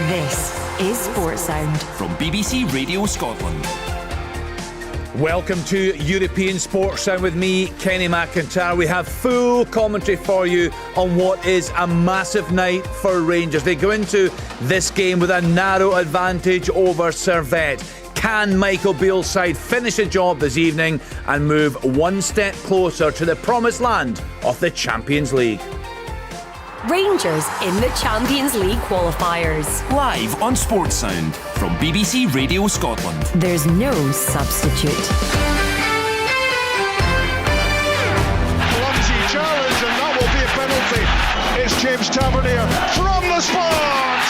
This is Sports Sound from BBC Radio Scotland. Welcome to European Sports Sound with me, Kenny McIntyre. We have full commentary for you on what is a massive night for Rangers. They go into this game with a narrow advantage over Servette. Can Michael Beale's side finish the job this evening and move one step closer to the promised land of the Champions League? Rangers in the Champions League qualifiers. Live on Sports Sound from BBC Radio Scotland. There's no substitute. Clumsy challenge, and that will be a penalty. It's James Tavernier from the spot,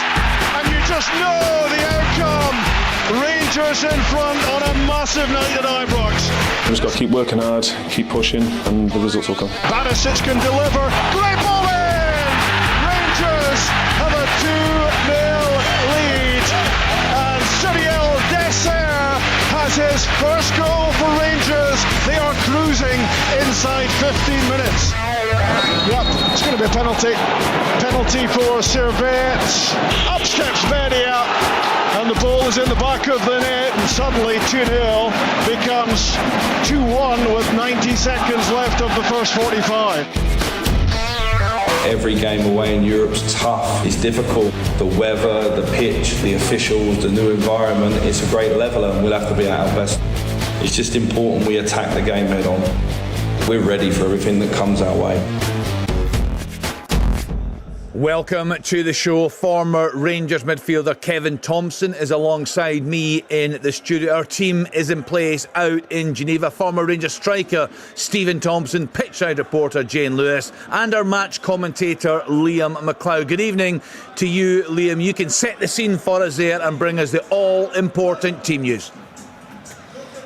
and you just know the outcome. Rangers in front on a massive night at Ibrox. We've just got to keep working hard, keep pushing, and the results will come. Barisic can deliver. Great ball in! Rangers have a 2-0 lead, and Cyril Dessert has his first goal for Rangers. They are cruising inside 15 minutes. Yep, it's going to be a penalty. Penalty for Servette. Up steps Bedia, and the ball is in the back of the net, and suddenly 2-0 becomes 2-1 with 90 seconds left of the first 45. Every game away in Europe's tough, it's difficult. The weather, the pitch, the officials, the new environment, it's a great leveller, and we'll have to be at our best. It's just important we attack the game head on. We're ready for everything that comes our way. Welcome to the show. Former Rangers midfielder Kevin Thompson is alongside me in the studio. Our team is in place out in Geneva. Former Rangers striker Stephen Thompson, pitchside reporter Jane Lewis, and our match commentator Liam McLeod. Good evening to you, Liam. You can set the scene for us there and bring us the all-important team news.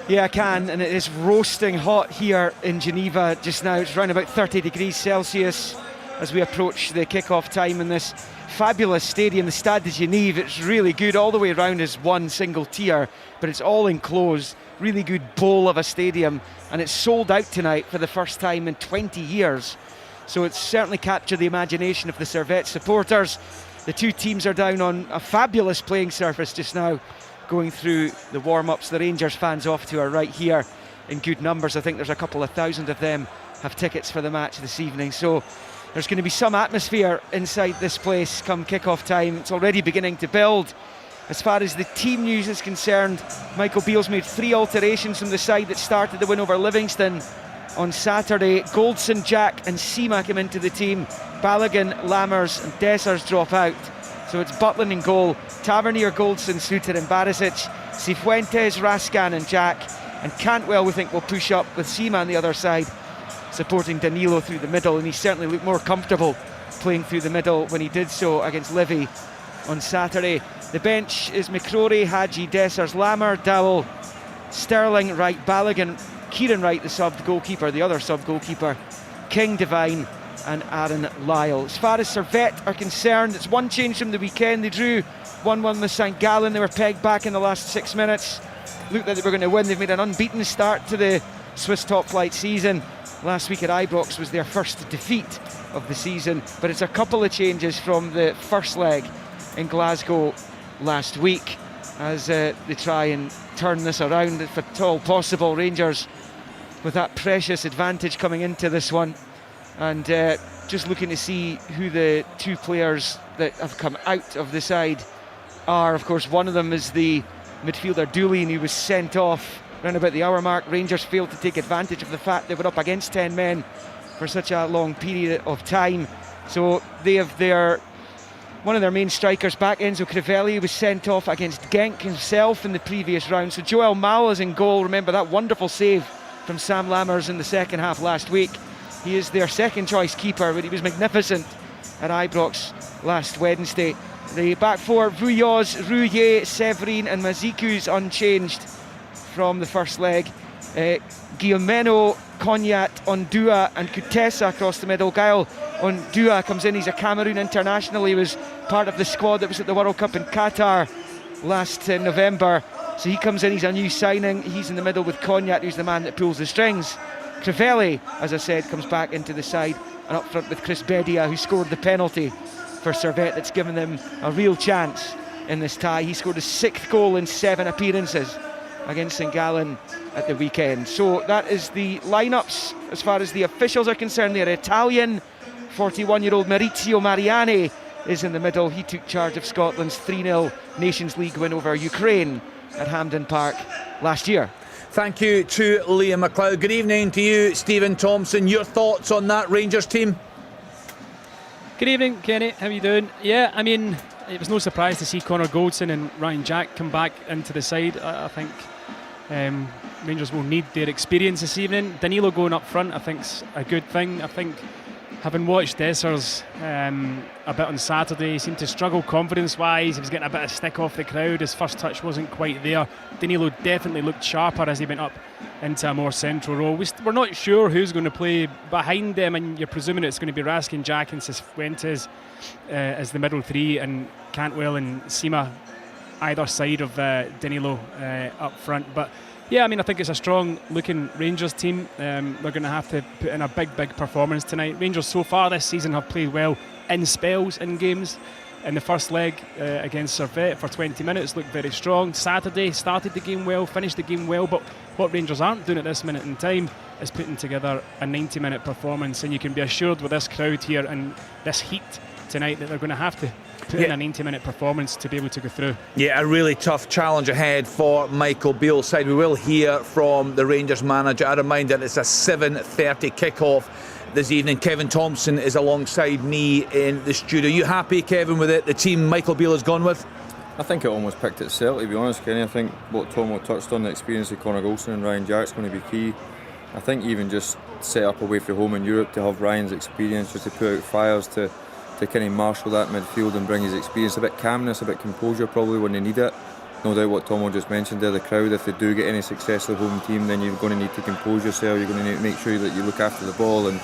Yeah, I can, and it is roasting hot here in Geneva just now. It's around about 30 degrees Celsius as we approach the kick-off time in this fabulous stadium, the Stade de Genève. It's really good. All the way around is one single tier, but it's all enclosed. Really good bowl of a stadium, and it's sold out tonight for the first time in 20 years. So it's certainly captured the imagination of the Servette supporters. The two teams are down on a fabulous playing surface just now, going through the warm-ups. The Rangers fans off to our right here in good numbers. I think there's a couple of thousand of them have tickets for the match this evening. So there's going to be some atmosphere inside this place come kick-off time. It's already beginning to build. As far as the team news is concerned, Michael Beale's made 3 alterations from the side that started the win over Livingston on Saturday. Goldson, Jack and Sima come into the team. Balogun, Lammers and Dessers drop out. So it's Butland in goal, Tavernier, Goldson, Suter and Barisic, Cifuentes, Raskan and Jack, and Cantwell we think will push up with Sima on the other side, supporting Danilo through the middle, and he certainly looked more comfortable playing through the middle when he did so against Livy on Saturday. The bench is McCrory, Hadji, Dessers, Lammer, Dowell, Sterling, Wright, Balogun, Kieran Wright, the sub-goalkeeper, the other sub-goalkeeper, King, Devine and Aaron Lyle. As far as Servette are concerned, it's one change from the weekend. They drew 1-1 with St Gallen. They were pegged back in the last 6 minutes. Looked like they were going to win. They've made an unbeaten start to the Swiss top flight season. Last week at Ibrox was their first defeat of the season, but it's a couple of changes from the first leg in Glasgow last week as they try and turn this around if at all possible. Rangers with that precious advantage coming into this one, and just looking to see who the two players that have come out of the side are. Of course, one of them is the midfielder Dooley, and he was sent off round about the hour mark. Rangers failed to take advantage of the fact they were up against 10 men for such a long period of time. So they have one of their main strikers back. Enzo Crivelli was sent off against Genk himself in the previous round. So Joel Mal is in goal. Remember that wonderful save from Sam Lammers in the second half last week. He is their second choice keeper, but he was magnificent at Ibrox last Wednesday. The back four, Vuyoz, Rouillet, Severin and Maziku's unchanged from the first leg. Guillemeno, Cognac, Ondua and Kutesa across the middle. Gael Ondua comes in. He's a Cameroon international. He was part of the squad that was at the World Cup in Qatar last November. So he comes in, he's a new signing. He's in the middle with Cognac, who's the man that pulls the strings. Crivelli, as I said, comes back into the side, and up front with Chris Bedia, who scored the penalty for Servette that's given them a real chance in this tie. He scored his 6th goal in 7 appearances against St Gallen at the weekend. So that is the lineups as far as the officials are concerned. They're Italian. 41-year-old Maurizio Mariani is in the middle. He took charge of Scotland's 3-0 Nations League win over Ukraine at Hampden Park last year. Thank you to Liam McLeod. Good evening to you, Stephen Thompson. Your thoughts on that Rangers team? Good evening, Kenny. How are you doing? Yeah, I mean, it was no surprise to see Connor Goldson and Ryan Jack come back into the side. I think Rangers will need their experience this evening. Danilo going up front, I think, is a good thing. I think, having watched Dessers a bit on Saturday, he seemed to struggle confidence-wise. He was getting a bit of stick off the crowd. His first touch wasn't quite there. Danilo definitely looked sharper as he went up into a more central role. We're not sure who's going to play behind them, and you're presuming it's going to be Raskin, Jack and Cifuentes as the middle three, and Cantwell and Sima either side of Danilo up front. But yeah, I mean, I think it's a strong-looking Rangers team. They're going to have to put in a big performance tonight. Rangers so far this season have played well in spells in games. In the first leg against Servette for 20 minutes, looked very strong. Saturday started the game well, finished the game well, but what Rangers aren't doing at this minute in time is putting together a 90-minute performance, and you can be assured with this crowd here and this heat tonight that they're going to have to put in a 90-minute performance to be able to go through. Yeah, a really tough challenge ahead for Michael Beale's side. We will hear from the Rangers manager. I remind that it's a 7:30 kickoff this evening. Kevin Thompson is alongside me in the studio. You happy, Kevin, with it? The team Michael Beale has gone with? I think it almost picked itself, to be honest, Kenny. I think what Tomo touched on, the experience of Connor Goldson and Ryan Jack's going to be key. I think even just set up away from home in Europe, to have Ryan's experience, just to put out fires, to kind of marshal that midfield and bring his experience, a bit calmness, a bit composure probably when they need it. No doubt what Tomo just mentioned there, the crowd, if they do get any success with the home team, then you're going to need to compose yourself, you're going to need to make sure that you look after the ball. And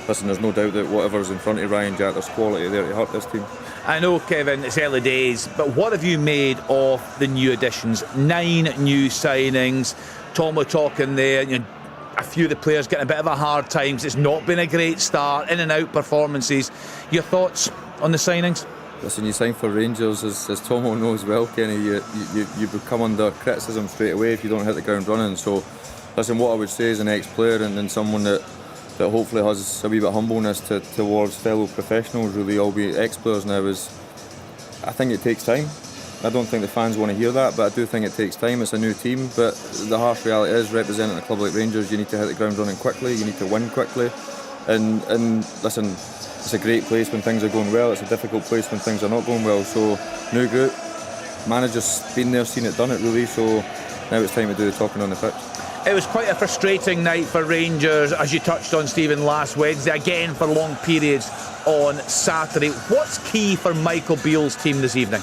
listen, there's no doubt that whatever's in front of Ryan Jack, there's quality there to hurt this team. I know, Kevin, it's early days, but what have you made of the new additions? 9 new signings. Tomo talking there, you know, a few of the players getting a bit of a hard time. It's not been a great start, in and out performances. Your thoughts on the signings? Listen, you sign for Rangers, as Tomo knows well, Kenny, you become under criticism straight away if you don't hit the ground running. So, listen, what I would say as an ex-player and someone that hopefully has a wee bit of humbleness towards fellow professionals, really, albeit ex-players now, is I think it takes time. I don't think the fans want to hear that, but I do think it takes time. It's a new team, but the harsh reality is, representing a club like Rangers, you need to hit the ground running quickly, you need to win quickly. And listen, it's a great place when things are going well, it's a difficult place when things are not going well. So, new group, manager's been there, seen it, done it really, so now it's time to do the talking on the pitch. It was quite a frustrating night for Rangers, as you touched on, Stephen, last Wednesday, again for long periods on Saturday. What's key for Michael Beale's team this evening?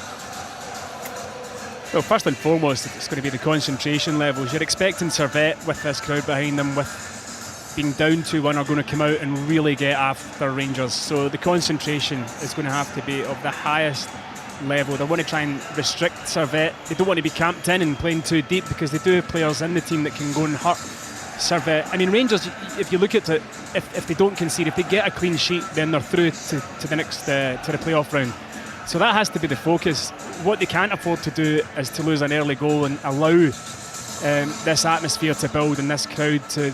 Well, first and foremost, it's going to be the concentration levels. You're expecting Servette, with this crowd behind them, with being down 2-1, are going to come out and really get after Rangers. So the concentration is going to have to be of the highest level. They want to try and restrict Servette. They don't want to be camped in and playing too deep, because they do have players in the team that can go and hurt Servette. I mean, Rangers, if you look at it, if they don't concede, if they get a clean sheet, then they're through to the next to the playoff round. So that has to be the focus. What they can't afford to do is to lose an early goal and allow this atmosphere to build and this crowd to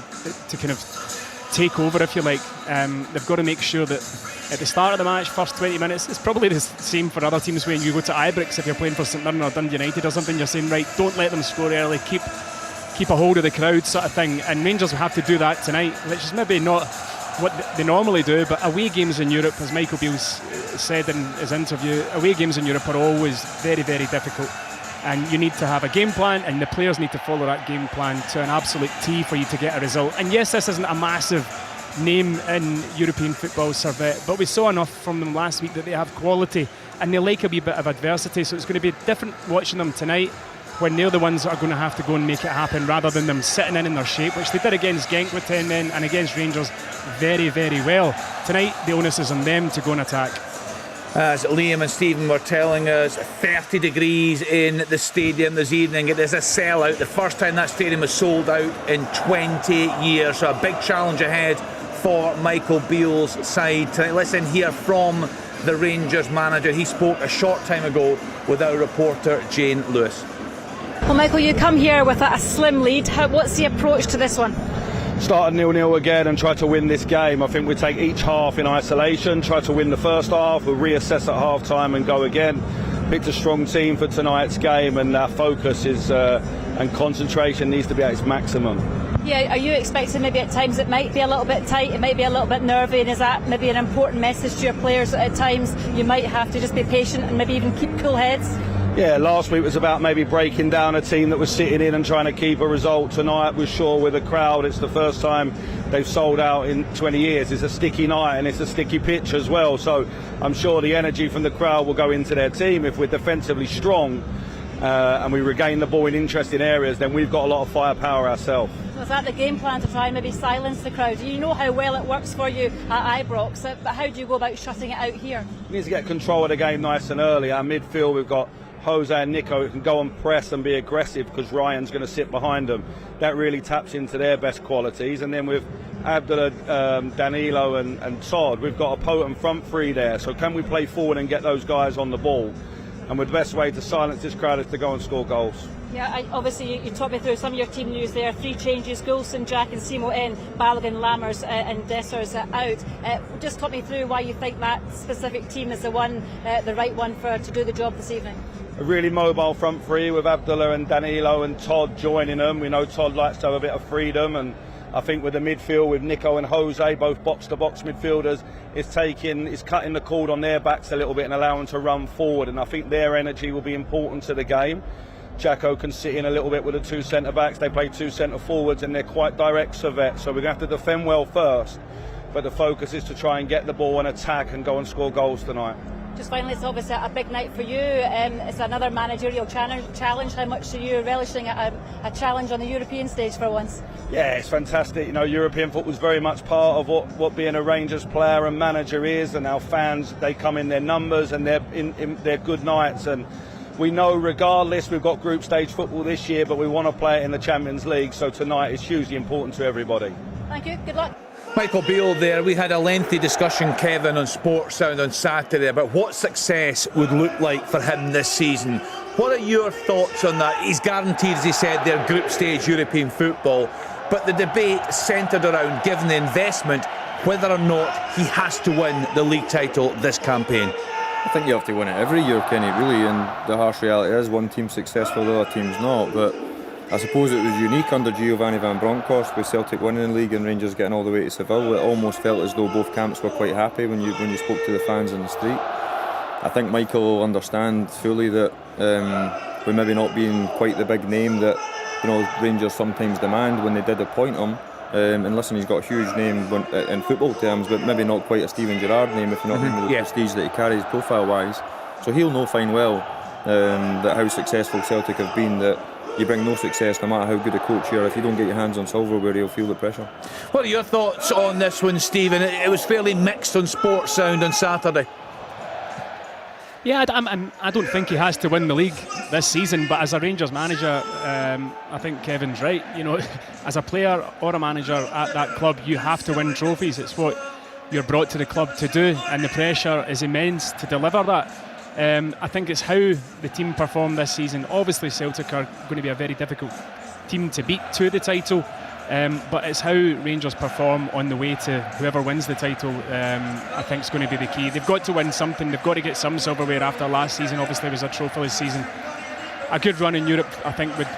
kind of take over, if you like. They've got to make sure that at the start of the match, first 20 minutes, it's probably the same for other teams when you go to Ibrox. If you're playing for St Mirren or Dundee United or something, you're saying, right, don't let them score early, keep a hold of the crowd, sort of thing. And Rangers will have to do that tonight, which is maybe not what they normally do, but away games in Europe, as Michael Beale said in his interview, away games in Europe are always very, very difficult, and you need to have a game plan, and the players need to follow that game plan to an absolute T for you to get a result. And yes, this isn't a massive name in European football, Servette, but we saw enough from them last week that they have quality and they like a wee bit of adversity, so it's going to be different watching them tonight, when they're the ones that are going to have to go and make it happen, rather than them sitting in their shape, which they did against Genk with 10 men and against Rangers very, very well. Tonight, the onus is on them to go and attack. As Liam and Stephen were telling us, 30 degrees in the stadium this evening. It is a sellout. The first time that stadium was sold out in 20 years. So a big challenge ahead for Michael Beale's side tonight. Let's then hear from the Rangers manager. He spoke a short time ago with our reporter Jane Lewis. Well, Michael, you come here with a slim lead. What's the approach to this one? Start 0-0 again and try to win this game. I think we take each half in isolation, try to win the first half, we'll reassess at half time and go again. Picked a strong team for tonight's game, and our focus is and concentration needs to be at its maximum. Yeah, are you expecting maybe at times it might be a little bit tight, it might be a little bit nervy, and is that maybe an important message to your players that at times you might have to just be patient and maybe even keep cool heads? Yeah, last week was about maybe breaking down a team that was sitting in and trying to keep a result. Tonight we're sure with the crowd, it's the first time they've sold out in 20 years. It's a sticky night and it's a sticky pitch as well, so I'm sure the energy from the crowd will go into their team. If we're defensively strong and we regain the ball in interesting areas, then we've got a lot of firepower ourselves. So is that the game plan, to try and maybe silence the crowd? You know how well it works for you at Ibrox, but how do you go about shutting it out here? We need to get control of the game nice and early. Our midfield, we've got Jose and Nico who can go and press and be aggressive because Ryan's going to sit behind them. That really taps into their best qualities. And then with Abdullah, Danilo and Todd, we've got a potent front three there. So can we play forward and get those guys on the ball? And the best way to silence this crowd is to go and score goals. Yeah, obviously you talked me through some of your team news there. 3 changes: Goulson, Jack and Simo in, Balogun, Lammers and Dessers out. Just talk me through why you think that specific team is the right one to do the job this evening. A really mobile front three with Abdullah and Danilo and Todd joining them. We know Todd likes to have a bit of freedom, and I think with the midfield with Nico and Jose, both box-to-box midfielders, it's cutting the cord on their backs a little bit and allowing them to run forward, and I think their energy will be important to the game. Jacko can sit in a little bit with the 2 centre-backs. They play 2 centre-forwards and they're quite direct, Servette, so we're going to have to defend well first, but the focus is to try and get the ball and attack and go and score goals tonight. Just finally, it's obviously a big night for you. It's another managerial challenge. How much are you relishing a challenge on the European stage for once? Yeah, it's fantastic. You know, European football is very much part of what being a Rangers player and manager is, and our fans, they come in their numbers and they're in their good nights. And we know regardless, we've got group stage football this year, but we want to play it in the Champions League, so tonight is hugely important to everybody. Thank you, good luck. Michael Beale there. We had a lengthy discussion, Kevin, on Sports Sound on Saturday about what success would look like for him this season. What are your thoughts on that? He's guaranteed, as he said, their group stage European football, but the debate centred around, given the investment, whether or not he has to win the league title this campaign. I think you have to win it every year, Kenny, really, and the harsh reality is one team's successful, the other team's not. But I suppose it was unique under Giovanni van Bronckhorst with Celtic winning the league and Rangers getting all the way to Seville. It almost felt as though both camps were quite happy when you spoke to the fans in the street. I think Michael will understand fully that with maybe not being quite the big name that Rangers sometimes demand when they did appoint him. And listen, he's got a huge name in football terms, but maybe not quite a Steven Gerrard name if you're not thinking of the prestige that he carries profile-wise. So he'll know fine well that how successful Celtic have been, that you bring no success no matter how good a coach you are if you don't get your hands on silverware. You'll feel the pressure. What are your thoughts on this one, Stephen? It was fairly mixed on Sports Sound on Saturday. Yeah, I don't think he has to win the league this season, but as a Rangers manager, I think Kevin's right. You know, as a player or a manager at that club, you have to win trophies. It's what you're brought to the club to do, and the pressure is immense to deliver that. I think it's how the team performed this season. Obviously, Celtic are going to be a very difficult team to beat to the title, but it's how Rangers perform on the way to whoever wins the title. I think is going to be the key. They've got to win something. They've got to get some silverware after last season. Obviously, it was a trophyless season. A good run in Europe, I think, would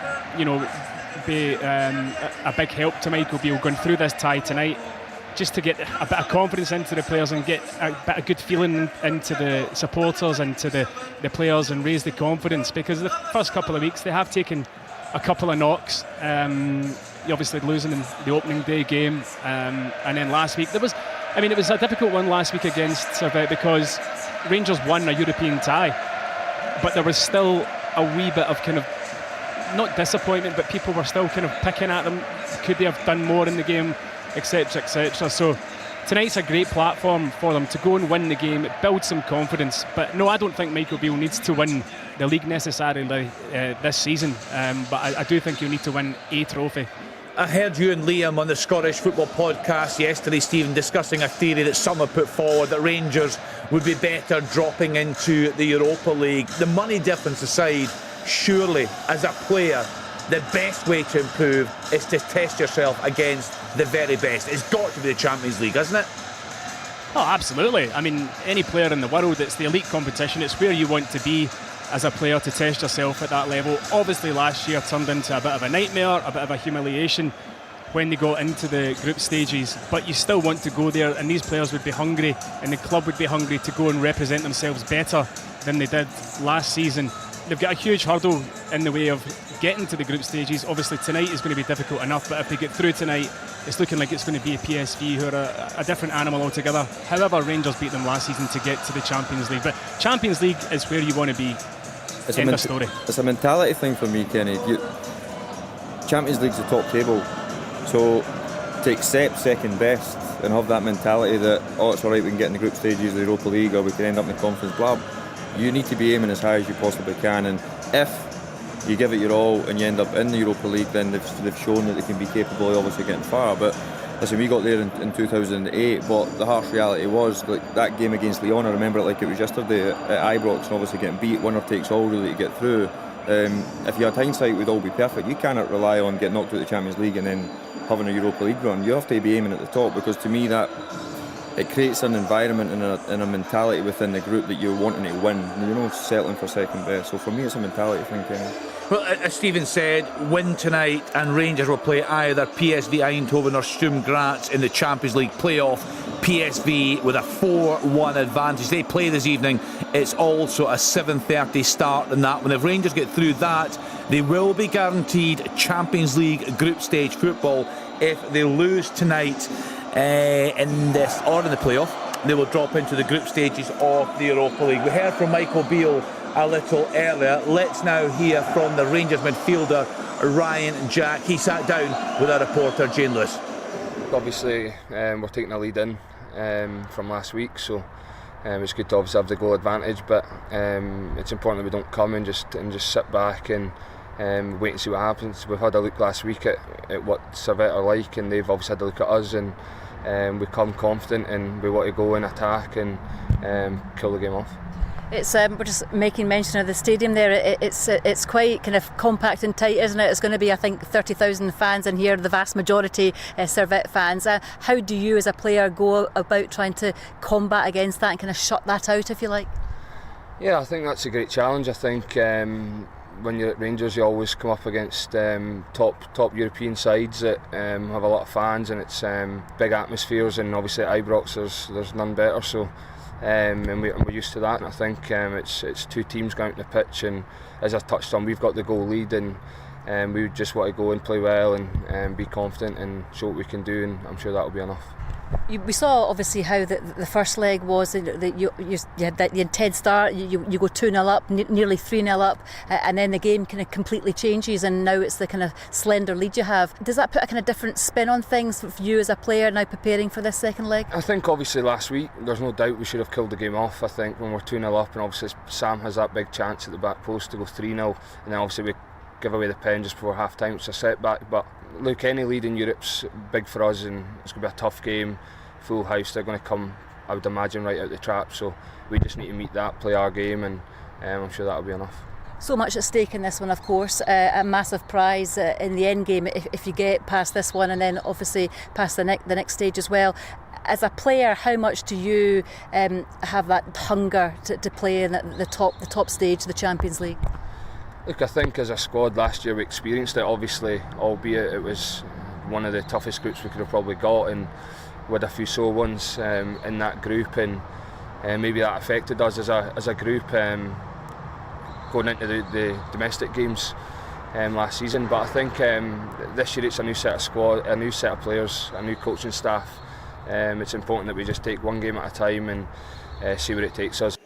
be a big help to Michael Beale going through this tie tonight, just to get a bit of confidence into the players and get a bit of good feeling into the supporters and to the players and raise the confidence, because the first couple of weeks they have taken a couple of knocks, obviously losing in the opening day game, and then last week it was a difficult one last week against Servette because Rangers won a European tie, but there was still a wee bit of kind of not disappointment, but people were still kind of picking at them. Could they have done more in the game, etc, etc. So tonight's a great platform for them to go and win the game. It builds some confidence. But no, I don't think Michael Beale needs to win the league necessarily this season, but I do think he'll need to win a trophy I heard you and Liam on the Scottish Football Podcast yesterday, Stephen, discussing a theory that some have put forward that Rangers would be better dropping into the Europa League. The money difference aside, surely, as a player, the best way to improve is to test yourself against the very best. It's got to be the Champions League, hasn't it? Oh, absolutely. I mean, any player in the world, it's the elite competition. It's where you want to be as a player to test yourself at that level. Obviously, last year turned into a bit of a nightmare, a bit of a humiliation when they got into the group stages. But you still want to go there, and these players would be hungry, and the club would be hungry to go and represent themselves better than they did last season. They've got a huge hurdle in the way of getting to the group stages. Obviously, tonight is going to be difficult enough, but if they get through tonight, it's looking like it's going to be a PSV who are a different animal altogether. However, Rangers beat them last season to get to the Champions League. But Champions League is where you want to be. End of story. It's a mentality thing for me, Kenny. Champions League's the top table, so to accept second best and have that mentality that, oh, it's alright, we can get in the group stages of the Europa League, or we can end up in the Conference, blah, you need to be aiming as high as you possibly can. And if you give it your all and you end up in the Europa League, then they've shown that they can be capable of obviously getting far. But listen, we got there in 2008, but the harsh reality was, like, that game against Lyon, I remember it like it was yesterday at Ibrox, and obviously getting beat, winner takes all really to get through. If you had hindsight, we'd all be perfect. You cannot rely on getting knocked out of the Champions League and then having a Europa League run. You have to be aiming at the top, because to me that it creates an environment and a mentality within the group that you're wanting to win. You're not settling for second best. So for me, it's a mentality thing, Kenny. Well, as Stephen said, win tonight and Rangers will play either PSV Eindhoven or Sturm Graz in the Champions League playoff. PSV with a 4-1 advantage. They play this evening. It's also a 7:30 start in that one. If Rangers get through that, they will be guaranteed Champions League group stage football. If they lose tonight in this or in the playoff, they will drop into the group stages of the Europa League. We heard from Michael Beale a little earlier. Let's now hear from the Rangers midfielder Ryan Jack. He sat down with our reporter Jane Lewis. Obviously, we're taking a lead in from last week, so it's good to obviously have the goal advantage. But it's important that we don't come and just sit back and wait and see what happens. We've had a look last week at what Servette are like, and they've obviously had a look at us, and we come confident and we want to go and attack and kill the game off. It's we're just making mention of the stadium there. It's quite kind of compact and tight, isn't it? It's going to be, I think, 30,000 fans in here, the vast majority Servette fans. How do you as a player go about trying to combat against that and kind of shut that out, if you like? Yeah, I think that's a great challenge. I think when you're at Rangers, you always come up against top European sides that have a lot of fans, and it's big atmospheres, and obviously at Ibrox there's none better. So and we're used to that, and I think it's two teams going out on the pitch, and as I touched on, we've got the goal lead, and we just want to go and play well and be confident and show what we can do, and I'm sure that will be enough. We saw obviously how the first leg was, that you had the intense start, you go 2-0 up, nearly 3-0 up, and then the game kind of completely changes, and now it's the kind of slender lead you have. Does that put a kind of different spin on things for you as a player now preparing for this second leg? I think obviously last week there's no doubt we should have killed the game off. I think when we're 2-0 up, and obviously Sam has that big chance at the back post to go 3-0, and then obviously we give away the pen just before half time. It's a setback, but look, any lead in Europe's big for us, and it's going to be a tough game. Full house, they're going to come, I would imagine, right out the trap, so we just need to meet that, play our game, and I'm sure that'll be enough. So much at stake in this one, of course, a massive prize in the end game if you get past this one, and then obviously past the next stage as well. As a player, how much do you have that hunger to play in the top stage, the Champions League? Look, I think as a squad last year we experienced it, obviously, albeit it was one of the toughest groups we could have probably got, and with a few sore ones in that group, and maybe that affected us as a group going into the domestic games last season. But I think this year it's a new set of squad, a new set of players, a new coaching staff. It's important that we just take one game at a time and see where it takes us.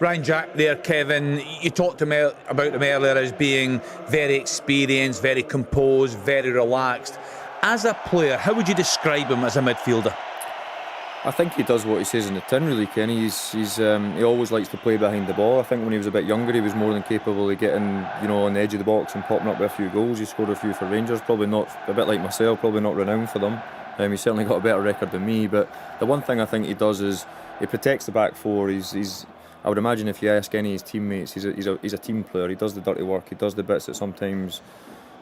Ryan Jack there, Kevin. You talked about him earlier as being very experienced, very composed, very relaxed. As a player, how would you describe him as a midfielder? I think he does what he says in the tin, really, Kenny. He always likes to play behind the ball. I think when he was a bit younger, he was more than capable of getting, on the edge of the box and popping up with a few goals. He scored a few for Rangers, probably not, a bit like myself, probably not renowned for them. He's certainly got a better record than me, but the one thing I think he does is he protects the back four. I would imagine if you ask any of his teammates, he's a team player. He does the dirty work. He does the bits that sometimes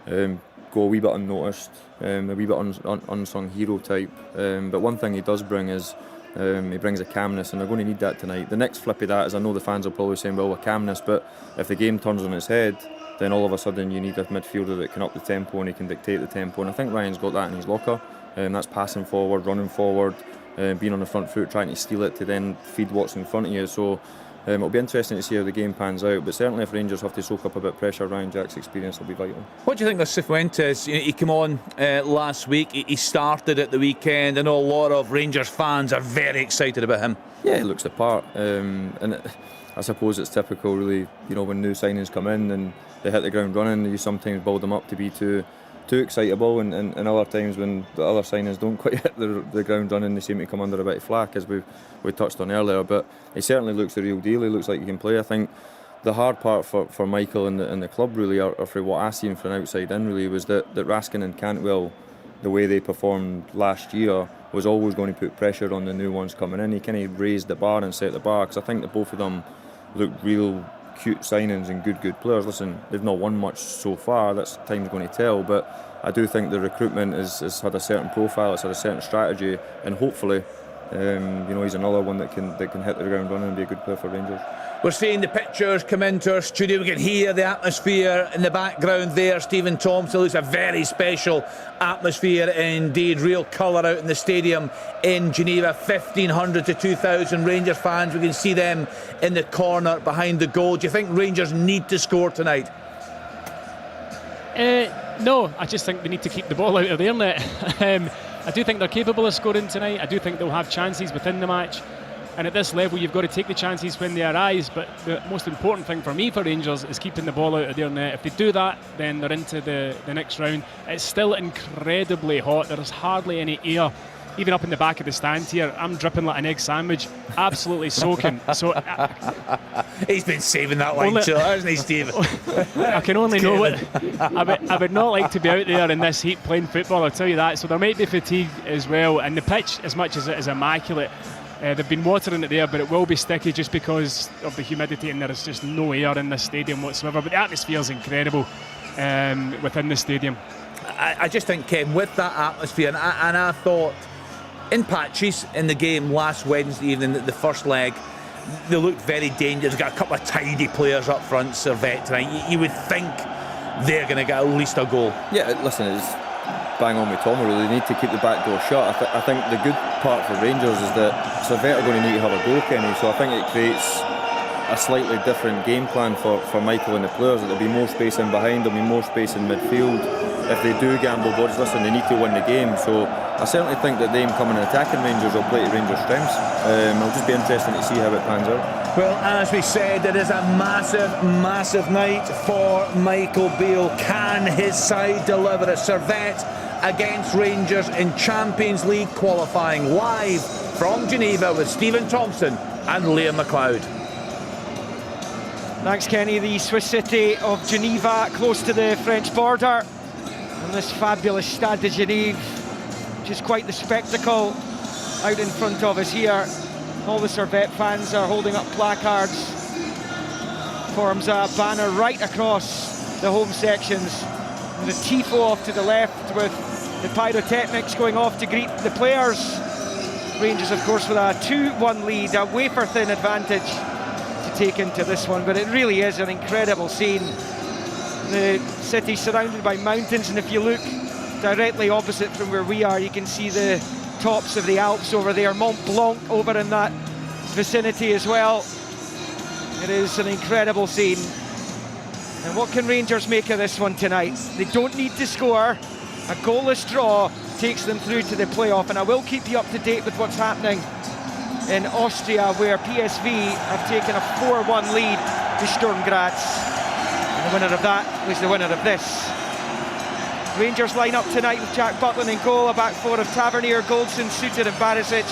go a wee bit unnoticed, a wee bit unsung hero type. But one thing he does bring is he brings a calmness, and they're going to need that tonight. The next flip of that is, I know the fans will probably say, well, a calmness, but if the game turns on its head, then all of a sudden you need a midfielder that can up the tempo and he can dictate the tempo. And I think Ryan's got that in his locker. That's passing forward, running forward, being on the front foot, trying to steal it to then feed what's in front of you. So it'll be interesting to see how the game pans out, but certainly if Rangers have to soak up a bit of pressure, Ryan Jack's experience will be vital. What do you think of Cifuentes? He came on last week, he started at the weekend. I know a lot of Rangers fans are very excited about him. Yeah, he looks the part, I suppose it's typical really, when new signings come in and they hit the ground running, you sometimes build them up to be too excitable, and other times when the other signings don't quite hit the ground running, they seem to come under a bit of flack, as we touched on earlier. But he certainly looks the real deal. He looks like he can play. I think the hard part for Michael and the club really, or for what I seen from outside in really, was that Raskin and Cantwell, the way they performed last year, was always going to put pressure on the new ones coming in. He kind of raised the bar and set the bar, because I think that both of them look real cute signings and good players. Listen, they've not won much so far, that's time's going to tell, but I do think the recruitment has had a certain profile, it's had a certain strategy, and hopefully he's another one that can hit the ground running and be a good player for Rangers. We're seeing the pictures come into our studio. We can hear the atmosphere in the background there. Stephen Thompson. Looks a very special atmosphere indeed. Real colour out in the stadium in Geneva. 1,500 to 2,000 Rangers fans. We can see them in the corner behind the goal. Do you think Rangers need to score tonight? No, I just think they need to keep the ball out of their net. I do think they're capable of scoring tonight. I do think they'll have chances within the match. And at this level, you've got to take the chances when they arise. But the most important thing for me for Rangers is keeping the ball out of their net. If they do that, then they're into the next round. It's still incredibly hot. There's hardly any air. Even up in the back of the stand here, I'm dripping like an egg sandwich, absolutely soaking. So he's been saving that line, hasn't he, Steve? I can only know what I would not like to be out there in this heat playing football, I'll tell you that. So there might be fatigue as well, and the pitch, as much as it is immaculate, they've been watering it there, but it will be sticky just because of the humidity, and there is just no air in this stadium whatsoever. But the atmosphere is incredible within the stadium. I just think, Ken, with that atmosphere, and I thought in patches in the game last Wednesday evening, the first leg, they looked very dangerous. Got a couple of tidy players up front, Servette tonight. You would think they're going to get at least a goal. Yeah, listen, it's bang on with Tom, really. They need to keep the back door shut. I think the good part for Rangers is that Servette are going to need to have a goal, Kenny, so I think it creates a slightly different game plan for Michael and the players. There'll be more space in behind, there'll be more space in midfield. If they do gamble bodies, listen, they need to win the game. So I certainly think that them coming and attacking Rangers will play to Rangers' strengths. It'll just be interesting to see how it pans out. Well, as we said, it is a massive night for Michael Beale. Can his side deliver a Servette against Rangers in Champions League qualifying? Live from Geneva with Stephen Thompson and Liam McLeod. Thanks, Kenny. The Swiss city of Geneva, close to the French border, and this fabulous Stade de Genève, which is quite the spectacle out in front of us here. All the Servette fans are holding up placards. Forms a banner right across the home sections. And the tifo off to the left with the pyrotechnics going off to greet the players. Rangers, of course, with a 2-1 lead, a wafer-thin advantage to take into this one. But it really is an incredible scene. The city surrounded by mountains, and if you look directly opposite from where we are, you can see the tops of the Alps over there, Mont Blanc over in that vicinity as well. It is an incredible scene. And what can Rangers make of this one tonight? They don't need to score. A goalless draw takes them through to the playoff, and I will keep you up to date with what's happening in Austria, where PSV have taken a 4-1 lead to Sturm Graz. And the winner of that was the winner of this. Rangers line up tonight with Jack Butland in goal, a back four of Tavernier, Goldson, Suter and Barisic.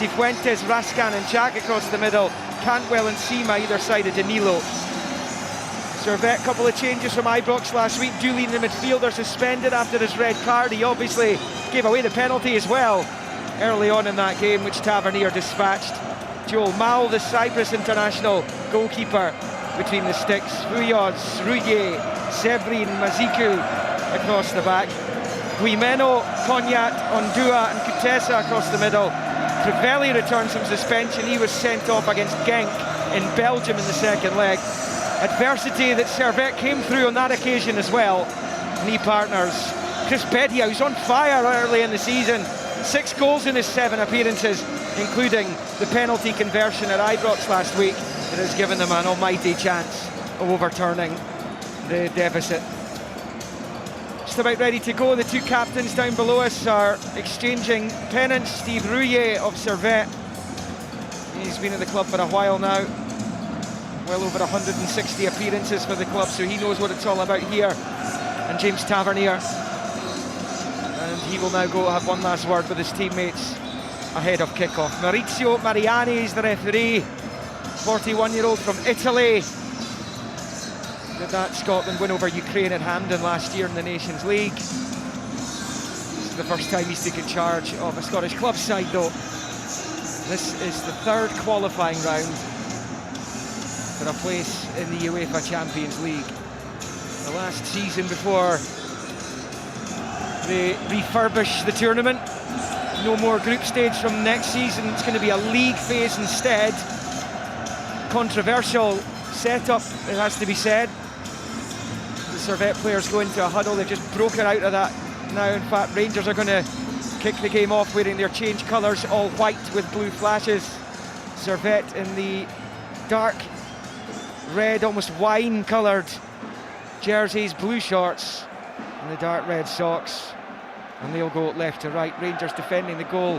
Cifuentes, Raskan and Jack across the middle. Cantwell and Sima either side of Danilo. Servette, couple of changes from Ibrox last week. Dooley in the midfielder suspended after his red card. He obviously gave away the penalty as well early on in that game, which Tavernier dispatched. Joel Mal, the Cyprus international goalkeeper, between the sticks. Fuyos, Rouillet, Severin, Mazikou across the back. Guimeno, Kognat, Ondua and Kutesa across the middle. Crivelli returns from suspension. He was sent off against Genk in Belgium in the second leg. Adversity that Servette came through on that occasion as well. Knee partners. Chris Bedia, who's on fire early in the season. 6 goals in his 7 appearances, including the penalty conversion at Ibrox last week. It has given them an almighty chance of overturning the deficit. Just about ready to go. The 2 captains down below us are exchanging pennants. Steve Rouillet of Servette. He's been at the club for a while now. Well over 160 appearances for the club, so he knows what it's all about here. And James Tavernier. And he will now go have one last word with his teammates ahead of kick-off. Maurizio Mariani is the referee. 41-year-old from Italy. Did that Scotland win over Ukraine at Hampden last year in the Nations League. This is the first time he's taken charge of a Scottish club side though. This is the 3rd qualifying round for a place in the UEFA Champions League. The last season before they refurbish the tournament. No more group stage from next season. It's going to be a league phase instead. Controversial setup, it has to be said. The Servette players go into a huddle. They've just broken out of that now. In fact, Rangers are going to kick the game off wearing their change colours, all white with blue flashes. Servette in the dark red, almost wine coloured jerseys, blue shorts and the dark red socks, and they'll go left to right. Rangers defending the goal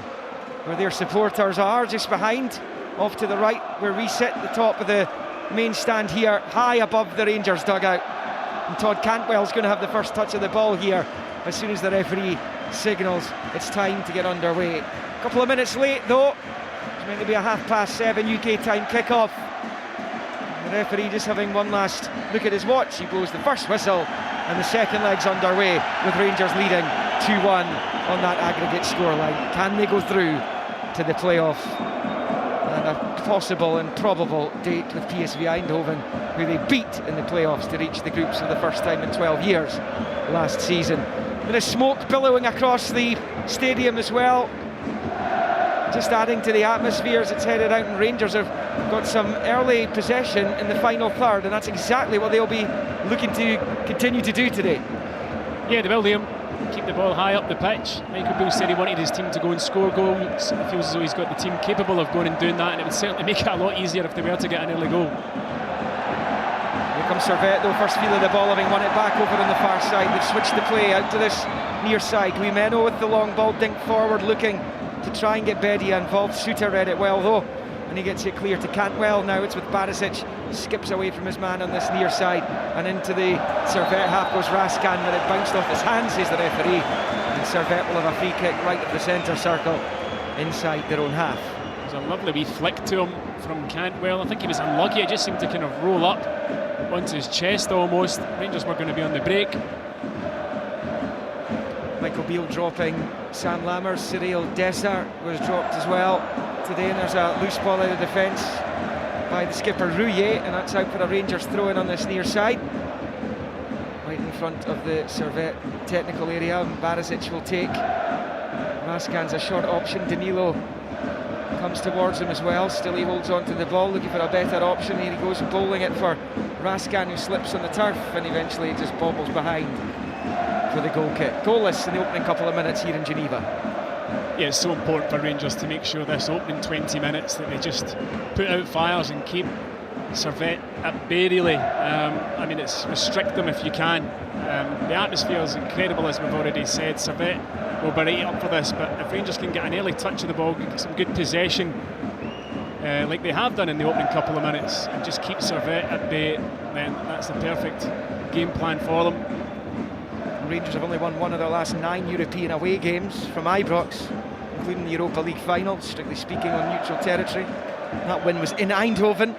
where their supporters are, just behind, off to the right where we sit at the top of the main stand here, high above the Rangers dugout. And Todd Cantwell's going to have the first touch of the ball here as soon as the referee signals it's time to get underway. A couple of minutes late though. It's meant to be a 7:30 UK time kickoff. The referee just having one last look at his watch. He blows the first whistle and the second leg's underway with Rangers leading 2-1 on that aggregate scoreline. Can they go through to the playoff? And a possible and probable date with PSV Eindhoven, who they beat in the playoffs to reach the groups for the first time in 12 years last season. A bit of smoke billowing across the stadium as well, just adding to the atmosphere as it's headed out, and Rangers have got some early possession in the final third, and that's exactly what they'll be looking to continue to do today. Yeah, they will, Liam. Keep the ball high up the pitch. Michael Beale said he wanted his team to go and score goals. He feels as though he's got the team capable of going and doing that, and it would certainly make it a lot easier if they were to get an early goal. Here comes Servette though, first feel of the ball, having won it back over on the far side. They've switched the play out to this near side. Guimeno with the long ball, dink forward, looking to try and get Bedia involved. Suter read it well though, and he gets it clear to Cantwell. Now it's with Barisic, skips away from his man on this near side, and into the Servette half goes Raskan, but it bounced off his hand, says the referee, and Servette will have a free kick right at the centre circle inside their own half. It was a lovely wee flick to him from Cantwell. I think he was unlucky, it just seemed to kind of roll up onto his chest almost. Rangers were going to be on the break. Michael Beale dropping Sam Lammers. Cyril Dessert was dropped as well today, and there's a loose ball out of defence by the skipper Rouillet, and that's out for a Rangers throw-in on this near side, right in front of the Servette technical area. And Barisic will take. Raskan's a short option. Danilo comes towards him as well. Still he holds on to the ball, looking for a better option. Here he goes bowling it for Raskan, who slips on the turf and eventually just bobbles behind for the goal kick. Goalless in the opening couple of minutes here in Geneva. Yeah, it's so important for Rangers to make sure this opening 20 minutes that they just put out fires and keep Servette at bay really. I mean, it's restrict them if you can. The atmosphere is incredible, as we've already said. Servette will be right up for this, but if Rangers can get an early touch of the ball, get some good possession like they have done in the opening couple of minutes, and just keep Servette at bay, then that's the perfect game plan for them. Rangers have only won one of their last 9 European away games from Ibrox. including the Europa League final, strictly speaking on neutral territory. That win was in Eindhoven.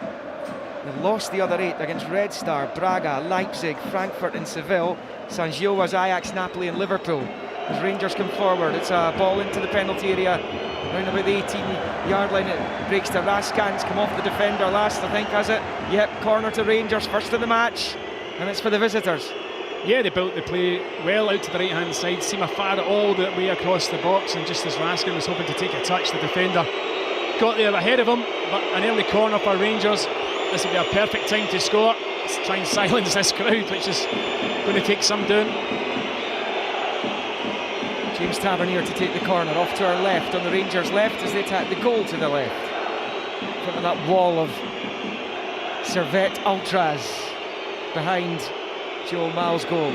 They lost the other 8 against Red Star, Braga, Leipzig, Frankfurt and Seville. St Gilloise, Ajax, Napoli and Liverpool. As Rangers come forward, it's a ball into the penalty area, round about the 18-yard line. It breaks to Raskans, come off the defender last, I think, has it? Yep, corner to Rangers, first of the match, and it's for the visitors. Yeah, they built the play well out to the right-hand side. Seema fired it all the way across the box, and just as Raskin was hoping to take a touch, the defender got there ahead of him. But an early corner for Rangers. This will be a perfect time to score. Let's try and silence this crowd, which is going to take some doing. James Tavernier to take the corner, off to our left, on the Rangers' left as they attack the goal to the left. In front of that wall of Servette Ultras behind Joel Mal's goal.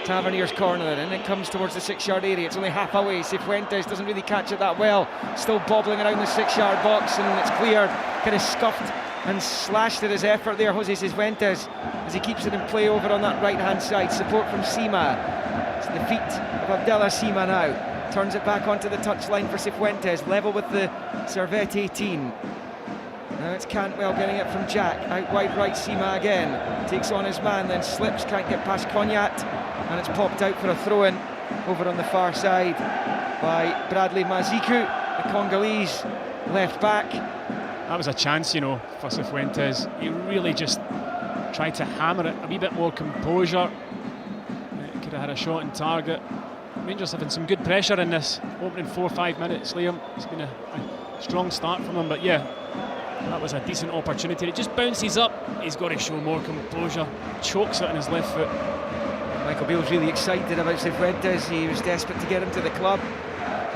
Tavernier's corner, and it comes towards the 6-yard area. It's only half away. Cifuentes doesn't really catch it that well. Still bobbling around the 6-yard box, and it's cleared. Kind of scuffed and slashed at his effort there, Jose Cifuentes, as he keeps it in play over on that right-hand side. Support from Seema. It's the feet of Abdallah Seema now. Turns it back onto the touchline for Cifuentes, level with the Servette 18. Now it's Cantwell getting it from Jack, out wide right. Seema again, takes on his man, then slips, can't get past Cognac, and it's popped out for a throw-in over on the far side by Bradley Maziku, the Congolese left back. That was a chance, you know, for Cifuentes. He really just tried to hammer it, a wee bit more composure. Could have had a shot on target. Rangers having some good pressure in this opening 4 or 5 minutes, Liam. It's been a strong start from him, but yeah, that was a decent opportunity. It just bounces up. He's got to show more composure. Chokes it on his left foot. Michael Beale's really excited about Cifuentes. He was desperate to get him to the club.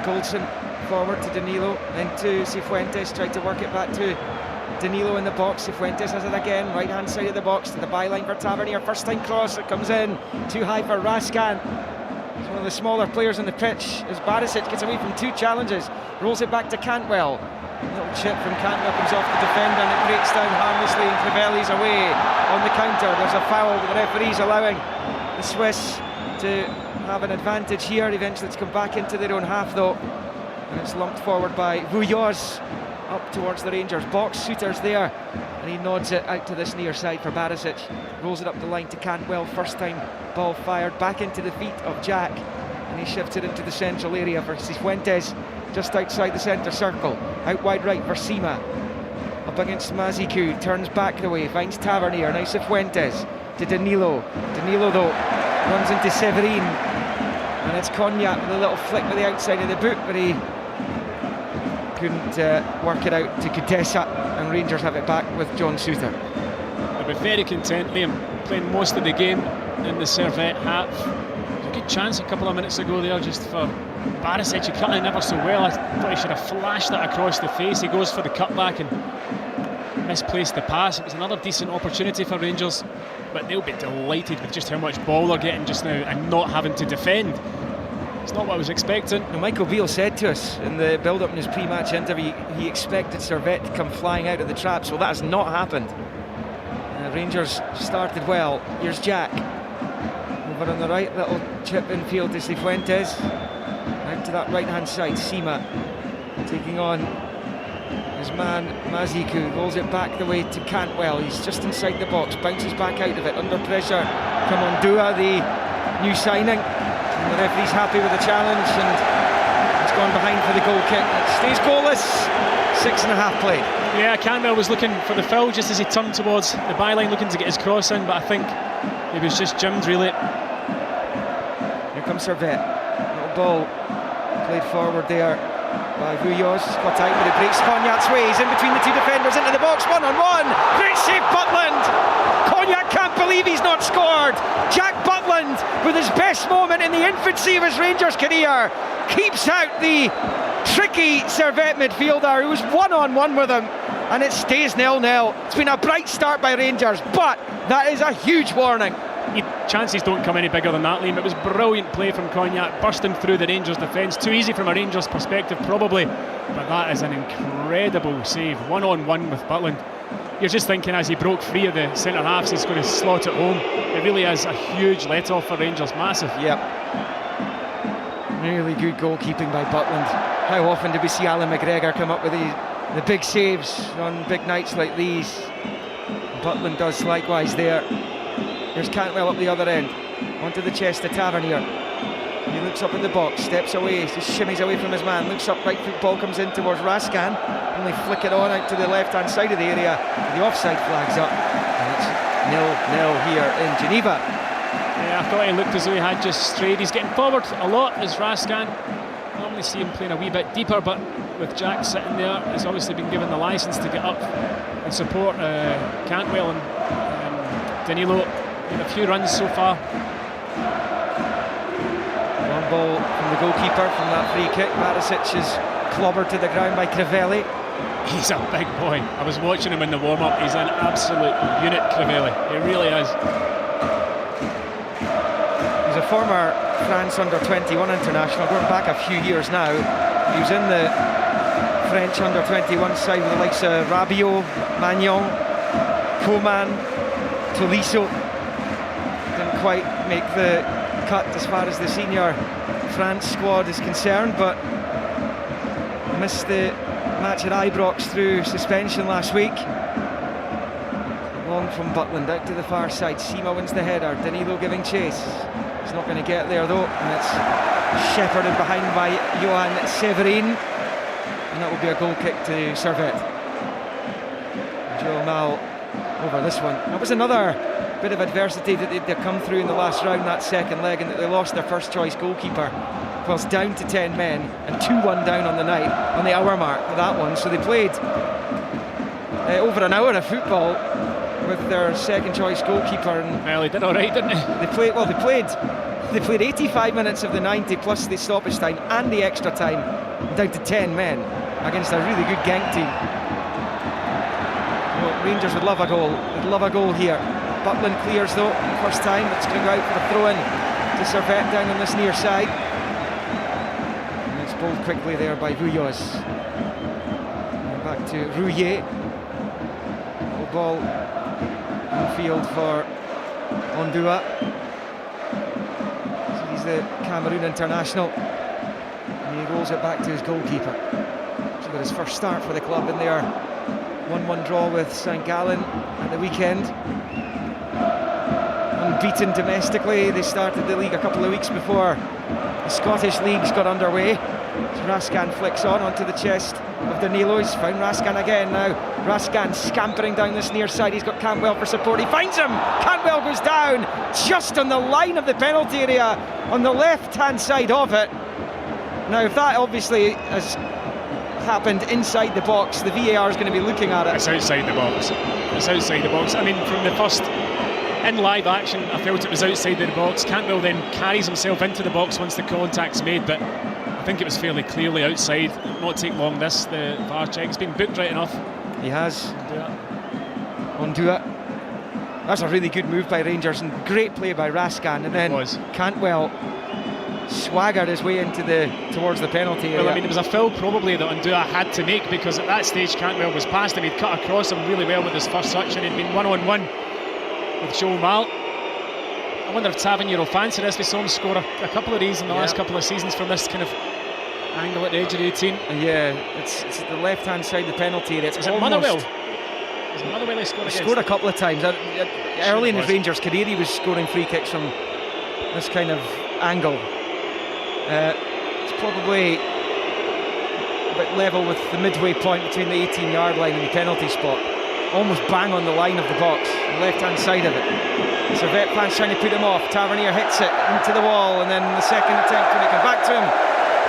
Goldson forward to Danilo, then to Cifuentes, tried to work it back to Danilo in the box. Cifuentes has it again, right hand side of the box to the byline for Tavernier. First time cross, it comes in too high for Raskan. He's one of the smaller players on the pitch as Barisic gets away from 2 challenges, rolls it back to Cantwell. A little chip from Cantwell comes off the defender and it breaks down harmlessly, and Crivelli's away on the counter. There's a foul, but the referee's allowing the Swiss to have an advantage here. Eventually it's come back into their own half though, and it's lumped forward by Vuilloz up towards the Rangers box. Suter's there, and he nods it out to this near side for Barisic. Rolls it up the line to Cantwell. First time ball fired back into the feet of Jack, and he shifts it into the central area for Cifuentes, just outside the centre circle. Out wide right for Seema, up against Maziku, turns back the way, finds Tavernier. Now Cifuentes to Danilo. Danilo though runs into Severin, and it's Cognac with a little flick with the outside of the boot, but he couldn't work it out to Kutesa, and Rangers have it back with John Suter. They'll be very content, Liam, playing most of the game in the Servette half. There's a good chance a couple of minutes ago there just for Barisic. He cut in ever so well. I thought he should have flashed that across the face. He goes for the cutback and misplaced the pass. It was another decent opportunity for Rangers, but they'll be delighted with just how much ball they're getting just now and not having to defend. It's not what I was expecting. Now, Michael Beale said to us in the build-up in his pre-match interview he expected Servette to come flying out of the traps. Well, that has not happened. Rangers started well. Here's Jack over on the right, little chip infield to Cifuentes. Out to that right-hand side, Seema taking on his man Maziku, rolls it back the way to Cantwell. He's just inside the box, bounces back out of it under pressure from Ondua, the new signing. And the referee's happy with the challenge, and it's gone behind for the goal kick. It stays goalless. 6.5 played. Yeah, Cantwell was looking for the foul just as he turned towards the byline, looking to get his cross in, but I think he was just jimmed really. Here comes Servette. Little ball played forward there by Vuilloz. Got out, but it breaks Cognac's way. He's in between the 2 defenders into the box, 1-on-1. Great save, Butland. Cognac can't believe he's not scored. Jack Butland, with his best moment in the infancy of his Rangers career, keeps out the tricky Servette midfielder who was 1-on-1 with him, and it stays 0-0. It's been a bright start by Rangers, but that is a huge warning. Chances don't come any bigger than that, Liam. It was brilliant play from Cognac, bursting through the Rangers defence. Too easy from a Rangers perspective probably, but that is an incredible save. 1-on-1 with Butland. You're just thinking as he broke free of the centre halves he's going to slot it home. It really is a huge let off for Rangers, massive. Yep. Really good goalkeeping by Butland. How often do we see Alan McGregor come up with the big saves on big nights like these? Butland does likewise there. Here's Cantwell up the other end, onto the chest of Tavernier. He looks up in the box, steps away, just shimmies away from his man, looks up, right foot ball comes in towards Raskan, and they flick it on out to the left hand side of the area. The offside flag's up, and it's 0-0 here in Geneva. Yeah, I thought he looked as though he had just strayed. He's getting forward a lot as Raskan. Normally see him playing a wee bit deeper, but with Jack sitting there, he's obviously been given the licence to get up and support Cantwell and Danilo. Made a few runs so far. Long ball from the goalkeeper from that free kick. Barisic is clobbered to the ground by Crivelli. He's a big boy. I was watching him in the warm-up. He's an absolute unit, Crivelli. He really is. He's a former France under-21 international, going back a few years now. He was in the French under-21 side with the likes of Rabiot, Magnon, Coman, Tolisso. Didn't quite make the cut as far as the senior France squad is concerned, but missed the match at Ibrox through suspension last week. Long from Butland out to the far side. Sima wins the header. Danilo giving chase. He's not going to get there though, and it's shepherded behind by Johan Severin, and that will be a goal kick to Servette. Joel Mal over this one. That was another bit of adversity that they'd come through in the last round, that second leg, and that they lost their first choice goalkeeper. Was down to 10 men and 2-1 down on the night, on the hour mark for that one. So they played over an hour of football with their second choice goalkeeper, and well, he did all right, didn't he? They played 85 minutes of the 90 plus the stoppage time and the extra time, down to 10 men against a really good Genk team. Well, Rangers would love a goal. They'd love a goal here. Butland clears though, first time. It's going to go out for a throw-in to Servette down on this near side. And it's bowled quickly there by Vouilloz. And back to Rouillet. The ball infield for Ondua. So he's the Cameroon international. And he rolls it back to his goalkeeper. So got his first start for the club in their 1-1 draw with St Gallen at the weekend. Unbeaten domestically. They started the league a couple of weeks before the Scottish leagues got underway. So Raskan flicks on onto the chest of Danilo. He's found Raskan again now. Raskan scampering down this near side. He's got Cantwell for support. He finds him. Cantwell goes down just on the line of the penalty area on the left hand side of it. Now if that obviously has happened inside the box, the VAR is going to be looking at it. It's outside the box. It's outside the box. I mean, from the first in live action, I felt it was outside the box. Cantwell then carries himself into the box once the contact's made, but I think it was fairly clearly outside. It'll not take long this, the VAR check. He's been booked right enough. He has. Ondua. That's a really good move by Rangers and great play by Raskan, and then Cantwell swaggered his way towards the penalty area. Well, I mean, it was a foul probably that Ondua had to make, because at that stage Cantwell was past him. He'd cut across him really well with his first touch, and he'd been one-on-one with Joel Mal. I wonder if Tavernier will fancy this. We saw him score a couple of these in the last couple of seasons from this kind of angle at the edge of the 18. Yeah, it's the left hand side of the penalty area. Is it Motherwell? Is it Motherwell he scored against? He scored a couple of times. Early in his Rangers career he was scoring free kicks from this kind of angle. It's probably a bit level with the midway point between the 18-yard line and the penalty spot. Almost bang on the line of the box, the left-hand side of it. Servette fans trying to put him off. Tavernier hits it into the wall, and then the second attempt when it comes back to him,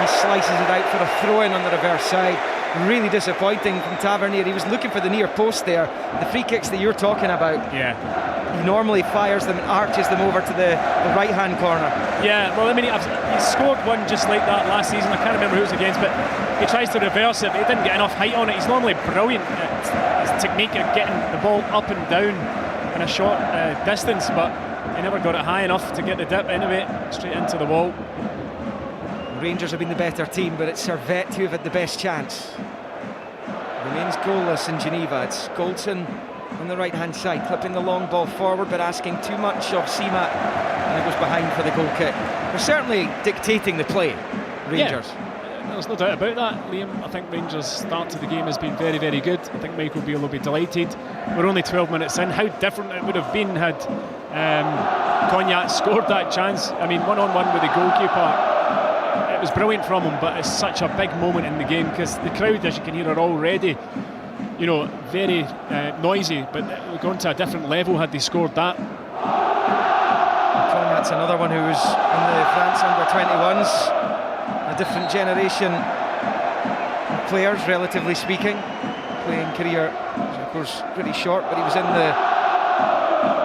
he slices it out for a throw-in on the reverse side. Really disappointing from Tavernier. He was looking for the near post there. The free kicks that you're talking about, he normally fires them and arches them over to the right-hand corner. Yeah, well, I mean, he scored one just like that last season. I can't remember who it was against, but he tries to reverse it, but he didn't get enough height on it. He's normally brilliant at his technique of getting the ball up and down in a short distance, but he never got it high enough to get the dip anyway, straight into the wall. Rangers have been the better team, but it's Servette who have had the best chance. Remains goalless in Geneva. It's Goldson on the right hand side, clipping the long ball forward but asking too much of Sima, and it goes behind for the goal kick. They're certainly dictating the play. Rangers. Yeah, there's no doubt about that, Liam. I think Rangers' start to the game has been very, very good. I think Michael Beale will be delighted. We're only 12 minutes in. How different it would have been had Cognac scored that chance. I mean, one-on-one with the goalkeeper. It was brilliant from him, but it's such a big moment in the game because the crowd, as you can hear, are already, very noisy, but we've gone to a different level had they scored that. Cognac's another one who was in the France under-21s, a different generation of players, relatively speaking. Playing career, of course, pretty short, but he was in the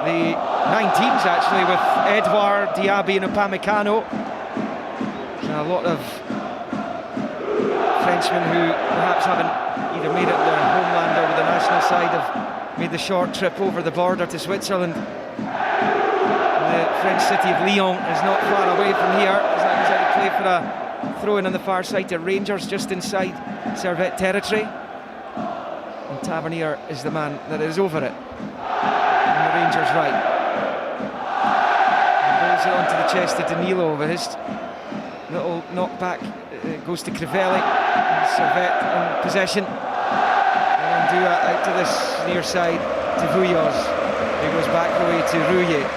9 teams actually with Edouard, Diaby and Upamecano. A lot of Frenchmen who perhaps haven't either made it in their homeland or with the national side have made the short trip over the border to Switzerland. The French city of Lyon is not far away from here. He's out to play for a throw-in on the far side to Rangers just inside Servette territory. And Tavernier is the man that is over it on the Rangers' right. And balls it onto the chest of Danilo with his little knockback, goes to Crivelli. Servette in possession. And Dua out to this near side to Vouilloz. He goes back away to Rouillet.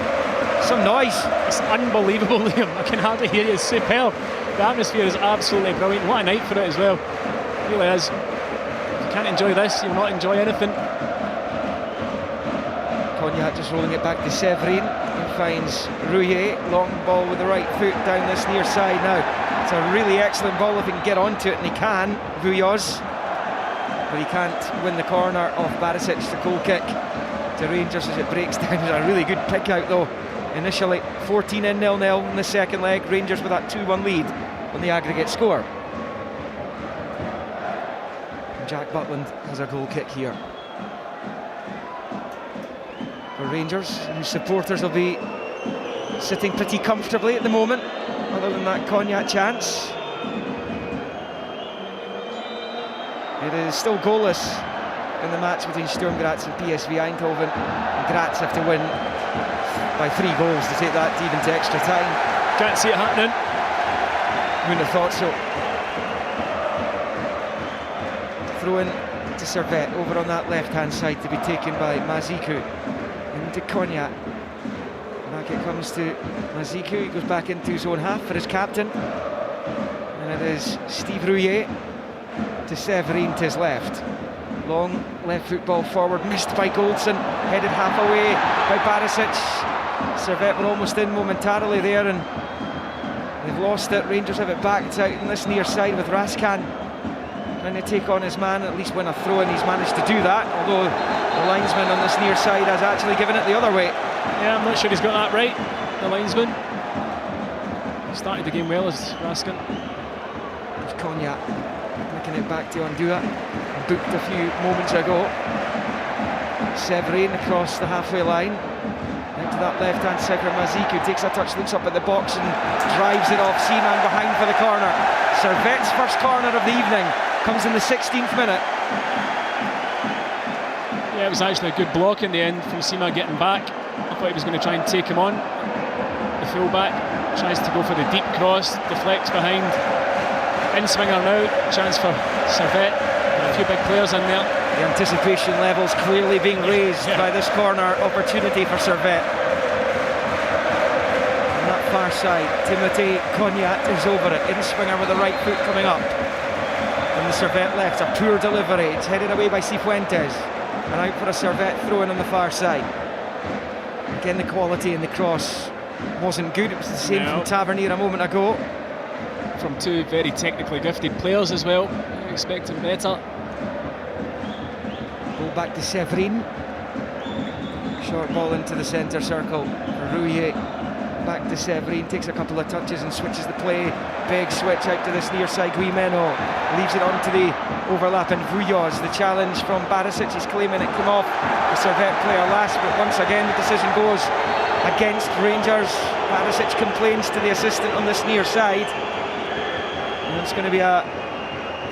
Some noise. It's unbelievable, Liam. I can hardly hear you. It's superb. The atmosphere is absolutely brilliant. What a night for it as well. It really is. If you can't enjoy this, you'll not enjoy anything. Cognac just rolling it back to Severin. He finds Rouillet, long ball with the right foot down this near side now. It's a really excellent ball if he can get onto it, and he can, Vouilloz. But he can't win the corner off Barisic, the goal kick to Rangers as it breaks down. It's a really good pick out though. Initially 14 in 0-0 in the second leg. Rangers with that 2-1 lead on the aggregate score. And Jack Butland has a goal kick here for Rangers, whose supporters will be sitting pretty comfortably at the moment, other than that Cognac chance. It is still goalless in the match between Sturm Graz and PSV Eindhoven, and Graz have to win by 3 goals to take that even to extra time. Can't see it happening. Wouldn't have thought so. Throw in to Servette over on that left hand side to be taken by Mazikou. Into Cognac. Back it comes to Mazikou. He goes back into his own half for his captain. And it is Steve Rouillet to Severin to his left. Long left foot ball forward, missed by Goldson, headed half away by Barisic. Servette were almost in momentarily there, and they've lost it. Rangers have it back. It's out in this near side with Raskan trying to take on his man, at least win a throw, and he's managed to do that, although the linesman on this near side has actually given it the other way. Yeah, I'm not sure he's got that right, the linesman. He started the game well as Raskan. There's Cognac making it back to Ondua, booked a few moments ago. Severin across the halfway line into that left hand side where Mazikou takes a touch, looks up at the box and drives it off. Seaman behind for the corner. Servette's first corner of the evening comes in the 16th minute. Yeah, it was actually a good block in the end from Sima getting back. I thought he was going to try and take him on. The full-back tries to go for the deep cross, deflects behind. In-swinger now, chance for Servette. A few big players in there. The anticipation levels clearly being raised by this corner opportunity for Servette. On that far side, Timothée Cognac is over it. In-swinger with the right foot coming up. And the Servette left, a poor delivery. It's headed away by Cifuentes. And out for a Servette throw-in on the far side. Again, the quality in the cross wasn't good. It was the same from Tavernier a moment ago. From 2 very technically gifted players as well. Expecting better. Ball back to Severin. Short ball into the centre circle for Rouillet. Back to Severin, takes a couple of touches and switches the play. Big switch out to this near side. Guimeno leaves it onto the overlap, and Vouilloz, the challenge from Barisic, is claiming it came off the Servette player last, but once again the decision goes against Rangers. Barisic complains to the assistant on this near side, and it's going to be a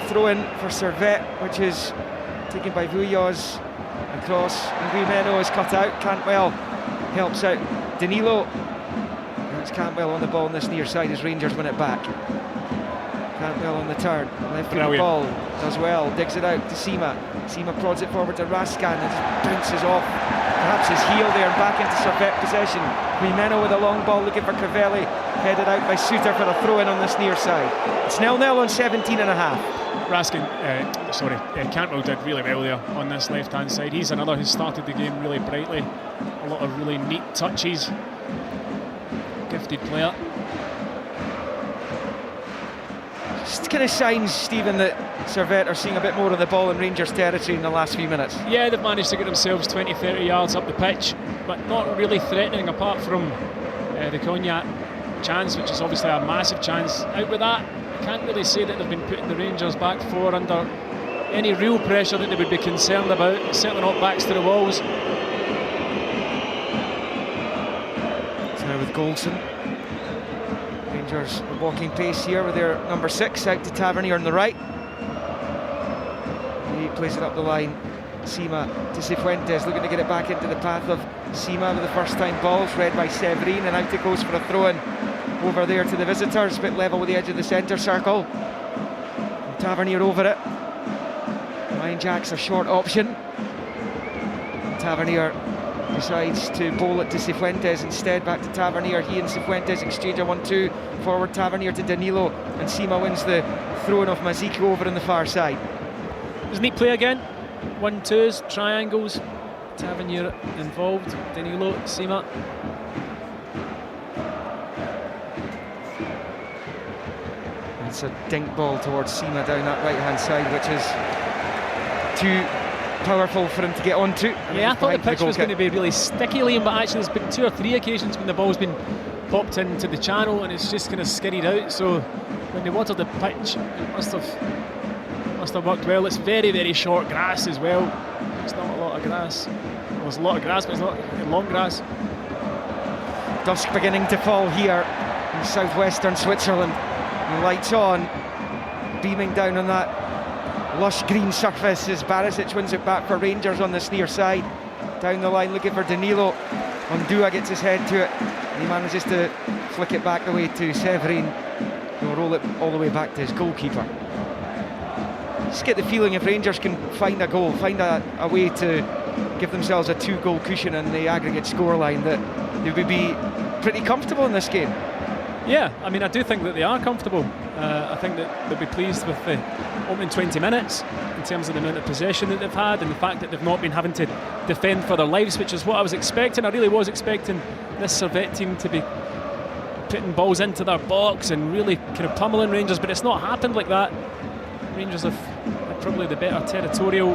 throw-in for Servette, which is taken by Vouilloz across, and Guimeno is cut out. Cantwell helps out Danilo. It's Cantwell on the ball on this near side as Rangers win it back. Cantwell on the turn, left foot ball, does well, digs it out to Sima. Sima prods it forward to Raskan and just bounces off perhaps his heel there and back into Servette possession. Guimeno with a long ball looking for Crivelli, headed out by Suter for a throw in on this near side. It's 0-0 on 17.5. Cantwell did really well there on this left hand side. He's another who started the game really brightly, a lot of really neat touches, gifted player. Just kind of signs, Stephen, that Servette are seeing a bit more of the ball in Rangers territory in the last few minutes. Yeah, they've managed to get themselves 20-30 yards up the pitch, but not really threatening apart from the Cognac chance, which is obviously a massive chance. Out with that, I can't really say that they've been putting the Rangers back four under any real pressure that they would be concerned about. Certainly not backs to the walls. So now with Goldson. Rangers walking pace here with their number 6 out to Tavernier on the right. He plays it up the line. Sima to Cifuentes, looking to get it back into the path of Sima with the first time balls, read by Severin, and out it goes for a throw in over there to the visitors, a bit level with the edge of the centre circle. And Tavernier over it. Ryan Jack's a short option. Tavernier decides to bowl it to Cifuentes instead, back to Tavernier. He and Cifuentes exchange a 1-2. Forward Tavernier to Danilo, and Sima wins the throw-in of Maziku over on the far side. It was a neat play again. 1-2s, triangles, Tavernier involved, Danilo, Sima. It's a dink ball towards Sima down that right-hand side, which is too powerful for him to get onto. Yeah, I thought the pitch was going to be really sticky, Liam, but actually there's been 2 or 3 occasions when the ball's been popped into the channel and it's just kind of skidded out. So when they watered the pitch, it must have worked well. It's very, very short grass as well. It's not a lot of grass. Well, there's a lot of grass, but it's not long grass. Dusk beginning to fall here in southwestern Switzerland. The lights on, beaming down on that lush green surface as Barisic wins it back for Rangers on this near side. Down the line looking for Danilo. Ondua gets his head to it and he manages to flick it back the way to Severin. He'll roll it all the way back to his goalkeeper. Just get the feeling if Rangers can find a goal, find a way to give themselves a 2-goal cushion in the aggregate scoreline, that they would be pretty comfortable in this game. Yeah, I mean, I do think that they are comfortable. I think that they'll be pleased with the opening 20 minutes in terms of the amount of possession that they've had and the fact that they've not been having to defend for their lives, which is what I was expecting. I really was expecting this Servette team to be putting balls into their box and really kind of pummeling Rangers, but it's not happened like that. Rangers have probably the better territorial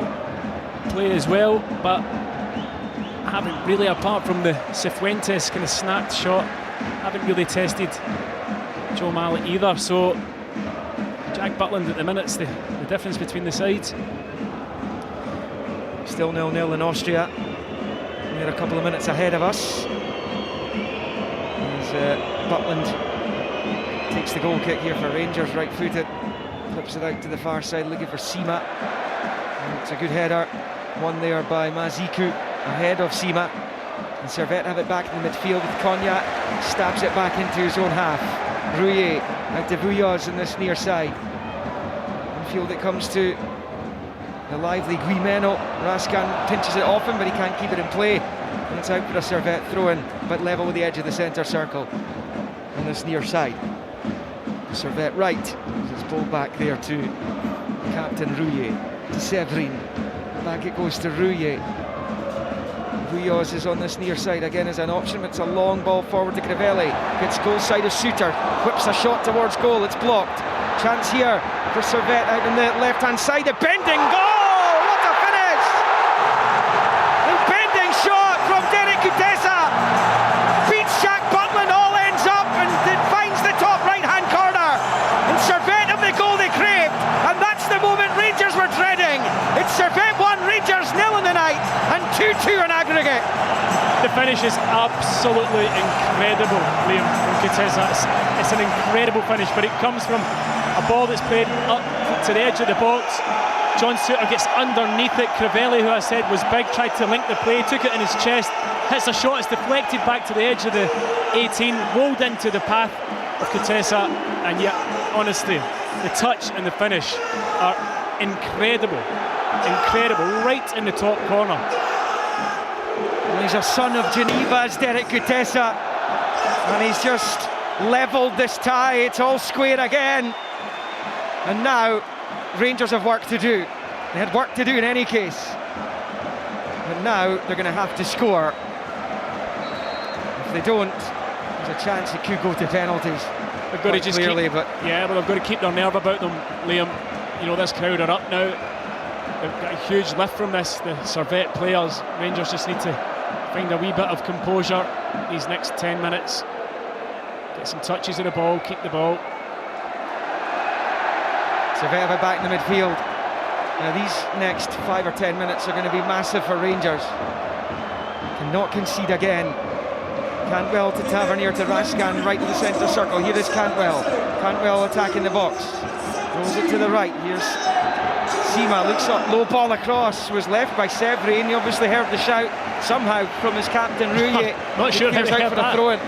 play as well, but haven't really, apart from the Cifuentes kind of snapped shot, haven't really tested Joe Mallet either. So Jack Butland at the minute's the difference between the sides. Still 0-0 in Austria. They're a couple of minutes ahead of us as Butland takes the goal kick here for Rangers, right footed, flips it out to the far side looking for Sima. And it's a good header, won there by Maziku ahead of Sima. And Servette have it back in the midfield with Cognac, stabs it back into his own half. Rouillet out to Vuilloz in this near side. Infield it comes to the lively Guimeno. Raskan pinches it off him, but he can't keep it in play. And it's out for a Servette throw-in, but level with the edge of the centre circle on this near side. Servette right, it's pulled back there to Captain Rouillet, to Severin. Back it goes to Rouillet. Vuilloz is on this near side again as an option. It's a long ball forward to Crivelli. Gets goal side of Suter. Whips a shot towards goal. It's blocked. Chance here for Servette out on the left-hand side. A bending goal! What a finish! A bending shot from Derek Kutesa. Beats Jack Butland. All ends up and it finds the top right-hand corner. And Servette have the goal they craved. And that's the moment Rangers were dreading. It's Servette 1, Rangers 0 in the night. And 2-2 in aggregate. The finish is absolutely incredible, Liam, from Kutesa. It's an incredible finish, but it comes from a ball that's played up to the edge of the box. John Suter gets underneath it. Crivelli, who I said was big, tried to link the play, took it in his chest, hits a shot, it's deflected back to the edge of the 18, rolled into the path of Kutesa, and yet honestly, the touch and the finish are incredible, right in the top corner. Well, he's a son of Geneva's Derek Kutesa, and he's just levelled this tie. It's all square again, and now Rangers have work to do. They had work to do in any case, but now they're going to have to score. If they don't, there's a chance it could go to penalties. They've got to just clearly, but they've got to keep their nerve about them, Liam. You know, this crowd are up now. They've got a huge lift from this. The Servette players. Rangers just need to find a wee bit of composure these next 10 minutes. Get some touches of the ball, keep the ball. Servette have it back in the midfield. Now these next 5 or 10 minutes are going to be massive for Rangers. Cannot concede again. Cantwell to Tavernier to Raskin, right to the centre circle. Here is Cantwell. Cantwell attacking the box. Rolls it to the right. Here's Sima, looks up, low ball across. Was left by Severi, and he obviously heard the shout somehow from his captain Rouillet. Not sure he was out for a throw-in.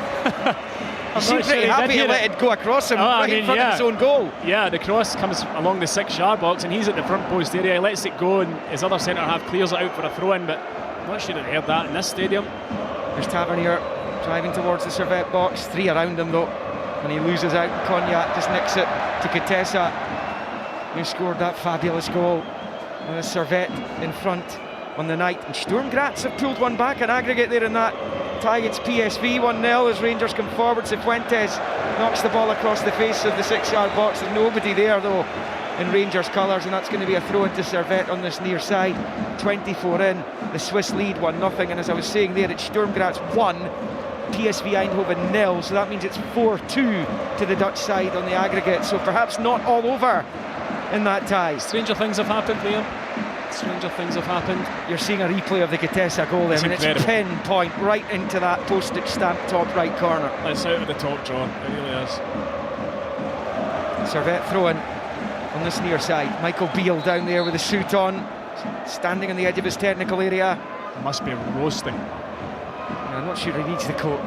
He seemed pretty happy to let it go across him in front of his own goal. Yeah, the cross comes along the 6-yard box, and he's at the front post area. He lets it go, and his other centre half clears it out for a throw-in, but I'm not sure they heard that in this stadium. There's Tavernier driving towards the Servette box. 3 around him though, and he loses out. Cognac just nicks it to Kutesa, who scored that fabulous goal. And the Servette in front on the night, and Sturm Graz have pulled one back, an aggregate there in that tie against PSV. 1-0 as Rangers come forward. Cifuentes knocks the ball across the face of the 6-yard box. There's nobody there though in Rangers colours, and that's going to be a throw into Servette on this near side. 24 in, the Swiss lead 1-0, and as I was saying there, it's Sturm Graz 1, PSV Eindhoven 0, so that means it's 4-2 to the Dutch side on the aggregate, so perhaps not all over in that tie. Stranger things have happened, Liam. Stranger things have happened. You're seeing a replay of the Kutesa goal there, and it's pinpoint right into that postage stamp top right corner. It's out of the top draw, it really is. Servette throwing on this near side. Michael Beale down there with a suit on, standing on the edge of his technical area. Must be roasting. I'm not sure he needs the coat.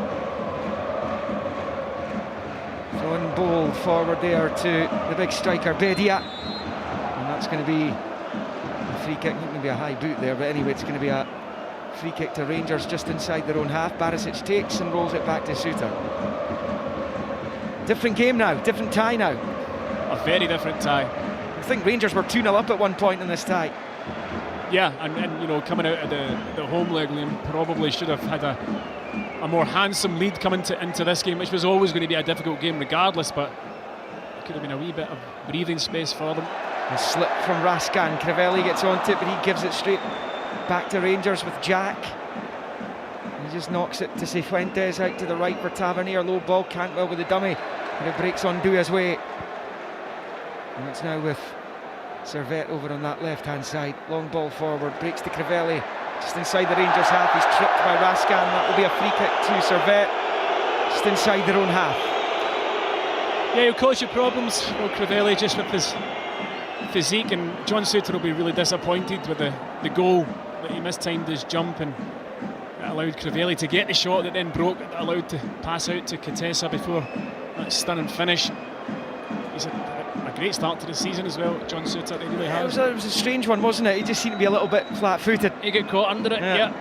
Throwing ball forward there to the big striker Bedia, and that's going to be a free kick. It can be a high boot there, but anyway, it's going to be a free kick to Rangers just inside their own half. Barisic takes and rolls it back to Suter. Different game now, different tie now. A very different tie. I think Rangers were 2-0 up at one point in this tie. Yeah, and you know, coming out of the home leg, Liam probably should have had a more handsome lead coming into this game, which was always going to be a difficult game regardless, but it could have been a wee bit of breathing space for them. A slip from Raskin. Crivelli gets onto it, but he gives it straight back to Rangers with Jack. He just knocks it to Cifuentes out to the right for Tavernier. Low ball, Cantwell with the dummy, and it breaks on Doua's way. And it's now with Servette over on that left-hand side. Long ball forward, breaks to Crivelli, just inside the Rangers half. He's tripped by Raskin. That will be a free kick to Servette, just inside their own half. Yeah, he'll cause you problems, Crivelli, just with his physique, and John Suter will be really disappointed with the goal that he mistimed his jump, and it allowed Crivelli to get the shot that then broke, that allowed to pass out to Kutesa before that stunning finish. He's a great start to the season as well, John Suter. He really has. It was a strange one, wasn't it? He just seemed to be a little bit flat-footed. He got caught under it, yeah.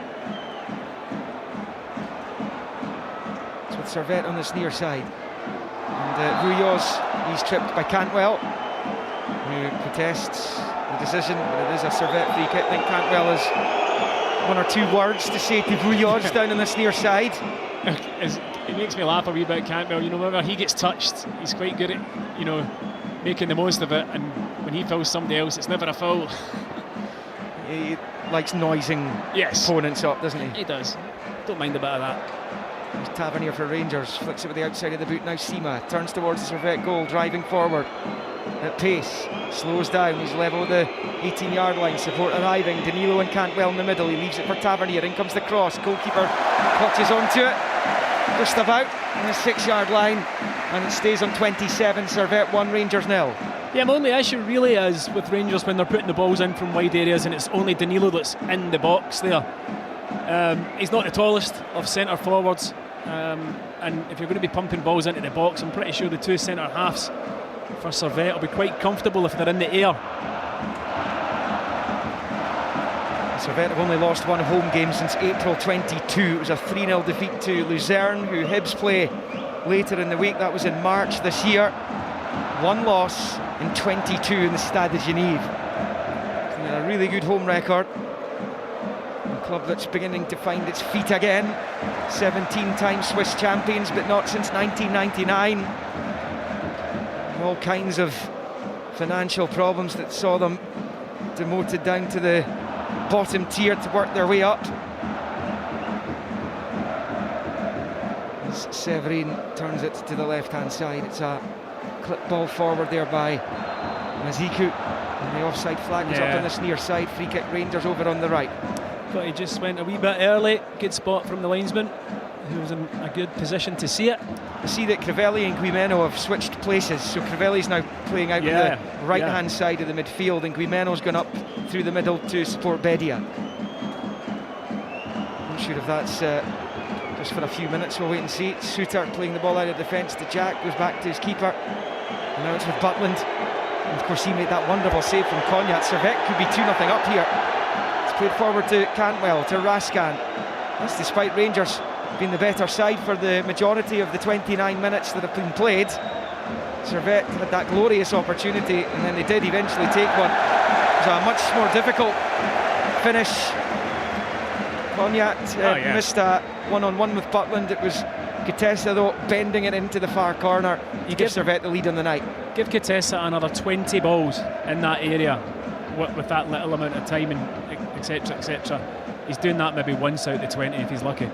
It's with Servette on this near side, and Ruyoz, he's tripped by Cantwell, who protests the decision, but it is a Servette free kick. I think Cantwell has 1 or 2 words to say to Ruyoz down on this near side. It makes me laugh a wee bit, Cantwell. You know, whenever he gets touched, he's quite good at, you know, making the most of it, and when he fouls somebody else, it's never a foul. He likes noising opponents up, doesn't he? He does. Don't mind a bit of that. There's Tavernier for Rangers, flicks it with the outside of the boot. Now Sima turns towards the Servette goal, driving forward at pace, slows down, he's level with the 18-yard line, support arriving, Danilo and Cantwell in the middle, he leaves it for Tavernier, in comes the cross, goalkeeper clutches onto it, just about on the 6-yard line, and it stays on 27. Servette 1, Rangers 0. Yeah, my only issue really is with Rangers when they're putting the balls in from wide areas and it's only Danilo that's in the box there. He's not the tallest of centre forwards, and if you're going to be pumping balls into the box, I'm pretty sure the 2 centre halves for Servette will be quite comfortable if they're in the air. Servette have only lost one home game since April 22. It was a 3-0 defeat to Luzerne, who Hibs play later in the week. That was in March this year. One loss in 22 in the Stade de Genève. A really good home record. A club that's beginning to find its feet again. 17-time Swiss champions, but not since 1999. All kinds of financial problems that saw them demoted down to the bottom tier to work their way up. As Severin turns it to the left-hand side, it's a clip ball forward there by Maziku, and the offside flag is up on this near side. Free kick, Rangers over on the right. But he just went a wee bit early. Good spot from the linesman, who was in a good position to see it. I see that Crivelli and Guimeno have switched places, so Crivelli's now playing out on the right-hand side of the midfield, and Guimeno's gone up through the middle to support Bedia. Not sure if that's just for a few minutes. We'll wait and see. Suter playing the ball out of defence to Jack, goes back to his keeper, and now it's with Butland. And of course he made that wonderful save from Cognac. Servette could be 2-0 up here. It's played forward to Cantwell, to Rascan. That's despite Rangers being the better side for the majority of the 29 minutes that have been played. Servette had that glorious opportunity, and then they did eventually take one. It was a much more difficult finish. Cognac missed a one-on-one with Butland. It was Contessa, though, bending it into the far corner. You give Servette the lead on the night. Give Contessa another 20 balls in that area with that little amount of time, and etc, etc. He's doing that maybe once out of 20 if he's lucky.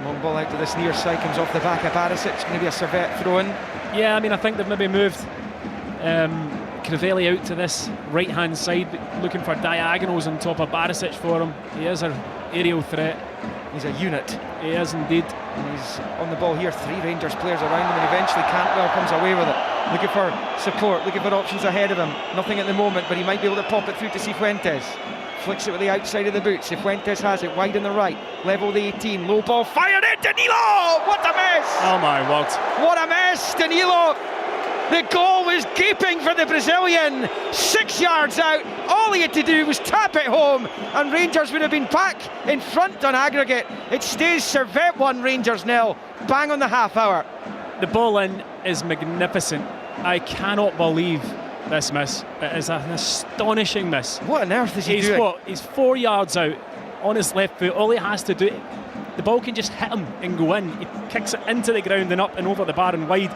Long ball out to this near side, comes off the back of Barisic. It's going to be a Servette throw-in. Yeah, I mean, I think they've maybe moved Crivelli out to this right-hand side, looking for diagonals on top of Barisic for him. He is an aerial threat. He's a unit. He is indeed. And he's on the ball here. 3 Rangers players around him, and eventually Cantwell comes away with it. Looking for support, looking for options ahead of him. Nothing at the moment, but he might be able to pop it through to Cifuentes. Flicks it with the outside of the boot. Cifuentes has it wide on the right, level the 18, low ball fired in. Danilo! What a mess! Oh my word! What a mess! Danilo! The goal was gaping for the Brazilian. 6 yards out. All he had to do was tap it home, and Rangers would have been back in front on aggregate. It stays Servette 1, Rangers 0. Bang on the half hour. The ball in is magnificent. I cannot believe this miss. It is an astonishing miss. What on earth is he doing? He's 4 yards out on his left foot. All he has to do, the ball can just hit him and go in. He kicks it into the ground and up and over the bar and wide.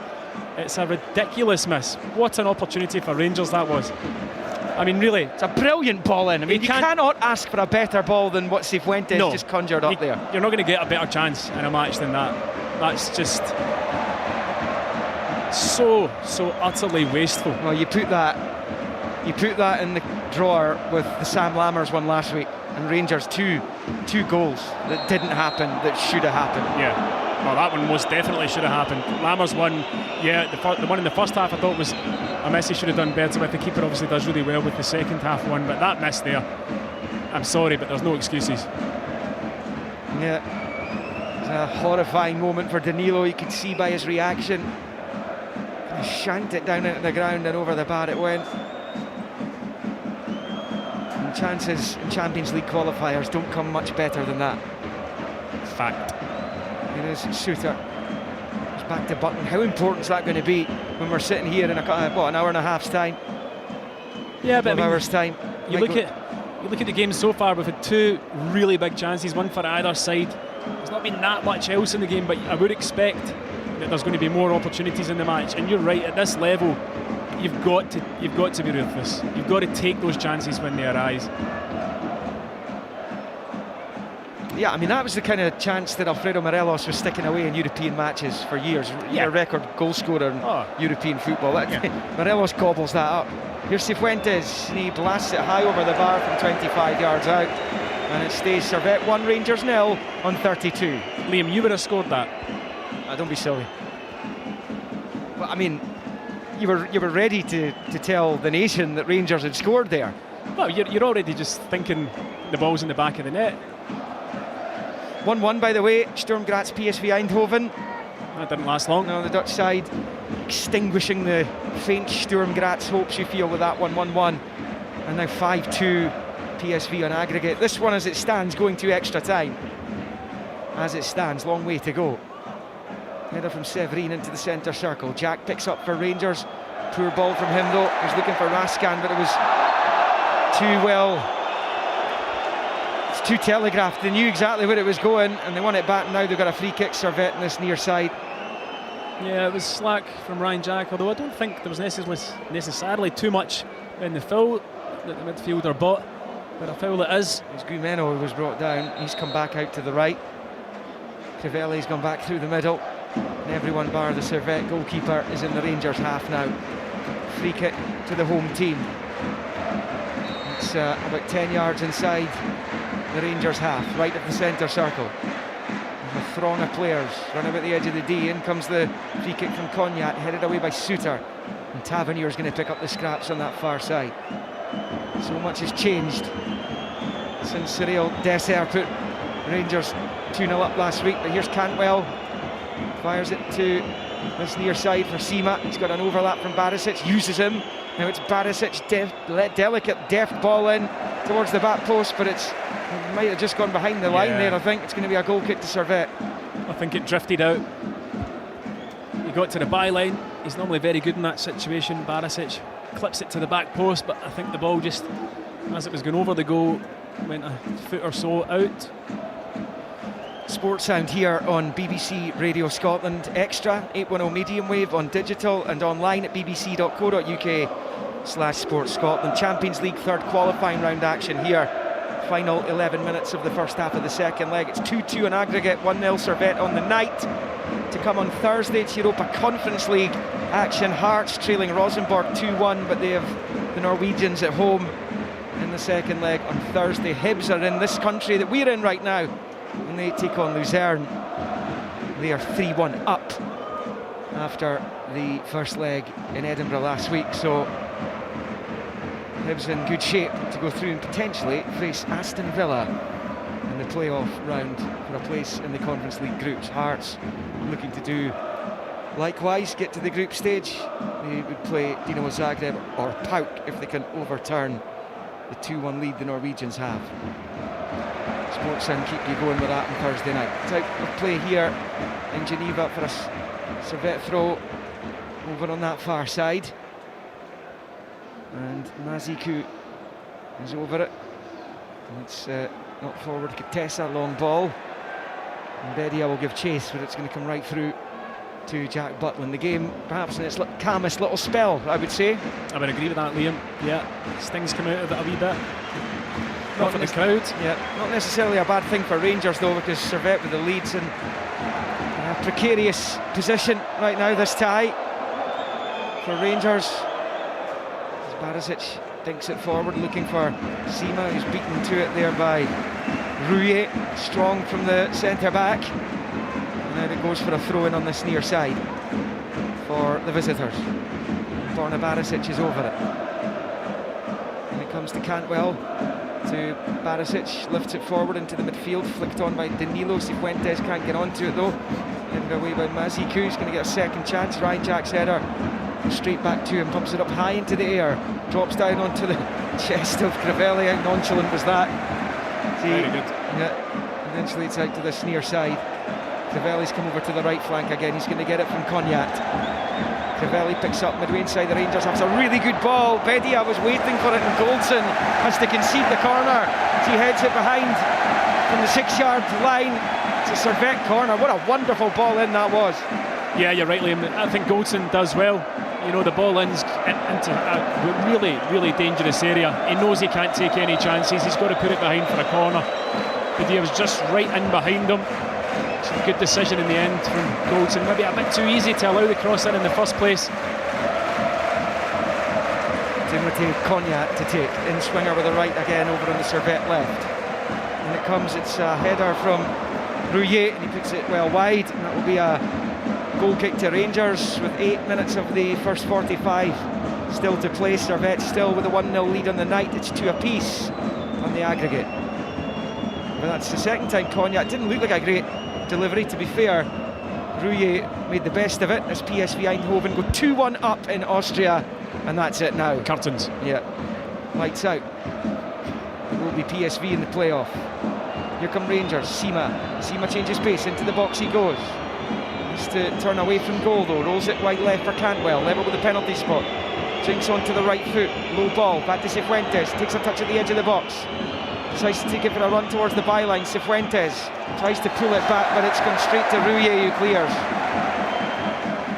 It's a ridiculous miss. What an opportunity for Rangers that was. I mean, really, it's a brilliant ball in. I mean, you cannot ask for a better ball than what Cifuentes just conjured up there. You're not going to get a better chance in a match than that. That's just so utterly wasteful. Well, you put that in the drawer with the Sam Lammers one last week, and Rangers two goals that didn't happen that should have happened. Yeah. Well, that one most definitely should have happened. Lammers one, the one in the first half I thought was a miss he should have done better with. The keeper obviously does really well with the second half one, but that miss there, I'm sorry, but there's no excuses. Yeah, it's a horrifying moment for Danilo. You could see by his reaction. He shanked it down into the ground and over the bar it went. And chances in Champions League qualifiers don't come much better than that. Fact. It is Suter. It's back to Button. How important is that going to be when we're sitting here in an hour and a half's time? Yeah, but hours time. You look at the game so far. We've had 2 really big chances, one for either side. There's not been that much else in the game, but I would expect that there's going to be more opportunities in the match. And you're right, at this level, you've got to be ruthless. You've got to take those chances when they arise. Yeah, I mean, that was the kind of chance that Alfredo Morelos was sticking away in European matches for years. Yeah. A record goal scorer in European football. Morelos gobbles that up. Here's Cifuentes. He blasts it high over the bar from 25 yards out. And it stays Servette 1, Rangers 0 on 32. Liam, you would have scored that. Don't be silly. Well, I mean, you were ready to tell the nation that Rangers had scored there. Well, you're already just thinking the ball's in the back of the net. 1-1, by the way, Sturm Graz PSV Eindhoven. That didn't last long. No, on the Dutch side. extinguishing the faint Sturm Graz hopes you feel with that one, 1-1. And now 5-2 PSV on aggregate. This one, as it stands, going to extra time. As it stands, long way to go. Header from Severin into the centre circle. Jack picks up for Rangers. Poor ball from him though. He was looking for Raskan, but it was too well. It's too telegraphed. They knew exactly where it was going, and they won it back. Now they've got a free kick, Servette, in this near side. Yeah, it was slack from Ryan Jack, although I don't think there was necessarily too much in the foul that the midfielder bought. But a foul it is. It's Gumeno who was brought down. He's come back out to the right. Crivelli's gone back through the middle. And everyone bar the Servette goalkeeper is in the Rangers half now. Free kick to the home team. It's about 10 yards inside the Rangers half, right of the centre circle. There's a throng of players run about the edge of the D. In comes the free kick from Cognac, headed away by Suter. And Tavernier's going to pick up the scraps on that far side. So much has changed since Cyril Dessert put Rangers 2-0 up last week. But here's Cantwell, fires it to this near side for Sima. He's got an overlap from Barisic, uses him. Now it's Barisic, delicate, deft ball in towards the back post, but it might have just gone behind the line there. I think it's going to be a goal kick to Servette. I think it drifted out. He got to the byline. He's normally very good in that situation. Barisic clips it to the back post, but I think the ball just, as it was going over the goal, went a foot or so out. Sports Sound here on BBC Radio Scotland Extra, 810 medium wave on digital and online at bbc.co.uk/Sports Scotland. Champions League third qualifying round action here. Final 11 minutes of the first half of the second leg. It's 2-2 on aggregate, 1-0 Servette on the night. To come on Thursday, it's Europa Conference League action. Hearts trailing Rosenborg 2-1, but they have the Norwegians at home in the second leg on Thursday. Hibs are in this country that we're in right now, and they take on Luzerne. They are 3-1 up after the first leg in Edinburgh last week, so Hibs in good shape to go through and potentially face Aston Villa in the playoff round for a place in the Conference League groups. Hearts looking to do likewise, get to the group stage. They would play Dinamo Zagreb or PAOK if they can overturn the 2-1 lead the Norwegians have. Sports Sound keep you going with that on Thursday night. It's out of play here in Geneva for a Servette throw over on that far side. And Mazikou is over it. And it's not forward. Katessa, long ball. And Bedia will give chase, but it's going to come right through to Jack Butland. The game perhaps in its calmest little spell, I would say. I would agree with that, Liam. Yeah, things come out of it a wee bit. Not for the crowd. Yeah, not necessarily a bad thing for Rangers though, because Servette with the leads in a precarious position right now. This tie for Rangers. As Barisic dinks it forward, looking for Sima, who's beaten to it there by Rouillet, strong from the centre back. And now it goes for a throw in on this near side for the visitors. Borna Barisic is over it. And it comes to Cantwell. To Barisic, lifts it forward into the midfield, flicked on by Danilo. Cifuentes can't get onto it though. Headed away by Mazikou, who's going to get a second chance. Ryan Jack's header straight back to him, pumps it up high into the air, drops down onto the chest of Crivelli. How nonchalant was that? Very good. Yeah, eventually it's out to this near side. Crivelli's come over to the right flank again. He's going to get it from Cognac. Crivelli picks up midway inside the Rangers. That's a really good ball. Bedia was waiting for it, and Goldson has to concede the corner. He heads it behind from the 6-yard line. It's a Servette corner. What a wonderful ball in that was. Yeah, you're right, Liam. I think Goldson does well. You know, the ball into a really, really dangerous area. He knows he can't take any chances. He's got to put it behind for a corner. Bedia was just right in behind him. It's a good decision in the end from Goldson. Maybe a bit too easy to allow the cross in the first place. Timothy Cognac to take. In swinger with the right again over on the Servette left. And it comes, it's a header from Rouillet, and he puts it well wide. And that will be a goal kick to Rangers with 8 minutes of the first 45 still to play. Servette still with a 1-0 lead on the night. It's 2 apiece on the aggregate. But that's the second time Cognac didn't look like a great delivery, to be fair. Rouillet made the best of it as PSV Eindhoven go 2-1 up in Austria, and that's it now. Curtains. Yeah, lights out. It will be PSV in the playoff. Here come Rangers. Sima changes pace, into the box he goes. Needs to turn away from goal though, rolls it wide left for Cantwell, level with the penalty spot. Jinks onto the right foot, low ball, back to Cifuentes, takes a touch at the edge of the box. Decides to take it for a run towards the byline. Cifuentes tries to pull it back, but it's gone straight to Rouillet, who clears.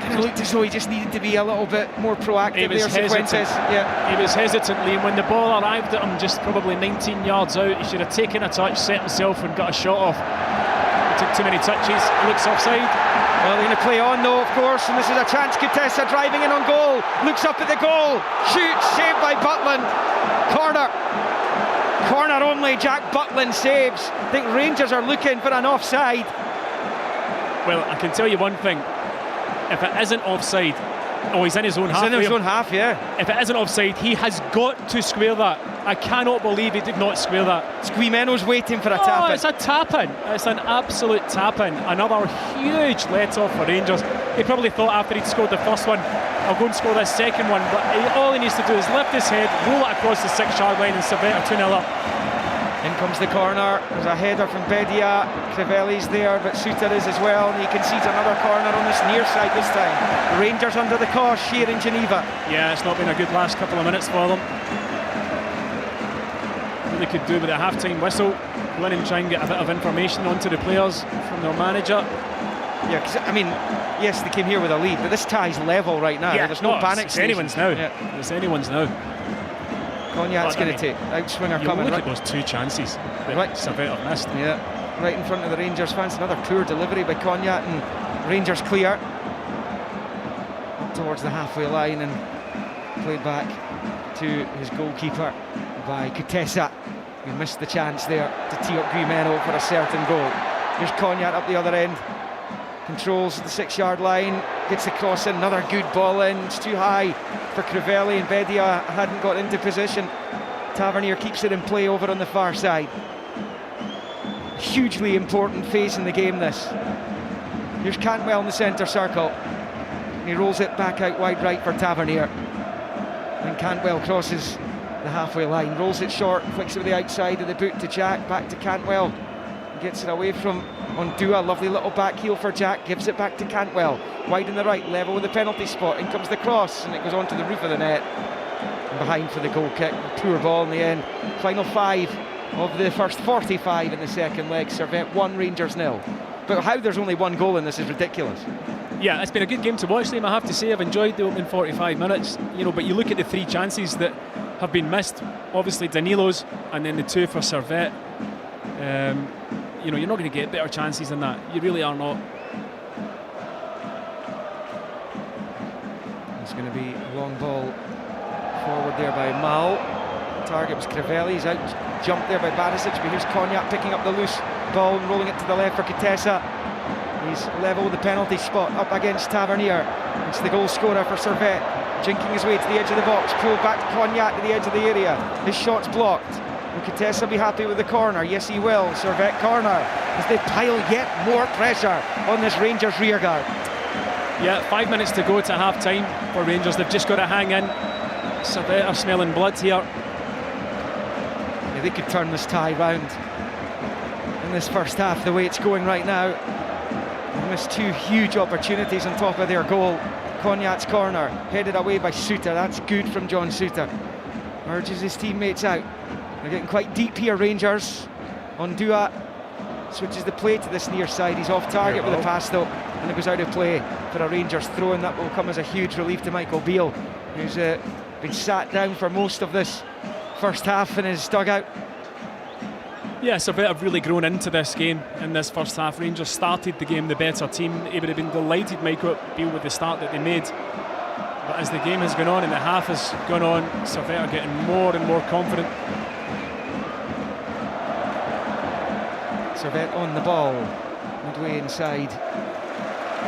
Kind of looked as though he just needed to be a little bit more proactive there, Cifuentes. Yeah. He was hesitant, Liam. When the ball arrived at him just probably 19 yards out, he should have taken a touch, set himself and got a shot off. He took too many touches, he looks offside. Well, they're going to play on though, of course, and this is a chance. Kutesa driving in on goal, looks up at the goal, shoots, saved by Butland. Corner only, Jack Butland saves. I think Rangers are looking for an offside. Well, I can tell you one thing. If it isn't offside, he's in his own half. He's in his own half, yeah. If it isn't offside, he has got to square that. I cannot believe he did not square that. Squimeno's waiting for a tap-in. It's a tap-in. It's an absolute tap-in. Another huge let-off for Rangers. He probably thought after he'd scored the first one, I'll go and score this second one, but all he needs to do is lift his head, roll it across the 6-yard line, and Servette are 2-0 up. In comes the corner. There's a header from Bedia. Crivelli's there, but Suter is as well, and he concedes another corner on this near side this time. Rangers under the cosh here in Geneva. Yeah, it's not been a good last couple of minutes for them. What they could do with a half-time whistle, go in and try and get a bit of information onto the players from their manager. Yeah, because I mean, yes, they came here with a lead, but this tie's level right now. Yeah, there's no panic. It's anyone's now. Yeah. It's anyone's now. Cognac's going to take outswinger coming. Look right at those two chances that right. Servette have missed. Yeah, right in front of the Rangers fans. Another poor delivery by Cognac, and Rangers clear up towards the halfway line and played back to his goalkeeper by Kutesa, who missed the chance there to tee up Guimeno for a certain goal. Here's Cognac up the other end, controls the 6-yard line, gets the cross in, another good ball in. It's too high for Crivelli, and Bedia hadn't got into position. Tavernier keeps it in play over on the far side. Hugely important phase in the game, this. Here's Cantwell in the centre circle. He rolls it back out wide right for Tavernier. And Cantwell crosses the halfway line, rolls it short, flicks it with the outside of the boot to Jack, back to Cantwell. Gets it away from Ondua, lovely little back heel for Jack, gives it back to Cantwell, wide in the right, level with the penalty spot, in comes the cross, and it goes onto the roof of the net, and behind for the goal kick. Poor ball in the end. Final 5 of the first 45 in the second leg. Servette 1, Rangers 0. But how there's only one goal in this is ridiculous. Yeah, it's been a good game to watch, Liam. I have to say, I've enjoyed the opening 45 minutes, but you look at the 3 chances that have been missed, obviously Danilo's, and then the 2 for Servette. You're not going to get better chances than that. You really are not. It's going to be a long ball forward there by Mal. The target was Crivelli. He's out jumped there by Barisic, but here's Cognac picking up the loose ball and rolling it to the left for Kutesa. He's level with the penalty spot up against Tavernier. It's the goal scorer for Servette, jinking his way to the edge of the box, pulled back to Cognac to the edge of the area. His shot's blocked. Will Kutesa be happy with the corner? Yes, he will. Servette corner as they pile yet more pressure on this Rangers rearguard. Yeah, 5 minutes to go to half time for Rangers. They've just got to hang in. Servette are smelling blood here. Yeah, they could turn this tie round in this first half the way it's going right now. They missed 2 huge opportunities on top of their goal. Cognac's corner headed away by Suter. That's good from John Suter. Urges his teammates out. They're getting quite deep here, Rangers. Ondua switches the play to this near side. He's off target with a pass though, and it goes out of play for a Rangers throw, and that will come as a huge relief to Michael Beale, who's been sat down for most of this first half in his dugout. Yeah, Servette have really grown into this game in this first half. Rangers started the game the better team. He would have been delighted, Michael Beale, with the start that they made. But as the game has gone on and the half has gone on, Servette are getting more and more confident. Servette on the ball, midway inside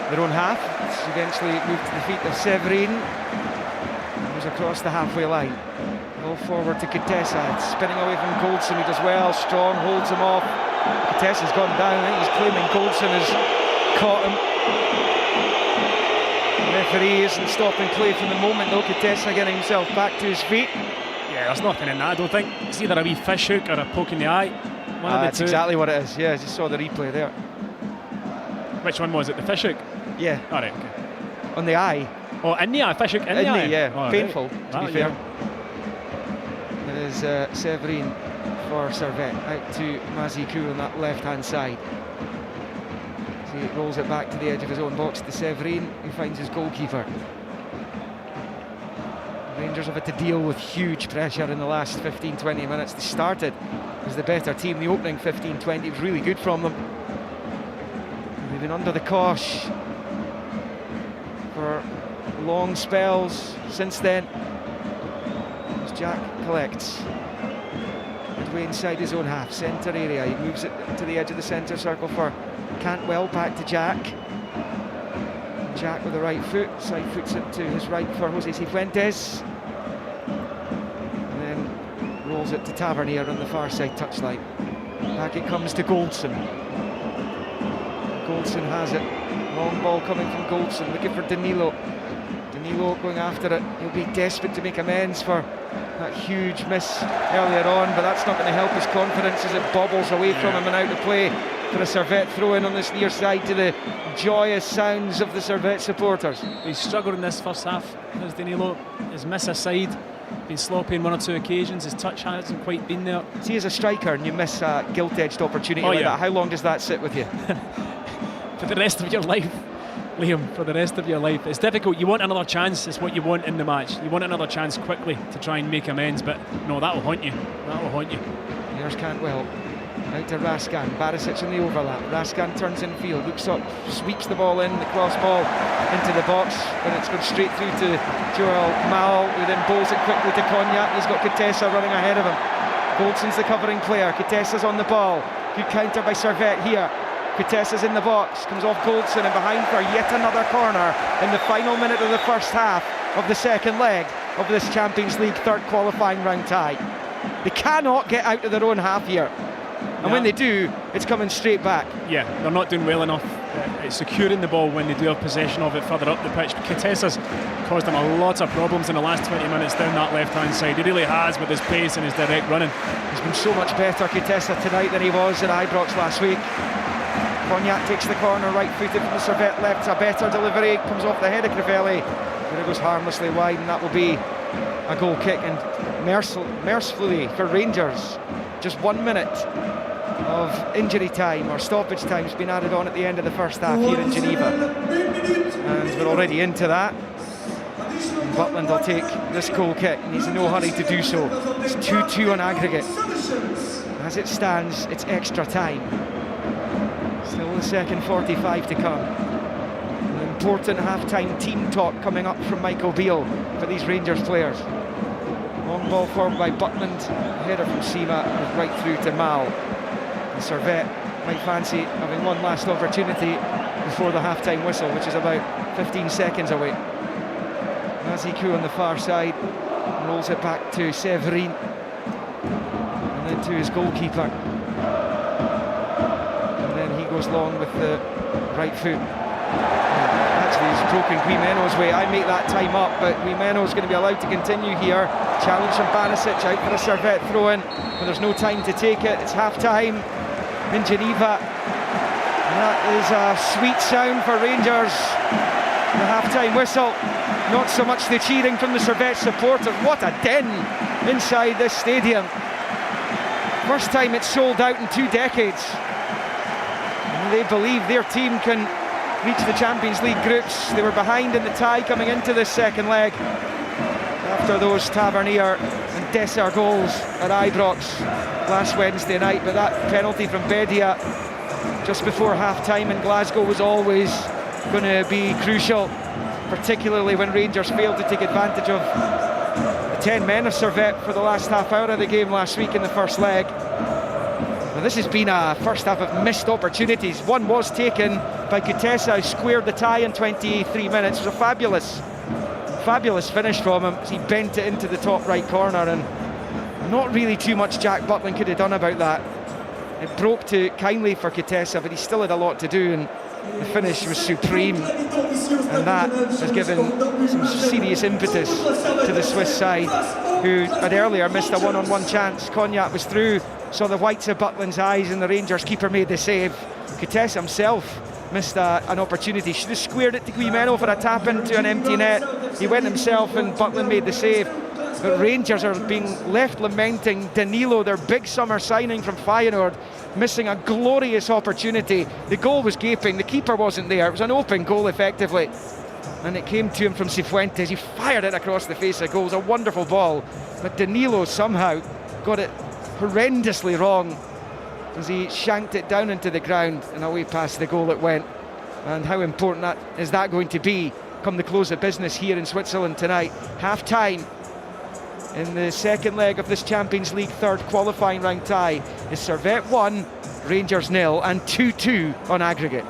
their own half. It's eventually moved to the feet of Severin. Goes across the halfway line. Ball forward to Kutesa. It's spinning away from Goldson, who does well. Strong holds him off. Kutesa's gone down. I think he's claiming Goldson has caught him. The referee isn't stopping play for the moment though. Kitesa getting himself back to his feet. Yeah, there's nothing in that, I don't think. It's either a wee fish hook or a poke in the eye. That's exactly what it is. Yeah, I just saw the replay there. Which one was it? The fish hook? Yeah. Alright, okay. On the eye. Oh, in the eye, fish hook in the eye? Yeah. Oh, painful, right. to be fair. It is Severin for Servette, out to Mazikou on that left-hand side. So he rolls it back to the edge of his own box to Severin, who finds his goalkeeper. Rangers have had to deal with huge pressure in the last 15-20 minutes. They started as the better team. The opening 15-20 was really good from them. They've been under the cosh for long spells since then. As Jack collects midway inside his own half, centre area. He moves it to the edge of the centre circle for Cantwell, back to Jack. Jack with the right foot, side foots it to his right for Jose Cifuentes. And then rolls it to Tavernier on the far side touchline. Back it comes to Goldson. Goldson has it. Long ball coming from Goldson, looking for Danilo. Danilo going after it. He'll be desperate to make amends for that huge miss earlier on, but that's not going to help his confidence as it bobbles away from him and out of play for a Servette throw-in on this near side to the joyous sounds of the Servette supporters. He's struggled in this first half. There's Danilo. His miss aside, been sloppy on one or two occasions. His touch hasn't quite been there. See, as a striker and you miss a gilt-edged opportunity like that, how long does that sit with you? For the rest of your life, Liam, for the rest of your life. It's difficult. You want another chance. It's what you want in the match. You want another chance quickly to try and make amends, but no, that will haunt you. That will haunt you. Here's Cantwell. Out to Raskan. Barisic in the overlap. Raskan turns in field, looks up, sweeps the ball in, the cross ball into the box, and it's gone straight through to Joel Mal, who then bowls it quickly to Cognac. He's got Kitesa running ahead of him. Goldson's the covering player. Kitesa's on the ball. Good counter by Servette here. Kitesa's in the box, comes off Goldson and behind for yet another corner in the final minute of the first half of the second leg of this Champions League third qualifying round tie. They cannot get out of their own half here. And when they do, it's coming straight back. Yeah, they're not doing well enough at securing the ball when they do have possession of it further up the pitch. But Kitesa's caused them a lot of problems in the last 20 minutes down that left-hand side. He really has, with his pace and his direct running. He's been so much better, Kitesa, tonight than he was at Ibrox last week. Cognac takes the corner, right-footed from the Servette left. A better delivery, comes off the head of Crivelli, but it goes harmlessly wide, and that will be a goal kick. And mercifully for Rangers, just 1 minute of injury time or stoppage time has been added on at the end of the first half here in Geneva, and we're already into that. And Butland will take this goal kick, and he's in no hurry to do so. It's 2-2 on aggregate. As it stands, it's extra time. Still the second 45 to come. An important half-time team talk coming up from Michael Beale for these Rangers players. Long ball forward by Butland, header from Sima, and right through to Mal. And Servette might fancy having one last opportunity before the half-time whistle, which is about 15 seconds away. Mazikou on the far side rolls it back to Severin, and then to his goalkeeper. Goes long with the right foot. Actually, he's broken Guimeno's way. I make that time up, but Guimeno's going to be allowed to continue here. Challenge from Barisic out for a Servette throw-in, but there's no time to take it. It's half-time in Geneva, and that is a sweet sound for Rangers. The half-time whistle, not so much the cheering from the Servette supporters. What a din inside this stadium. First time it's sold out in 2 decades. They believe their team can reach the Champions League groups. They were behind in the tie coming into this second leg after those Tavernier and Dessert goals at Ibrox last Wednesday night, but that penalty from Bedia just before half-time in Glasgow was always going to be crucial, particularly when Rangers failed to take advantage of the 10 men of Servette for the last half hour of the game last week in the first leg. This has been a first half of missed opportunities. One was taken by Kitesa, who squared the tie in 23 minutes. It was a fabulous finish from him as he bent it into the top right corner, and not really too much Jack Butland could have done about that. It broke too kindly for Kitesa, but he still had a lot to do, and the finish was supreme, and that has given some serious impetus to the Swiss side, who had earlier missed a one-on-one chance. Cognac was through, saw the whites of Butland's eyes, and the Rangers keeper made the save. Coutesse himself missed an opportunity, should have squared it to Guimeno for a tap into an empty net. He went himself and Butland made the save. But Rangers are being left lamenting Danilo, their big summer signing from Feyenoord, missing a glorious opportunity. The goal was gaping, the keeper wasn't there, it was an open goal effectively, and it came to him from Cifuentes. He fired it across the face of goal. It was a wonderful ball, but Danilo somehow got it horrendously wrong as he shanked it down into the ground, and away past the goal it went. And how important is that going to be come the close of business here in Switzerland tonight? Half time in the second leg of this Champions League third qualifying round tie is Servette 1, Rangers 0, and 2-2 on aggregate.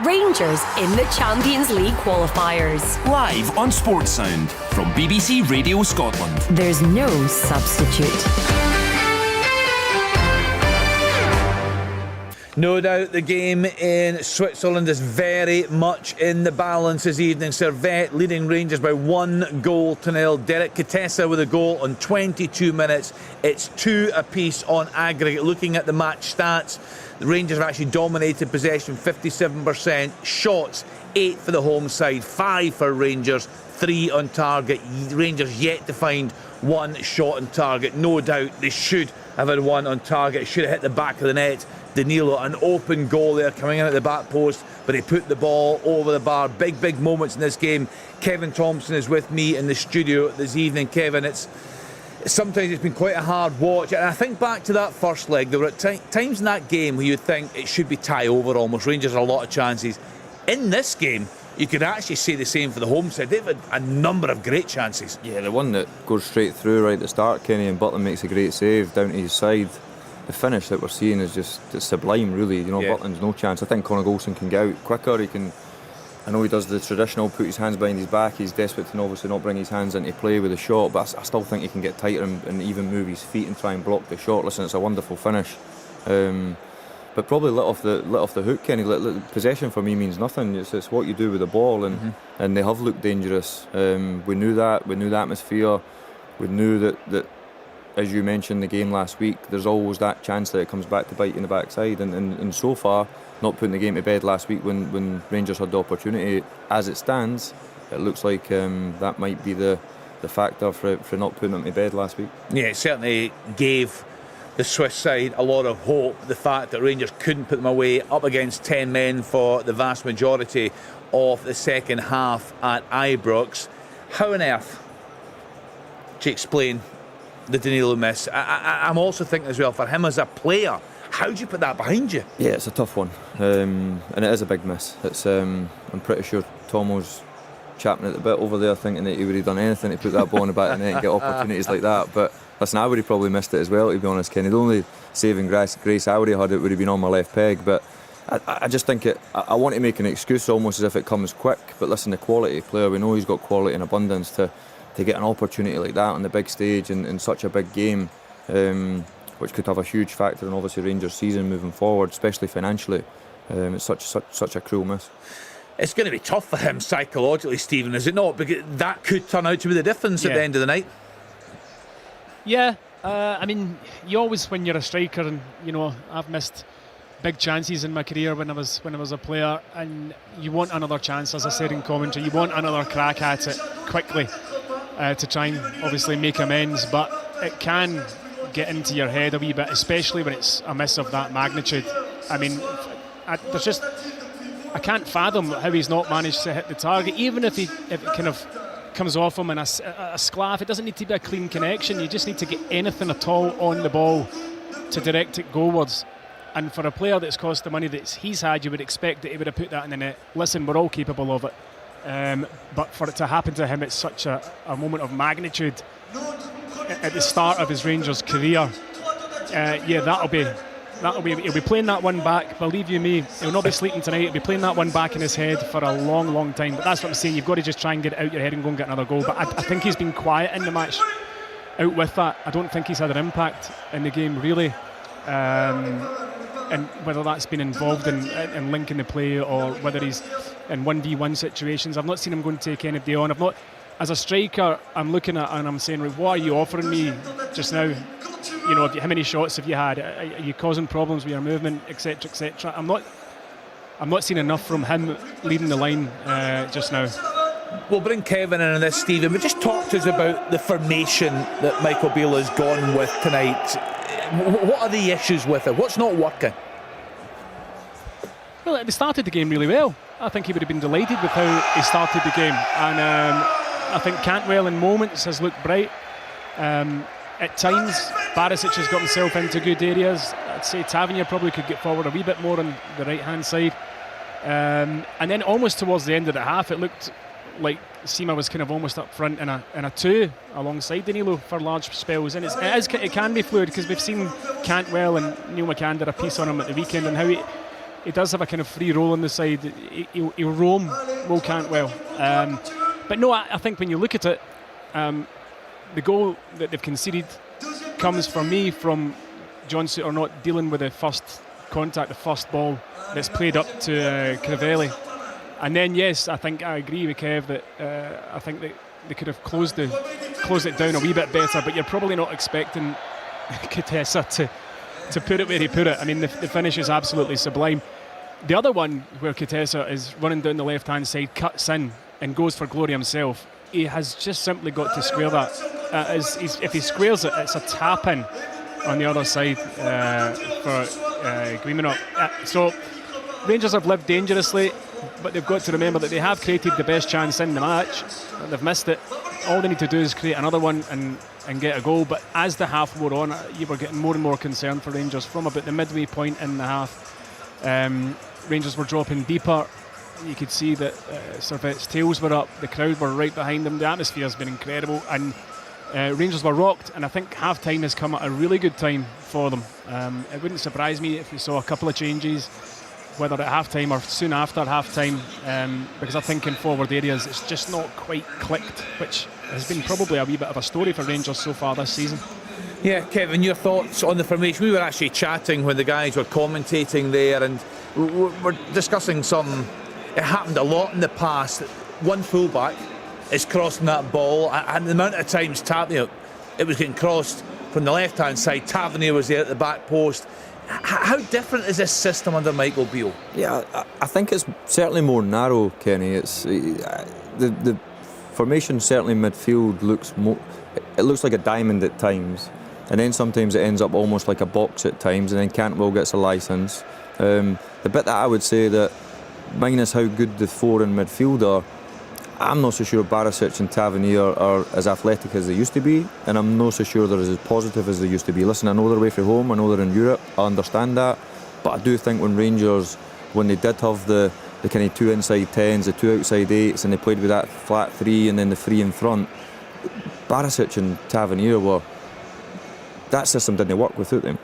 Rangers in the Champions League qualifiers. Live on Sports Sound from BBC Radio Scotland. There's no substitute. No doubt the game in Switzerland is very much in the balance this evening. Servette leading Rangers by 1-0. Derek Coutesse with a goal on 22 minutes. It's 2 apiece on aggregate. Looking at the match stats, the Rangers have actually dominated possession, 57%. Shots, 8 for the home side, 5 for Rangers, 3 on target. Rangers yet to find 1 shot on target. No doubt they should have had 1 on target. It should have hit the back of the net. Danilo, an open goal there coming in at the back post, but he put the ball over the bar. Big moments in this game. Kevin Thompson is with me in the studio this evening. Kevin, sometimes it's been quite a hard watch, and I think back to that first leg, there were times in that game where you'd think it should be tie over almost. Rangers had a lot of chances. In this game, you could actually say the same for the home side. They've had a number of great chances. Yeah, the one that goes straight through right at the start, Kenny, and Butland makes a great save down to his side. The finish that we're seeing is it's sublime, really. Butland's no chance. I think Conor Golson can get out quicker. I know he does the traditional, put his hands behind his back. He's desperate to obviously not bring his hands into play with the shot, but I still think he can get tighter and even move his feet and try and block the shot. Listen, it's a wonderful finish. But probably lit off the hook, Kenny. Possession for me means nothing. It's what you do with the ball, and they have looked dangerous. We knew that. We knew the atmosphere. We knew that. As you mentioned, the game last week, there's always that chance that it comes back to bite you in the backside, and so far, not putting the game to bed last week when Rangers had the opportunity, as it stands, it looks like that might be the factor for not putting them to bed last week. Yeah, it certainly gave the Swiss side a lot of hope, the fact that Rangers couldn't put them away up against 10 men for the vast majority of the second half at Ibrox. How on earth do you explain the Danilo miss? I'm also thinking as well, for him as a player, how do you put that behind you? Yeah, it's a tough one, and it is a big miss. It's I'm pretty sure Tomo's chapping at the bit over there, thinking that he would have done anything to put that ball in the back of the net and get opportunities like that. But listen, I would have probably missed it as well, to be honest, Kenny. The only saving grace I would have had, it would have been on my left peg. But I just think I want to make an excuse almost as if it comes quick. But listen, the quality player, we know he's got quality in abundance to get an opportunity like that on the big stage in such a big game, which could have a huge factor in obviously Rangers' season moving forward, especially financially. It's such a cruel miss. It's going to be tough for him psychologically, Stephen, is it not? Because that could turn out to be the difference at the end of the night. Yeah, I mean, you always, when you're a striker, and I've missed big chances in my career when I was a player, and you want another chance, as I said in commentary, you want another crack at it quickly to try and obviously make amends, but it can get into your head a wee bit, especially when it's a miss of that magnitude. I mean, I can't fathom how he's not managed to hit the target, even if it kind of comes off him in a sclaff. It doesn't need to be a clean connection, you just need to get anything at all on the ball to direct it goalwards. And for a player that's cost the money that he's had, you would expect that he would have put that in the net. Listen, we're all capable of it. But for it to happen to him, it's such a moment of magnitude at the start of his Rangers career. He'll be playing that one back, believe you me. He'll not be sleeping tonight. He'll be playing that one back in his head for a long time. But that's what I'm saying, you've got to just try and get it out your head and go and get another goal. But I think he's been quiet in the match out with that. I don't think he's had an impact in the game, really. and whether that's been involved in linking the play or whether he's in 1v1 situations. I've not seen him go and take anybody on. I've not, as a striker, I'm looking at and I'm saying, what are you offering me just now? You know, how many shots have you had? Are you causing problems with your movement, etc., etc.? I'm not seeing enough from him leading the line just now. We'll bring Kevin in on this, Stephen, but just talk to us about the formation that Michael Beale has gone with tonight. What are the issues with it? What's not working? Well, they started the game really well. I think he would have been delighted with how he started the game, and I think Cantwell in moments has looked bright. At times, Barisic has got himself into good areas. I'd say Tavernier probably could get forward a wee bit more on the right-hand side. And then almost towards the end of the half, it looked like Sima was kind of almost up front in a two alongside Danilo for large spells. And it can be fluid, because we've seen Cantwell and Neil McCann did a piece on him at the weekend, and how he does have a kind of free role on the side. He'll roam, Will Cantwell. But no, I think when you look at it, the goal that they've conceded comes for me from John Souttar not dealing with the first contact, the first ball that's played up to Crivelli. And then, yes, I think I agree with Kev that I think that they could have closed it down a wee bit better, but you're probably not expecting Kutesa to put it where he put it. I mean, the finish is absolutely sublime. The other one where Kutesa is running down the left-hand side, cuts in and goes for glory himself, he has just simply got to square that. If he squares it, it's a tap-in on the other side for Guimeno. So Rangers have lived dangerously, but they've got to remember that they have created the best chance in the match. They've missed it. All they need to do is create another one and get a goal. But as the half wore on, you were getting more and more concerned for Rangers. From about the midway point in the half, Rangers were dropping deeper. You could see that Servette's tails were up, the crowd were right behind them, the atmosphere has been incredible, and Rangers were rocked, and I think half-time has come at a really good time for them. It wouldn't surprise me if we saw a couple of changes, whether at half-time or soon after half-time, because I think in forward areas it's just not quite clicked, which has been probably a wee bit of a story for Rangers so far this season. Yeah, Kevin, your thoughts on the formation? We were actually chatting when the guys were commentating there, and we're discussing some... It happened a lot in the past. One fullback is crossing that ball, and the amount of times it was getting crossed from the left-hand side. Tavernier was there at the back post. How different is this system under Michael Beale? Yeah, I think it's certainly more narrow, Kenny. It's the formation certainly midfield looks like a diamond at times, and then sometimes it ends up almost like a box at times, and then Cantwell gets a licence. The bit that I would say that, minus how good the four in midfield are, I'm not so sure Barisic and Tavernier are as athletic as they used to be, and I'm not so sure they're as positive as they used to be. Listen, I know they're away from home, I know they're in Europe, I understand that, but I do think when Rangers, when they did have the kind of two inside 10s, the two outside 8s, and they played with that flat 3 and then the 3 in front, Barisic and Tavernier that system didn't work without them.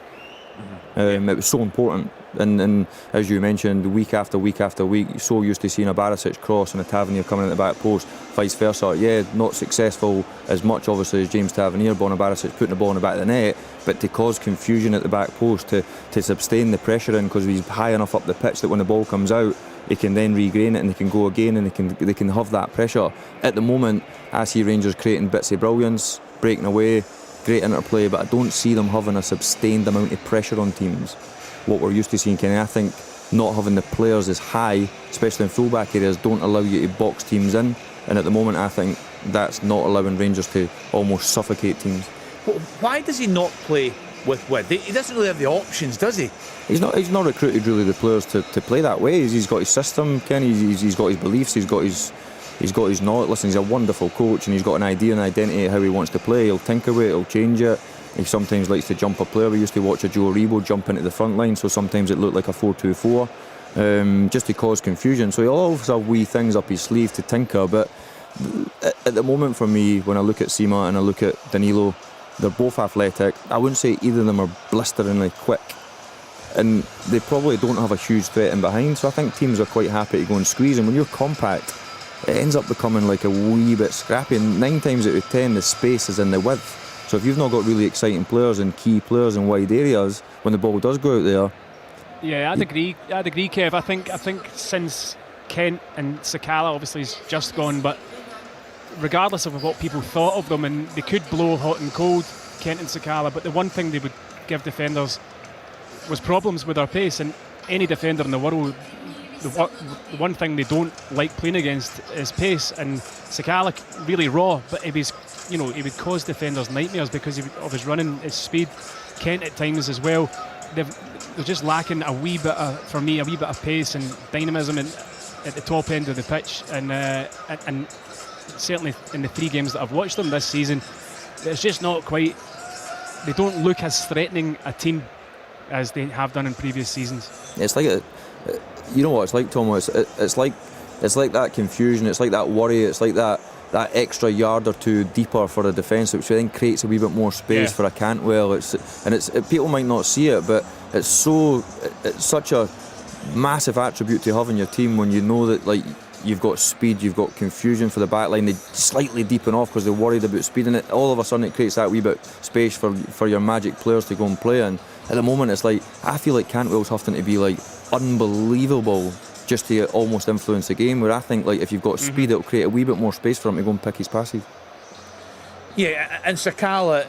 It was so important, and as you mentioned, week after week after week, you're so used to seeing a Barisic cross and a Tavernier coming in at the back post, vice versa. Yeah, not successful as much obviously as James Tavernier, Bonner Barisic putting the ball in the back of the net, but to cause confusion at the back post, to sustain the pressure in, because he's high enough up the pitch that when the ball comes out, he can then regrain it and they can go again, and they can have that pressure. At the moment, I see Rangers creating bits of brilliance, breaking away, great interplay, but I don't see them having a sustained amount of pressure on teams. What we're used to seeing, Kenny, I think not having the players as high, especially in fullback areas, don't allow you to box teams in, and at the moment I think that's not allowing Rangers to almost suffocate teams. Well, why does he not play with width? He doesn't really have the options, does he? He's not recruited really the players to play that way. He's got his system, Kenny, he's got his beliefs, he's got his knowledge. Listen, he's a wonderful coach, and he's got an idea and identity of how he wants to play. He'll tinker with it, he'll change it. He sometimes likes to jump a player. We used to watch a Joe Aribo jump into the front line, so sometimes it looked like a 4-2-4, just to cause confusion. So he'll always have wee things up his sleeve to tinker, but at the moment for me, when I look at Sima and I look at Danilo, they're both athletic. I wouldn't say either of them are blisteringly quick, and they probably don't have a huge threat in behind, so I think teams are quite happy to go and squeeze, and when you're compact, it ends up becoming like a wee bit scrappy, and 9 times out of 10 the space is in the width. So if you've not got really exciting players and key players in wide areas, when the ball does go out there, Yeah, I'd agree, Kev. I think since Kent and Sakala obviously is just gone, but regardless of what people thought of them, and they could blow hot and cold, Kent and Sakala, but the one thing they would give defenders was problems with their pace, and any defender in the world, the one thing they don't like playing against is pace, and Sakala really raw, but he would cause defenders nightmares because of his running, his speed. Kent at times as well, they're just lacking a wee bit of pace and dynamism at the top end of the pitch, and certainly in the 3 games that I've watched them this season, it's just not quite. They don't look as threatening a team as they have done in previous seasons. It's like you know what it's like, Tom. It's like that confusion. It's like that worry. It's like that extra yard or two deeper for the defence, which I think creates a wee bit more space for a Cantwell. People might not see it, but it's such a massive attribute to have in your team when you know that, like, you've got speed, you've got confusion for the back line. They slightly deepen off because they're worried about speed, and all of a sudden it creates that wee bit space for your magic players to go and play. And at the moment it's like, I feel like Cantwell's having to be like unbelievable just to almost influence the game, where I think, like, if you've got speed, it'll create a wee bit more space for him to go and pick his passes. Yeah, and Sakala,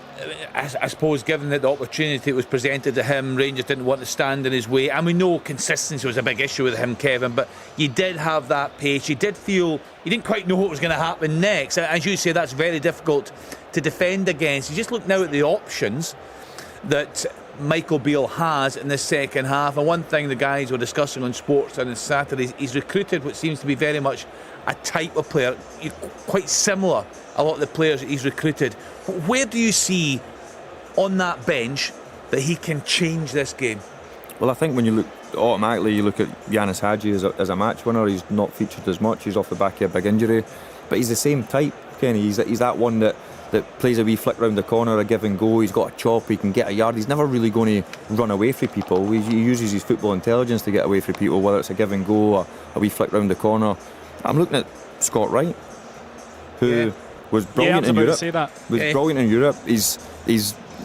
I suppose, given that the opportunity was presented to him, Rangers didn't want to stand in his way. And we know consistency was a big issue with him, Kevin, but you did have that pace. You did feel you didn't quite know what was going to happen next. As you say, that's very difficult to defend against. You just look now at the options that Michael Beale has in the second half. And one thing the guys were discussing on Sports on Saturday, he's recruited what seems to be very much a type of player, quite similar, a lot of the players that he's recruited. Where do you see on that bench that he can change this game? Well, I think when you look at Yanis Hadji as a match winner. He's not featured as much. He's off the back of a big injury, but he's the same type, Kenny. He's that one that plays a wee flick round the corner, a give and go. He's got a chop, he can get a yard. He's never really going to run away from people. He uses his football intelligence to get away from people, whether it's a give and go or a wee flick round the corner. I'm looking at Scott Wright, who was brilliant in Europe. Brilliant in Europe. He's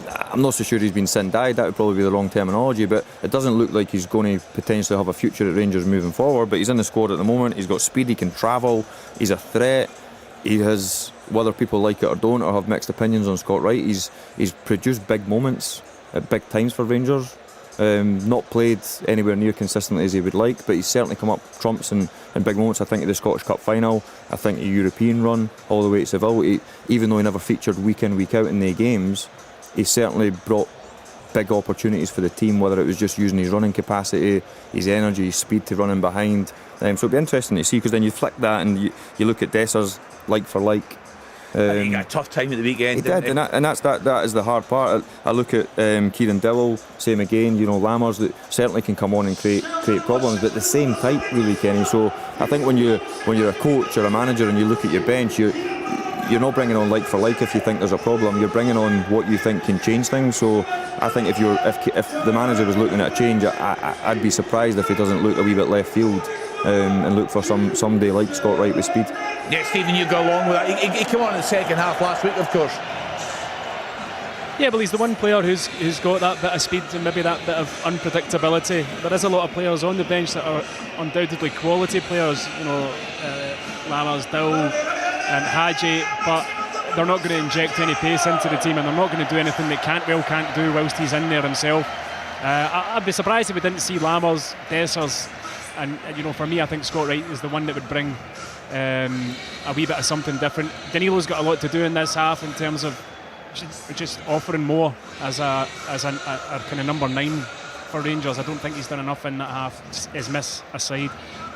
I'm not so sure he's been sin died. That would probably be the wrong terminology, but it doesn't look like he's going to potentially have a future at Rangers moving forward. But he's in the squad at the moment. He's got speed, he can travel, he's a threat. He has, whether people like it or don't or have mixed opinions on Scott Wright, he's produced big moments at big times for Rangers. Not played anywhere near consistently as he would like, but he's certainly come up trumps in big moments. I think at the Scottish Cup final, I think a European run all the way to Seville, even though he never featured week in, week out in the games, he certainly brought big opportunities for the team, whether it was just using his running capacity, his energy, his speed to run in behind. So it'll be interesting to see, because then you flick that and you look at Dessers like for like. He got a tough time at the weekend. He did, and that is the hard part. I look at Kieran Dillwall, same again. Lammers that certainly can come on and create problems, but the same type really, Kenny. So I think when you're a coach or a manager and you look at your bench, you're not bringing on like for like if you think there's a problem. You're bringing on what you think can change things. So I think if the manager was looking at a change, I'd be surprised if he doesn't look a wee bit left field and look for somebody like Scott Wright with speed. Yeah, Stephen, you go along with that. He came on in the second half last week, of course. Yeah, well, he's the one player who's got that bit of speed and maybe that bit of unpredictability. There is a lot of players on the bench that are undoubtedly quality players, Lammers, Dill and Hadji, but they're not going to inject any pace into the team, and they're not going to do anything that Cantwell can't do whilst he's in there himself. I'd be surprised if we didn't see Lammers, Dessers, and for me, I think Scott Wright is the one that would bring a wee bit of something different. Danilo's got a lot to do in this half in terms of just offering more as a kind of number 9 for Rangers. I don't think he's done enough in that half, his miss aside.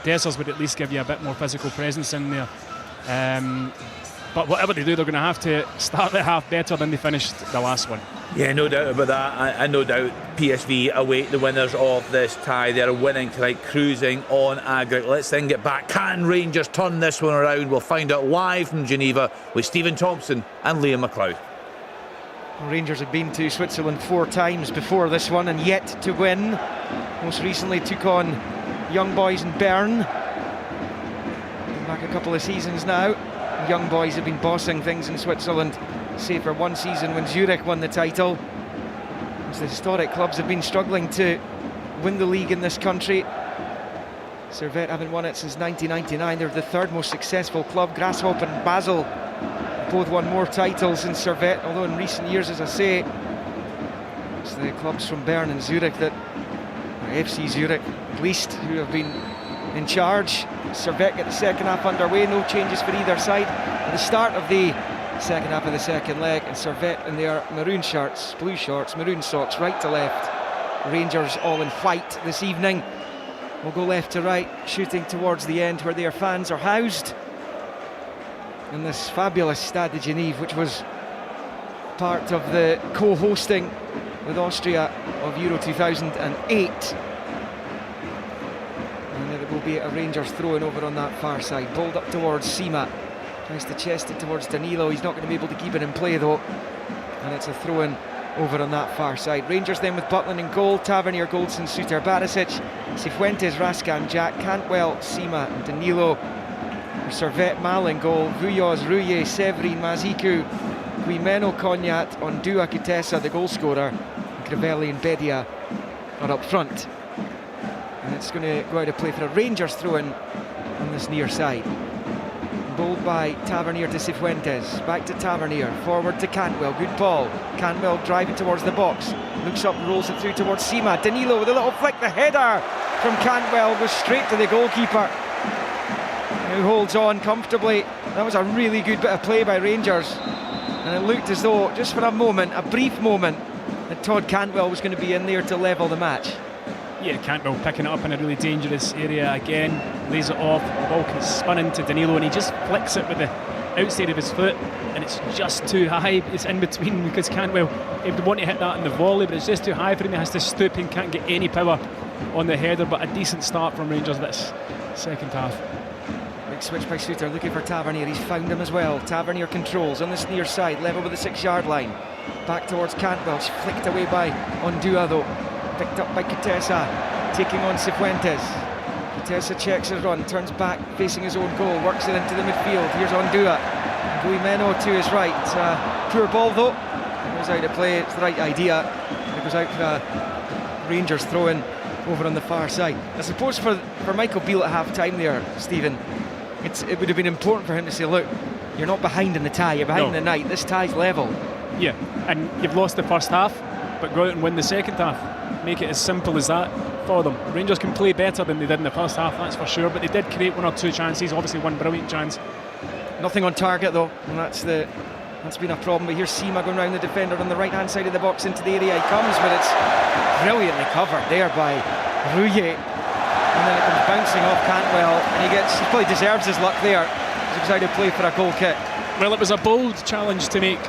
Dessers would at least give you a bit more physical presence in there. But whatever they do, they're going to have to start the half better than they finished the last one. Yeah, no doubt about that. And no doubt PSV await the winners of this tie. They're winning tonight, cruising on aggregate. Let's then get back. Can Rangers turn this one around? We'll find out live from Geneva with Stephen Thompson and Liam McLeod. Rangers had been to Switzerland 4 times before this one and yet to win. Most recently took on Young Boys in Bern. Back a couple of seasons now. Young Boys have been bossing things in Switzerland, save for one season when Zurich won the title. The historic clubs have been struggling to win the league in this country. Servette haven't won it since 1999. They're the third most successful club. Grasshopper and Basel both won more titles than Servette, although in recent years, as I say, it's the clubs from Bern and Zurich that, or FC Zurich at least, who have been in charge. Servette get the second half underway, no changes for either side. At the start of the second half of the second leg, and Servette in their maroon shirts, blue shorts, maroon socks, right to left. Rangers all in white this evening. We'll go left to right, shooting towards the end where their fans are housed in this fabulous Stade de Genève, which was part of the co-hosting with Austria of Euro 2008. And it will be a Rangers throw-in over on that far side. Bowled up towards Sima. Tries to chest it towards Danilo. He's not going to be able to keep it in play though. And it's a throw-in over on that far side. Rangers then with Butland in goal. Tavernier, Goldson, Suter, Barisic, Cifuentes, Raskan, Jack, Cantwell, Sima, and Danilo. Servette, Mal in goal. Vuyos, Rouillet, Severin, Mazikou, Guimeno, Cognat, Ondua, Kutesa, the goal scorer. Crivelli and Bedia are up front. And it's going to go out of play for a Rangers throw-in on this near side. Bowled by Tavernier to Cifuentes, back to Tavernier, forward to Cantwell, good ball. Cantwell driving towards the box, looks up, rolls it through towards Sima. Danilo with a little flick, the header from Cantwell goes straight to the goalkeeper, who holds on comfortably. That was a really good bit of play by Rangers, and it looked as though, just for a moment, a brief moment, that Todd Cantwell was going to be in there to level the match. Yeah, Cantwell picking it up in a really dangerous area again, lays it off, the ball can spin into Danilo and he just flicks it with the outside of his foot, and it's just too high. It's in between, because Cantwell, he would want to hit that in the volley, but it's just too high for him. He has to stoop and can't get any power on the header. But a decent start from Rangers this second half. Big switch by Suter, looking for Tavernier. He's found him as well. Tavernier controls on this near side, level with the 6-yard line. Back towards Cantwell, it's flicked away by Ondua though. Picked up by Kutesa, taking on Cifuentes. Kutesa checks his run, turns back, facing his own goal, works it into the midfield. Here's Ondua. Guimeno to his right. Poor ball though. It goes out of play. It's the right idea. It goes out for a Rangers throw-in over on the far side. I suppose for Michael Beale at half-time there, Stephen, it would have been important for him to say, look, you're not behind in the tie, you're behind in the night. This tie's level. Yeah, and you've lost the first half, but go out and win the second half. Make it as simple as that for them. Rangers can play better than they did in the first half, that's for sure, but they did create one or two chances, obviously one brilliant chance. Nothing on target though, and that's been a problem. But here's Sima going round the defender on the right hand side of the box into the area he comes, but it's brilliantly covered there by Rouillet, and then it comes bouncing off Cantwell, and he probably deserves his luck there. He was out of play for a goal kick. Well, it was a bold challenge to make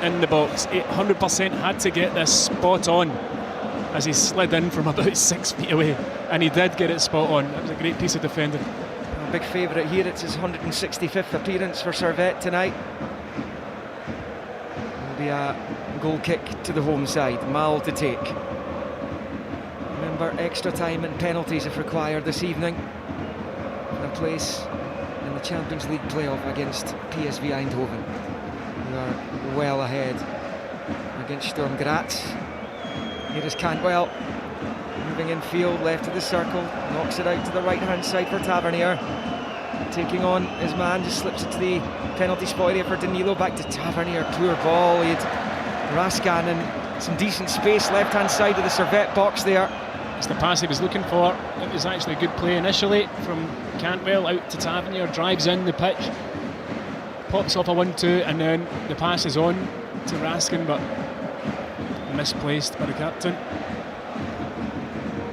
in the box. 100% had to get this spot on as he slid in from about 6 feet away, and he did get it spot on. It was a great piece of defending. A big favourite here. It's his 165th appearance for Servette tonight. It'll be a goal kick to the home side. Mal to take. Remember, extra time and penalties if required this evening. And a place in the Champions League playoff against PSV Eindhoven, who are well ahead against Sturm Graz. Here is Cantwell, moving in field, left of the circle, knocks it out to the right hand side for Tavernier. Taking on his man, just slips it to the penalty spot area for Danilo, back to Tavernier, poor ball. He had Raskan and some decent space left hand side of the Servette box there. It's the pass he was looking for. It was actually a good play initially from Cantwell out to Tavernier, drives in the pitch, pops off a 1-2, and then the pass is on to Raskin, but misplaced by the captain.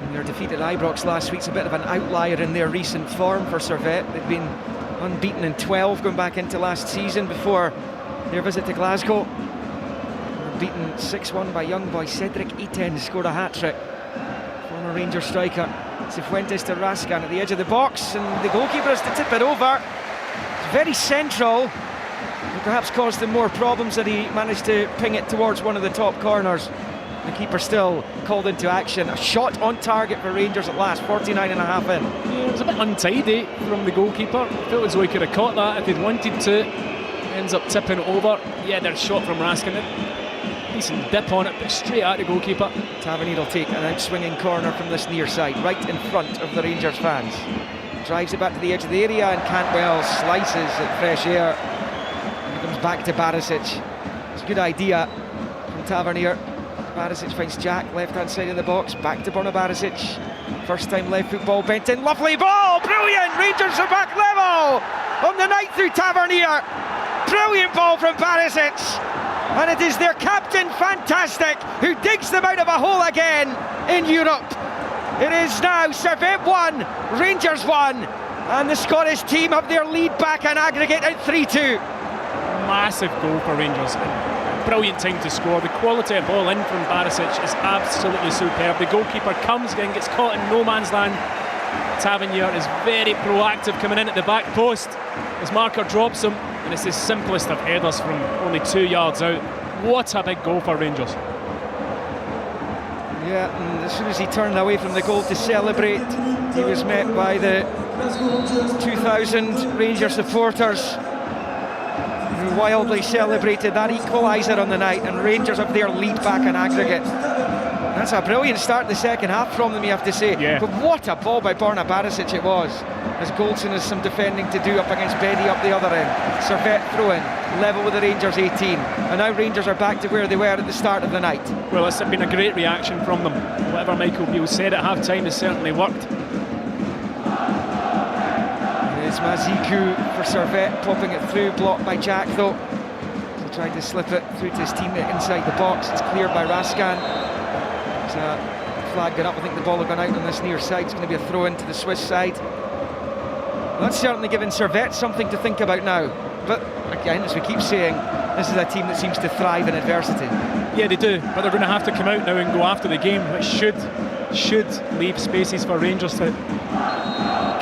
And their defeat at Ibrox last week's a bit of an outlier in their recent form for Servette. They've been unbeaten in 12 going back into last season before their visit to Glasgow. They were beaten 6-1 by young boy Cedric Etienne, who scored a hat-trick. Former Rangers striker Cifuentes to Raskan at the edge of the box, and the goalkeeper has to tip it over. It's very central. It perhaps caused him more problems that he managed to ping it towards one of the top corners. The keeper still called into action. A shot on target for Rangers at last, 49 and a half in. Yeah, it was a bit untidy from the goalkeeper. I felt as though he could have caught that if he'd wanted to. Ends up tipping it over. Yeah, there's a shot from Raskin. decent dip on it, but straight at the goalkeeper. Tavernier will take an out-swinging corner from this near side, right in front of the Rangers fans. Drives it back to the edge of the area, and Cantwell slices at fresh air. And it comes back to Barisic. It's a good idea from Tavernier. Barisic finds Jack, left-hand side of the box, back to Borna Barisic. First time left football bent in, lovely ball, brilliant! Rangers are back level on the night through Tavernier. Brilliant ball from Barisic. And it is their captain, fantastic, who digs them out of a hole again in Europe. It is now Servette 1, Rangers 1, and the Scottish team have their lead back and aggregate at 3-2. Massive goal for Rangers. Brilliant time to score. The quality of ball in from Barisic is absolutely superb. The goalkeeper comes in, gets caught in no man's land. Tavernier is very proactive coming in at the back post. His marker drops him, and it's the simplest of headers from only 2 yards out. What a big goal for Rangers. Yeah, and as soon as he turned away from the goal to celebrate, he was met by the 2,000 Rangers supporters who wildly celebrated that equaliser on the night, and Rangers have their lead back in aggregate. That's a brilliant start the second half from them, you have to say. Yeah. But what a ball by Borna Barisic it was, as Goldson has some defending to do up against Beddy up the other end. Servette throw in, level with the Rangers 18, and now Rangers are back to where they were at the start of the night. Well, it's been a great reaction from them. Whatever Michael Beale said at half-time has certainly worked. It's Mazikou for Servette, popping it through, blocked by Jack though. He tried to slip it through to his teammate inside the box. It's cleared by Raskan. There's a flag got up. I think the ball will gone out on this near side. It's going to be a throw into the Swiss side. That's certainly given Servette something to think about now. But again, as we keep saying, this is a team that seems to thrive in adversity. Yeah, they do, but they're going to have to come out now and go after the game, which should leave spaces for Rangers to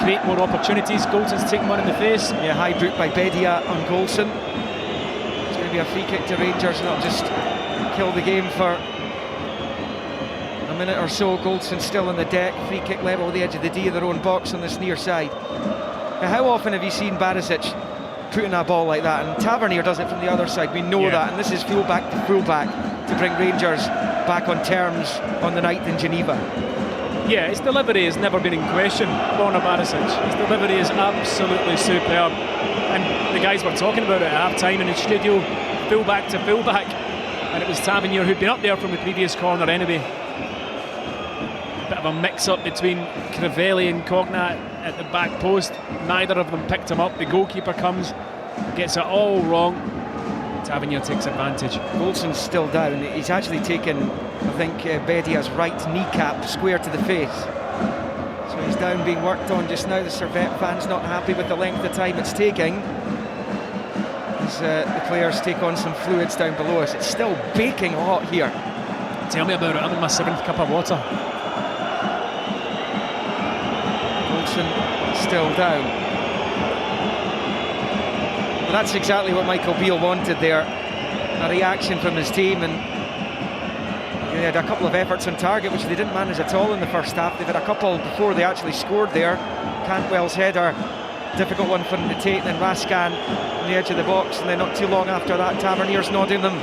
create more opportunities. Goldson's taking one in the face. Yeah, high boot by Bedia on Goldson. It's going to be a free kick to Rangers, not just kill the game for a minute or so. Goldson still on the deck, free kick level with the edge of the D of their own box on this near side. Now, how often have you seen Barisic putting a ball like that? And Tavernier does it from the other side, we know that, and this is fullback to fullback to bring Rangers back on terms on the night in Geneva. Yeah, his delivery has never been in question, Borna Barisic. His delivery is absolutely superb. And the guys were talking about it at half-time in the studio, full-back to full-back. And it was Tavernier who'd been up there from the previous corner anyway. A bit of a mix-up between Crivelli and Cognat at the back post. Neither of them picked him up. The goalkeeper comes, gets it all wrong. Tavernier takes advantage. Goldson's still down. He's actually taken, I think, Bedia's right kneecap square to the face. So he's down, being worked on just now. The Servette fans not happy with the length of time it's taking, as the players take on some fluids down below us. It's still baking hot here. Tell me about it. I'm in my 7th cup of water. Goldson still down. But that's exactly what Michael Beale wanted there, a reaction from his team, and they had a couple of efforts on target which they didn't manage at all in the first half. They've had a couple before they actually scored there. Cantwell's header, difficult one for them to take, then Raskan on the edge of the box, and then not too long after that Tavernier's nodding them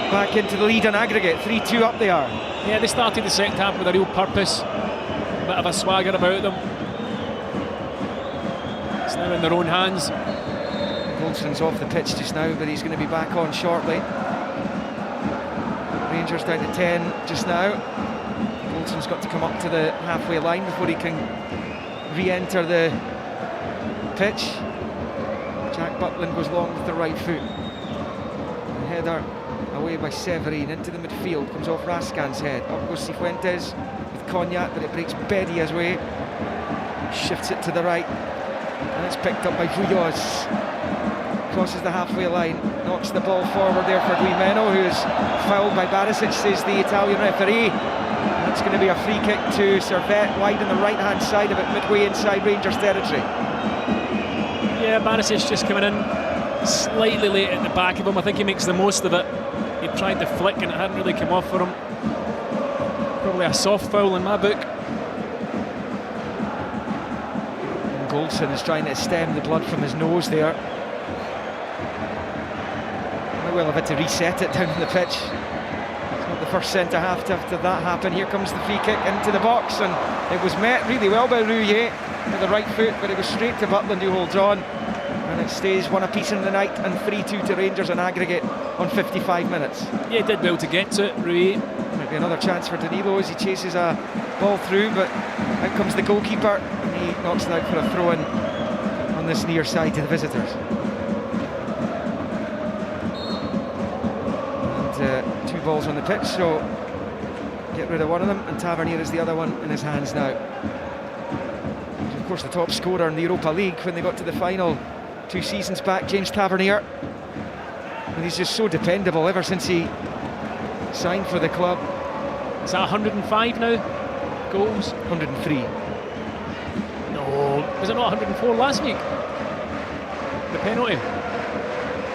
back into the lead on aggregate. 3-2 up they are. Yeah, they started the second half with a real purpose, a bit of a swagger about them. It's now in their own hands. Goldson's off the pitch just now, but he's going to be back on shortly. Rangers down to 10 just now. Goldson's got to come up to the halfway line before he can re-enter the pitch. Jack Butland goes long with the right foot. The header away by Severine into the midfield, comes off Raskan's head. Up goes Cifuentes with Cognac, but it breaks Bedia's way. Shifts it to the right, and it's picked up by Vuyos. Crosses the halfway line, knocks the ball forward there for Guimeno, who is fouled by Barisic, says the Italian referee. And it's going to be a free kick to Servette, wide on the right hand side of it, midway inside Rangers territory. Yeah, Barisic just coming in slightly late at the back of him. I think he makes the most of it. He tried to flick and it hadn't really come off for him. Probably a soft foul in my book. And Goldson is trying to stem the blood from his nose there. well have had to reset it down on the pitch. It's not the first centre half to have that happen. Here comes the free kick into the box, and it was met really well by Rouillet with the right foot, but it was straight to Butland, who holds on, and it stays 1 apiece in the night and 3-2 to Rangers on aggregate on 55 minutes. Yeah, did well to get to it, Rouillet. Might be another chance for Danilo as he chases a ball through, but out comes the goalkeeper and he knocks it out for a throw-in on this near side to the visitors. And 2 balls on the pitch, so get rid of one of them, and Tavernier is the other one in his hands now. Of course, the top scorer in the Europa League when they got to the final 2 seasons back, James Tavernier. And he's just so dependable ever since he signed for the club. Is that 105 now? Goals? 103. No, was it not 104 last week? The penalty.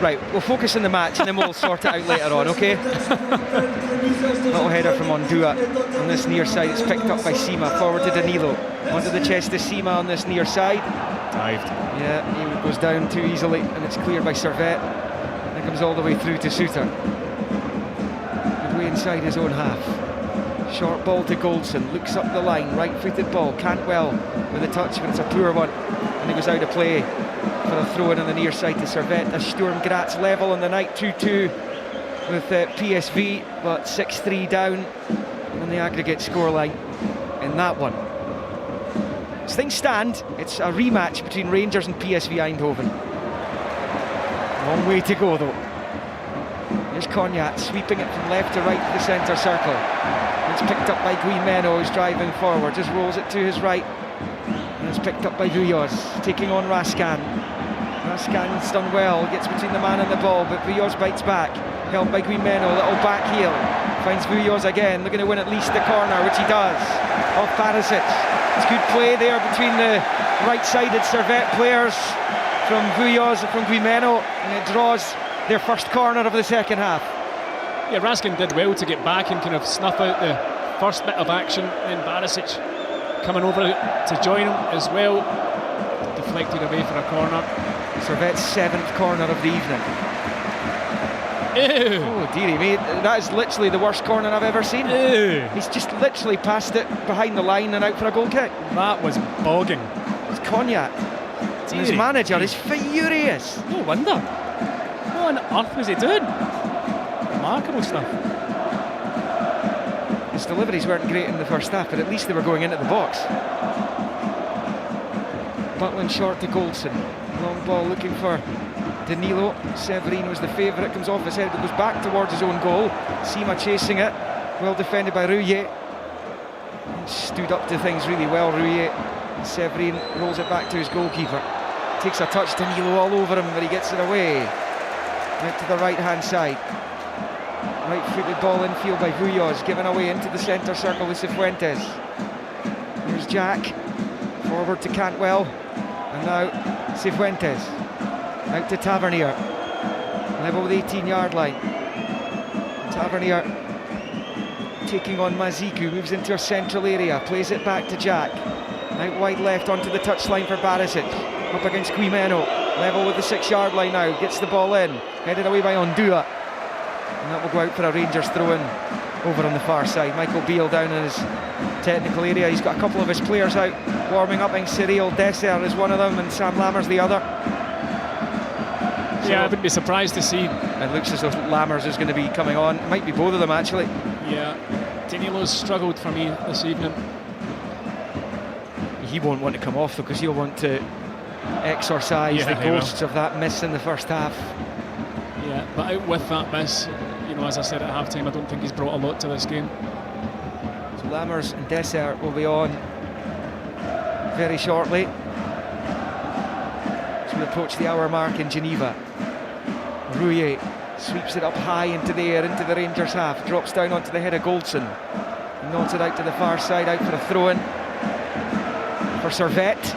Right, we'll focus on the match and then we'll sort it out later on, okay? Little header from Ondua on this near side. It's picked up by Sima, forward to Danilo. Onto the chest to Sima on this near side. Dived. Yeah, he goes down too easily and it's cleared by Servette. And it comes all the way through to Suter. Midway inside his own half. Short ball to Goldson, looks up the line, right-footed ball, Cantwell with a touch, but it's a poor one, and he goes out of play for a throw-in on the near side to Servette. As Sturm Graz level on the night, 2-2 with PSV, but 6-3 down on the aggregate scoreline in that one. As things stand, it's a rematch between Rangers and PSV Eindhoven. Long way to go though. Here's Cognac sweeping it from left to right to the centre circle. It's picked up by Guimeno, who's driving forward, just rolls it to his right. And it's picked up by Vuilloz, taking on Raskan. Raskan's done well, gets between the man and the ball, but Vuilloz bites back. Held by Guimeno, little back heel. Finds Vuilloz again, looking to win at least the corner, which he does. Off Barisic. It's good play there between the right-sided Servette players from Vuilloz and from Guimeno, and it draws their first corner of the second half. Yeah, Raskin did well to get back and kind of snuff out the first bit of action. Then Barisic coming over to join him as well. Deflected away for a corner. Servette's 7th corner of the evening. Ew. Oh dearie me, that is literally the worst corner I've ever seen. Ew. He's just literally passed it behind the line and out for a goal kick. That was bogging. It's Cognac. And his manager is furious. No wonder. What on earth was he doing? Remarkable stuff. His deliveries weren't great in the first half, but at least they were going into the box. Butland short to Goldson. Long ball looking for Danilo. Severin was the favourite, comes off his head, but goes back towards his own goal. Sima chasing it, well defended by Rouillet. Stood up to things really well, Rouillet. Severin rolls it back to his goalkeeper. Takes a touch, Danilo all over him, but he gets it away. Out to the right-hand side. Right-footed ball infield by Vuilloz, given away into the centre circle with Cifuentes. Here's Jack, forward to Cantwell, and now Cifuentes. Out to Tavernier, level with 18-yard line. Tavernier taking on Maziku, moves into a central area, plays it back to Jack. Out wide left onto the touchline for Barisic, up against Guimeno, level with the 6-yard line now, gets the ball in, headed away by Ondua. And that will go out for a Rangers throw-in over on the far side. Michael Beale down in his technical area. He's got a couple of his players out warming up. I think Cyril Desser is one of them and Sam Lammers the other. Yeah, I wouldn't be surprised to see. It looks as though Lammers is going to be coming on. It might be both of them actually. Yeah, Danilo's struggled for me this evening. He won't want to come off though, because he'll want to exorcise the ghosts of that miss in the first half. Yeah, but out with that miss, you know, as I said at half-time, I don't think he's brought a lot to this game. So Lammers and Desser will be on very shortly as we approach the hour mark in Geneva. Rouillet sweeps it up high into the air, into the Rangers half, drops down onto the head of Goldson, nods it out to the far side, out for a throw-in for Servette,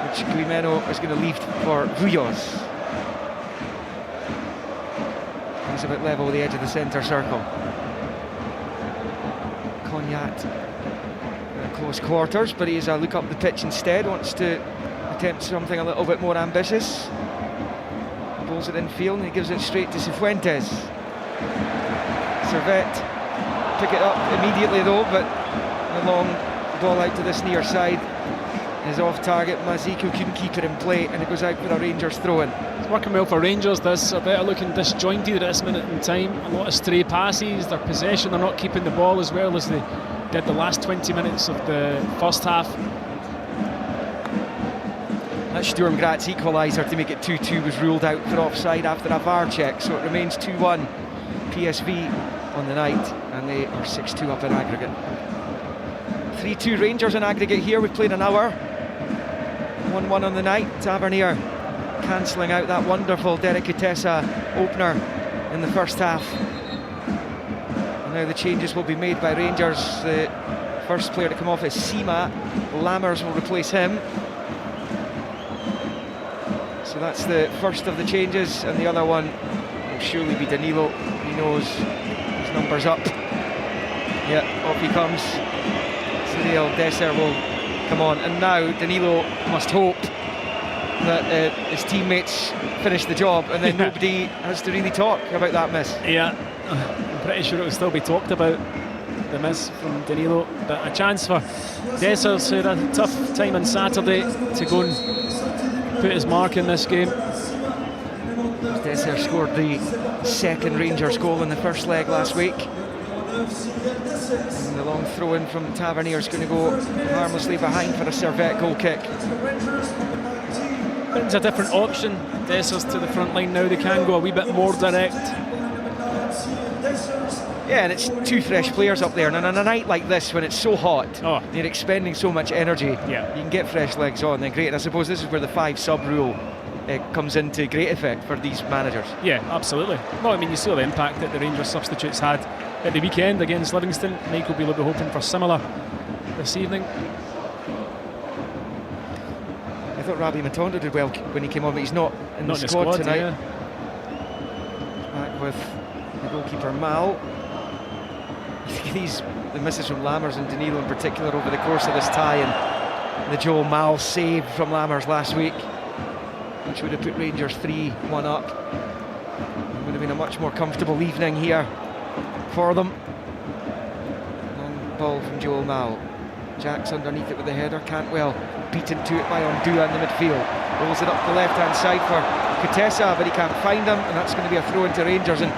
which Guimeno is going to leave for Vuilloz. He's a bit level with the edge of the centre circle. Cognac in close quarters, but he's a look up the pitch instead, wants to attempt something a little bit more ambitious. The pulls it in field and he gives it straight to Cifuentes. Servette pick it up immediately though, but the long ball out to this near side is off target. Maziku couldn't keep it in play and it goes out for a Rangers throw-in. It's working well for Rangers, this. Servette looking disjointed at this minute in time. A lot of stray passes, their possession, they're not keeping the ball as well as they did the last 20 minutes of the first half. That Sturm Graz equaliser to make it 2-2 was ruled out for offside after a VAR check, so it remains 2-1 PSV on the night, and they are 6-2 up in aggregate. 3-2 Rangers in aggregate here. We've played an hour. 1-1 on the night. Tavernier cancelling out that wonderful Derek Kutesa opener in the first half. And now the changes will be made by Rangers. The first player to come off is Sima. Lammers will replace him. So that's the first of the changes, and the other one will surely be Danilo. He knows his number's up. Yeah, off he comes. Cyril Dessers will come on, and now Danilo must hope that his teammates finish the job, and then nobody has to really talk about that miss. Yeah, I'm pretty sure it will still be talked about, the miss from Danilo, but a chance for Dessers, who had a tough time on Saturday, to go and put his mark in this game. Dessers scored the second Rangers goal in the first leg last week. And the long throw-in from Tavernier is going to go harmlessly behind for a Servette goal kick. It's a different option. Dessers to the front line now. They can go a wee bit more direct. Yeah, and it's two fresh players up there, and on a night like this when it's so hot, you're expending so much energy, you can get fresh legs on, then great. And I suppose this is where the 5-sub rule comes into great effect for these managers. Yeah, absolutely. Well, I mean, you saw the impact that the Rangers substitutes had at the weekend against Livingston. Michael will be hoping for similar this evening. I thought Rabbi Matondo did well when he came on, but he's not in the squad tonight. Yeah. Back with the goalkeeper Mal. The misses from Lammers and Danilo in particular over the course of this tie, and the Joel Mal save from Lammers last week, which would have put Rangers 3-1 up. It would have been a much more comfortable evening here for them. Long ball from Joel Mal. Jack's underneath it with the header. Cantwell beaten to it by Ondua in the midfield. Rolls it up the left-hand side for Kutesa, but he can't find him, and that's going to be a throw into Rangers. And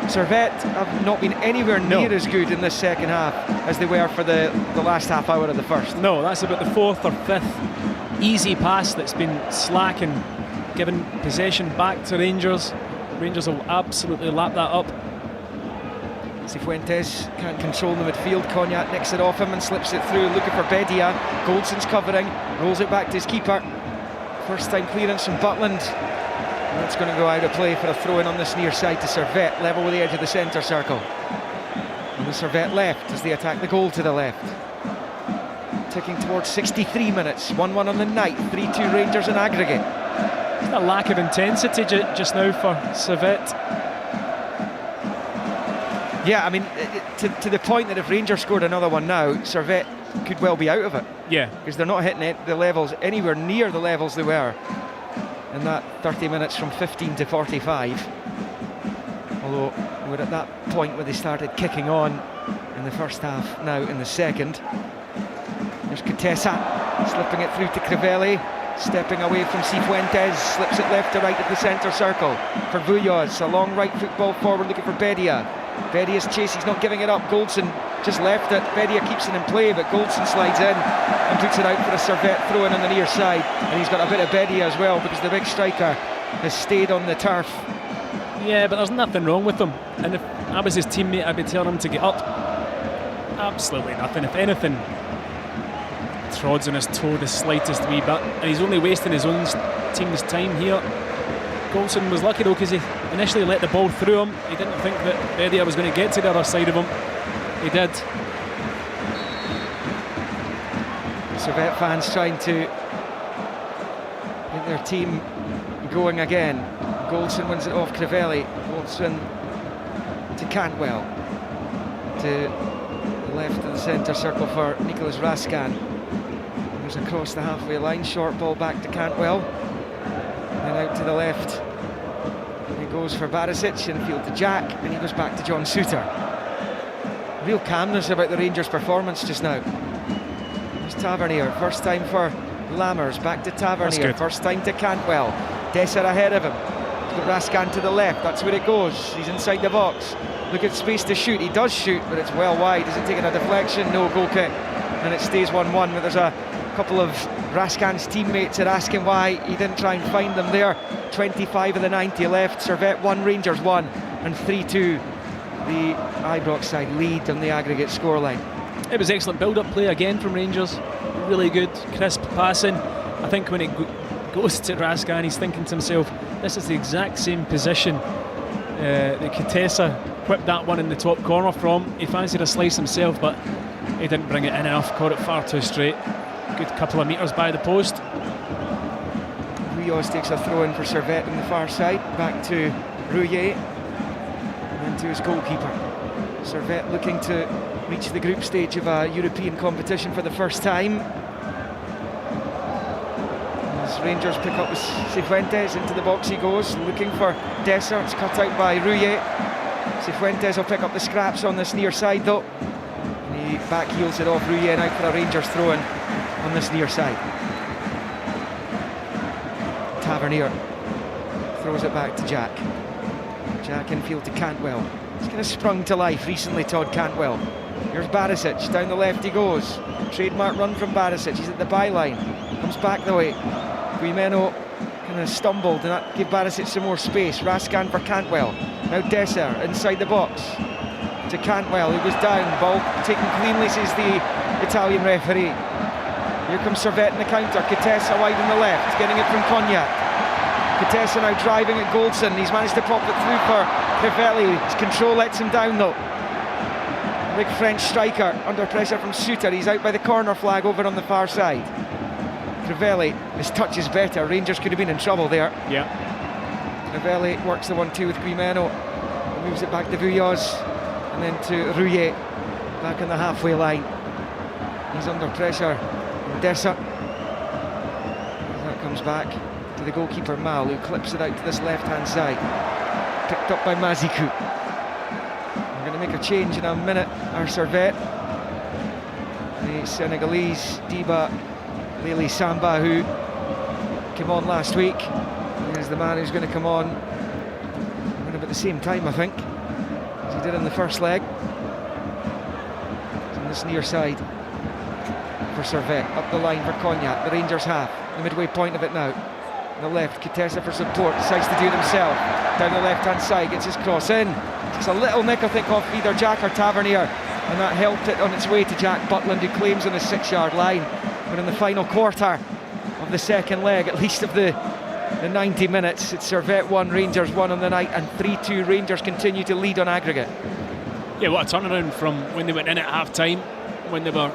Servette have not been anywhere near as good in this second half as they were for the last half hour of the first. No, that's about the fourth or fifth easy pass that's been slack and given possession back to Rangers. Rangers will absolutely lap that up. Cifuentes can't control the midfield. Cognac nicks it off him and slips it through, looking for Bedia. Goldson's covering, rolls it back to his keeper. First time clearance from Butland. And that's going to go out of play for a throw-in on this near side to Servette, level with the edge of the centre circle. And the Servette left as they attack the goal to the left. Ticking towards 63 minutes, 1-1 on the night, 3-2 Rangers in aggregate. A lack of intensity just now for Servette. Yeah, I mean, to the point that if Rangers scored another one now, Servette could well be out of it. Yeah. Because they're not hitting the levels anywhere near the levels they were in that 30 minutes from 15 to 45. Although we're at that point where they started kicking on in the first half, now in the second. There's Kutesa slipping it through to Crivelli, stepping away from Cifuentes, slips it left to right at the centre circle for Vuyos. A long right football forward looking for Bedia. Bedia's chase, he's not giving it up. Goldson just left it. Bedia keeps it in play, but Goldson slides in and puts it out for a Servette throw-in on the near side. And he's got a bit of Bedia as well, because the big striker has stayed on the turf. Yeah, but there's nothing wrong with him. And if I was his teammate, I'd be telling him to get up. Absolutely nothing. If anything, trods on his toe the slightest wee bit, and he's only wasting his own team's time here. Goldson was lucky though, because he initially let the ball through him. He didn't think that Bedia was going to get to the other side of him. He did. Servette fans trying to get their team going again. Goldson wins it off Crivelli. Goldson to Cantwell, to the left of the centre circle for Nicolas Rascan. Goes across the halfway line, short ball back to Cantwell, then out to the left He goes for Barisic, infield to Jack, and he goes back to John Souttar. Real calmness about the Rangers' performance just now. There's Tavernier, first time for Lammers, back to Tavernier, first time to Cantwell. Dessert ahead of him. He's got Raskin to the left, that's where it goes. He's inside the box. Look at space to shoot. He does shoot, but it's well wide. Is it taking a deflection? No, goal kick. And it stays 1-1, but there's a couple of Raskin's teammates are asking why he didn't try and find them there. 25 of the 90 left. Servette 1, Rangers 1, and 3-2. The Ibrox side lead on the aggregate scoreline. It was excellent build-up play again from Rangers. Really good, crisp passing. I think when it goes to Raskin, he's thinking to himself, this is the exact same position that Kitesa whipped that one in the top corner from. He fancied a slice himself, but he didn't bring it in enough, caught it far too straight. Good couple of metres by the post. Rios takes a throw in for Servette on the far side, back to Rouillet, and then to his goalkeeper. Servette looking to reach the group stage of a European competition for the first time. As Rangers pick up with Cifuentes, into the box he goes, looking for Dessert. It's cut out by Rouillet. Cifuentes will pick up the scraps on this near side though. And he back heels it off Rouillet, and out for a Rangers throw-in on this near side. Tavernier throws it back to Jack. Jack infield to Cantwell. He's kind of sprung to life recently, Todd Cantwell. Here's Barisic, down the left he goes. Trademark run from Barisic, he's at the byline. Comes back the way. Guimeno kind of stumbled, and that gave Barisic some more space. Raskin for Cantwell. Now Dessert inside the box. To Cantwell, who goes down. Ball taken cleanly, says the Italian referee. Here comes Servette in the counter. Kitesa wide on the left, getting it from Cognac. Kitesa now driving at Goldson. He's managed to pop it through for Crivelli. His control lets him down though. Big French striker under pressure from Souttar. He's out by the corner flag over on the far side. Crivelli, his touch is better. Rangers could have been in trouble there. Yeah. Crivelli works the 1-2 with Guimeno. Moves it back to Vuilloz. And then to Rouillet. Back on the halfway line. He's under pressure. Dessert. That comes back to the goalkeeper Mal, who clips it out to this left-hand side. Picked up by Mazikou. We're going to make a change in a minute. Our Servette. The Senegalese Diba Lele Samba, who came on last week, is the man who's going to come on at about the same time, I think, as he did in the first leg. It's on this near side for Servette, up the line for Cognac, the Rangers half, the midway point of it now. On the left, Kitesa for support, decides to do it himself. Down the left-hand side, gets his cross in. It's a little nick, I think, off either Jack or Tavernier, and that helped it on its way to Jack Butland, who claims on the 6-yard line. But in the final quarter of the second leg, at least of the 90 minutes, it's Servette 1, Rangers 1 on the night, and 3-2. Rangers continue to lead on aggregate. Yeah, what a turnaround from when they went in at half-time, when they were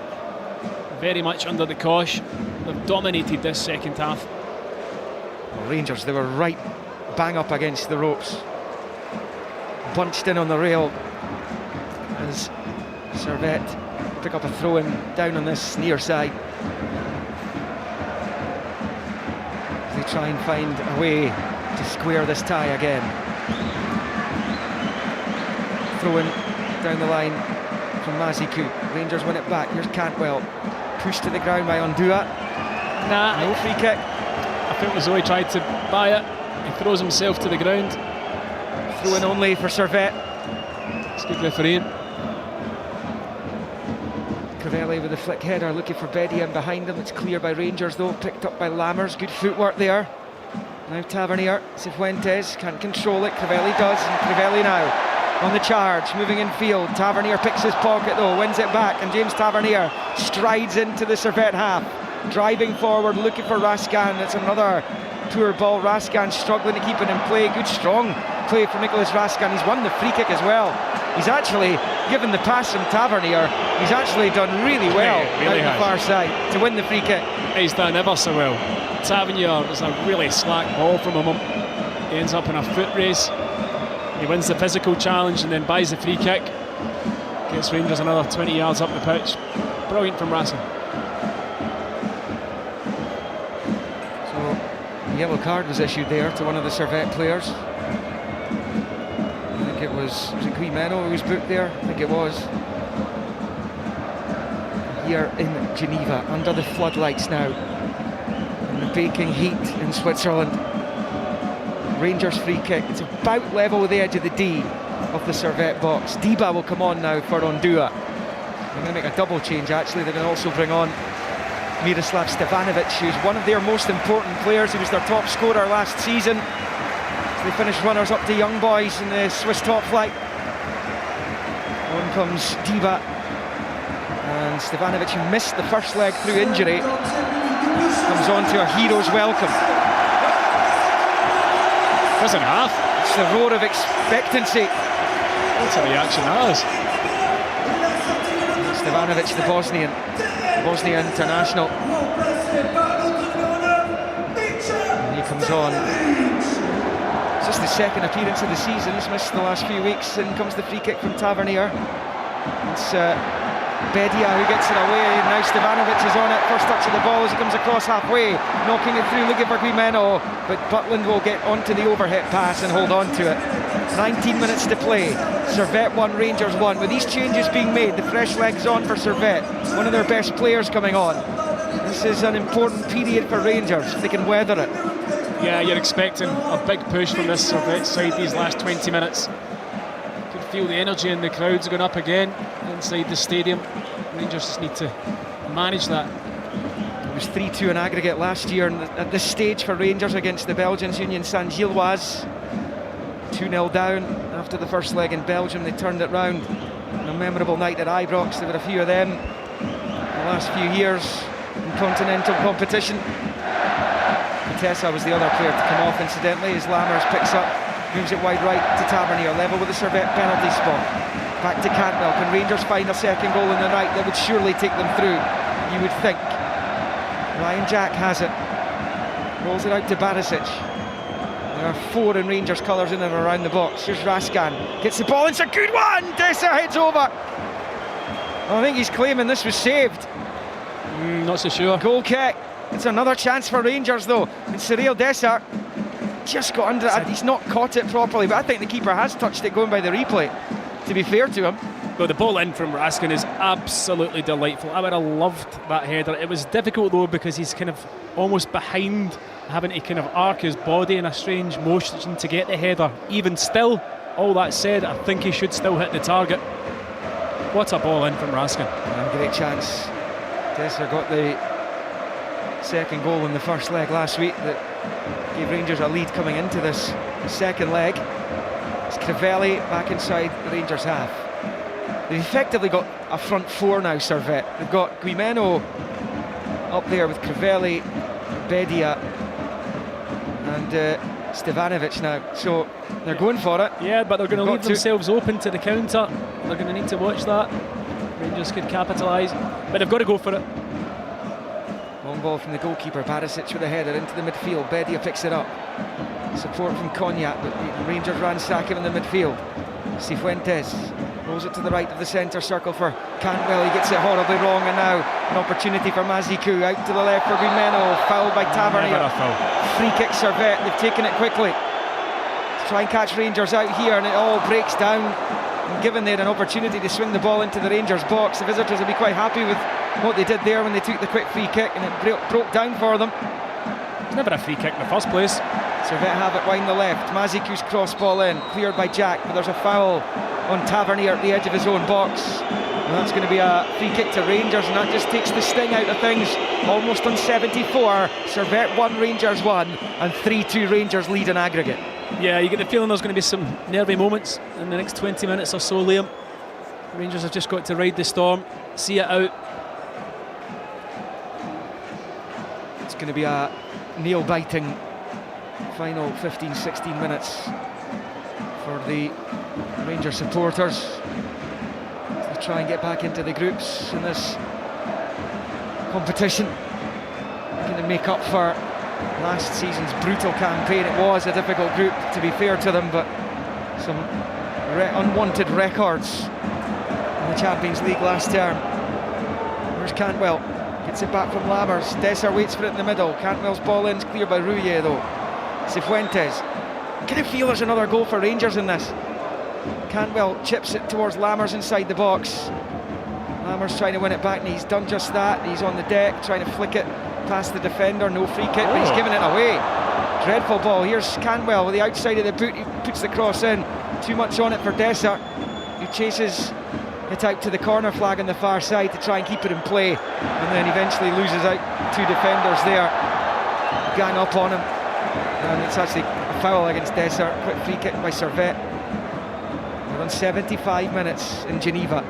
very much under the cosh. They've dominated this second half. Well, Rangers, they were right bang up against the ropes, bunched in on the rail as Servette pick up a throw-in down on this near side. They try and find a way to square this tie again. Throw-in down the line from Mazikou. Rangers win it back. Here's Cantwell, pushed to the ground by Ondua. No free kick. I think Mazzoli tried to buy it. He throws himself to the ground. Throw-in only for Servette. It's good refereeing. Crivelli with a flick header, looking for Bedian behind him. It's clear by Rangers though, picked up by Lammers. Good footwork there. Now Tavernier, Cifuentes can't control it. Crivelli does, and Crivelli now on the charge, moving in field. Tavernier picks his pocket though, wins it back, and James Tavernier strides into the Servette half, driving forward, looking for Raskin. It's another poor ball. Raskin struggling to keep it in play. Good strong play for Nicolas Raskin. He's won the free kick as well. He's actually given the pass from Tavernier. He's actually done really well really out the far side to win the free kick. He's done ever so well. Tavernier is a really slack ball from him. He ends up in a foot race. He wins the physical challenge and then buys the free kick. Gets Rangers another 20 yards up the pitch. Brilliant from Raskin. So a yellow card was issued there to one of the Servette players. think it was it Guimeno who was booked there? I think it was. Here in Geneva, under the floodlights now, in the baking heat in Switzerland. Rangers free kick. It's about level with the edge of the D of the Servette box. Diba will come on now for Ondua. They're going to make a double change actually. They're going to also bring on Miroslav Stevanovic, who's one of their most important players. He was their top scorer last season. So they finished runners up to young boys in the Swiss top flight. On comes Diba. And Stevanovic, who missed the first leg through injury, comes on to a hero's welcome. Doesn't half. It's the roar of expectancy. What's a reaction that is? Stevanovic, the Bosnia international. And he comes on. It's just the second appearance of the season. He's missed the last few weeks. In comes the free kick from Tavernier. It's Bedia who gets it away. Now Stevanovic is on it. First touch of the ball as he comes across halfway, knocking it through, looking for Guimeno, but Butland will get onto the overhead pass and hold on to it. 19 minutes to play. Servette 1, Rangers 1. With these changes being made, the fresh legs on for Servette. One of their best players coming on. This is an important period for Rangers if they can weather it. Yeah, you're expecting a big push from this Servette side these last 20 minutes. You can feel the energy in the crowds going up again inside the stadium. Rangers just need to manage that. It was 3-2 in aggregate last year, and at this stage for Rangers against the Belgians, Union Saint-Gilloise. 2-0 down after the first leg in Belgium. They turned it round on a memorable night at Ibrox. There were a few of them in the last few years in continental competition. Vitessa was the other player to come off, incidentally, as Lammers picks up, moves it wide right to Tavernier, level with the Servette penalty spot. Back to Cantwell. Can Rangers find a second goal in the night that would surely take them through, you would think? Ryan Jack has it. Rolls it out to Barisic. There are 4 in Rangers colours in and around the box. Here's Raskan. Gets the ball, it's a good one! Dessert heads over. I think he's claiming this was saved. Not so sure. Goal kick. It's another chance for Rangers though. And Cyril Dessert just got under it. He's not caught it properly, but I think the keeper has touched it going by the replay, to be fair to him. Well, the ball in from Raskin is absolutely delightful. I would have loved that header. It was difficult though because he's kind of almost behind, having to kind of arc his body in a strange motion to get the header. Even still, all that said, I think he should still hit the target. What a ball in from Raskin. And a great chance. Dessert got the second goal in the first leg last week that gave Rangers a lead coming into this second leg. It's Crivelli back inside the Rangers half. They've effectively got a front 4 now, Servette. They've got Guimeno up there with Crivelli, Bedia and Stevanovic now, so they're going for it. Yeah, but they're going to leave themselves open to the counter. They're going to need to watch that. Rangers could capitalise, but they've got to go for it. Long ball from the goalkeeper, Barisic with a header into the midfield. Bedia picks it up. Support from Cognac, but the Rangers ransack him in the midfield. Cifuentes rolls it to the right of the centre circle for Cantwell. He gets it horribly wrong, and now an opportunity for Mazikou. Out to the left for Guimeno. Fouled by Tavernier. Free kick Servette. They've taken it quickly to try and catch Rangers out here, and it all breaks down. And given they had an opportunity to swing the ball into the Rangers box, the visitors will be quite happy with what they did there when they took the quick free kick, and it broke down for them. It's never a free kick in the first place. Servette have it wide the left. Mazikou's cross ball in, cleared by Jack, but there's a foul on Tavernier at the edge of his own box. And that's going to be a free kick to Rangers, and that just takes the sting out of things. Almost on 74. Servette 1, Rangers 1, and 3-2 Rangers lead in aggregate. Yeah, you get the feeling there's going to be some nervy moments in the next 20 minutes or so, Liam. Rangers have just got to ride the storm, see it out. It's going to be a nail-biting final 15-16 minutes for the Rangers supporters to try and get back into the groups in this competition, looking to make up for last season's brutal campaign. It was a difficult group, to be fair to them, but some unwanted records in the Champions League last term. There's Cantwell, gets it back from Lammers. Dessert waits for it in the middle. Cantwell's ball in, clear by Rouillet though. Cifuentes. Can you feel there's another goal for Rangers in this? Cantwell chips it towards Lammers inside the box. Lammers trying to win it back, and he's done just that. He's on the deck trying to flick it past the defender. No free kick, but he's given it away. Dreadful ball. Here's Cantwell with the outside of the boot. He puts the cross in. Too much on it for Dessert, who chases it out to the corner flag on the far side to try and keep it in play, and then eventually loses out 2 defenders there. Gang up on him, and it's actually a foul against Dessert. Quick free kick by Servette. We're on 75 minutes in Geneva.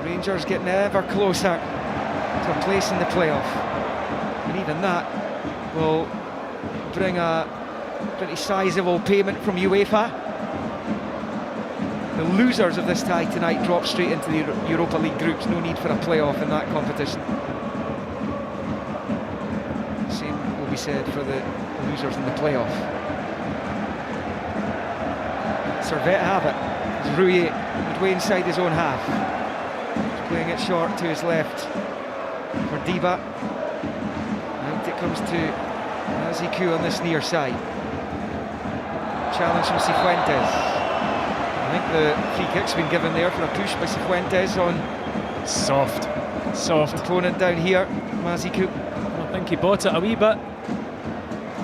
Rangers getting ever closer to a place in the playoff, and even that will bring a pretty sizable payment from UEFA. The losers of this tie tonight drop straight into the Europa League groups. No need for a playoff in that competition. Same will be said for the losers in the playoff. Servette have it. It's Rouillet midway inside his own half. He's playing it short to his left for Diba. Out it comes to Mazikou on this near side. Challenge from Cifuentes. I think the free kick's been given there for a push by Cifuentes on soft opponent down here, Mazikou. I think he bought it a wee bit.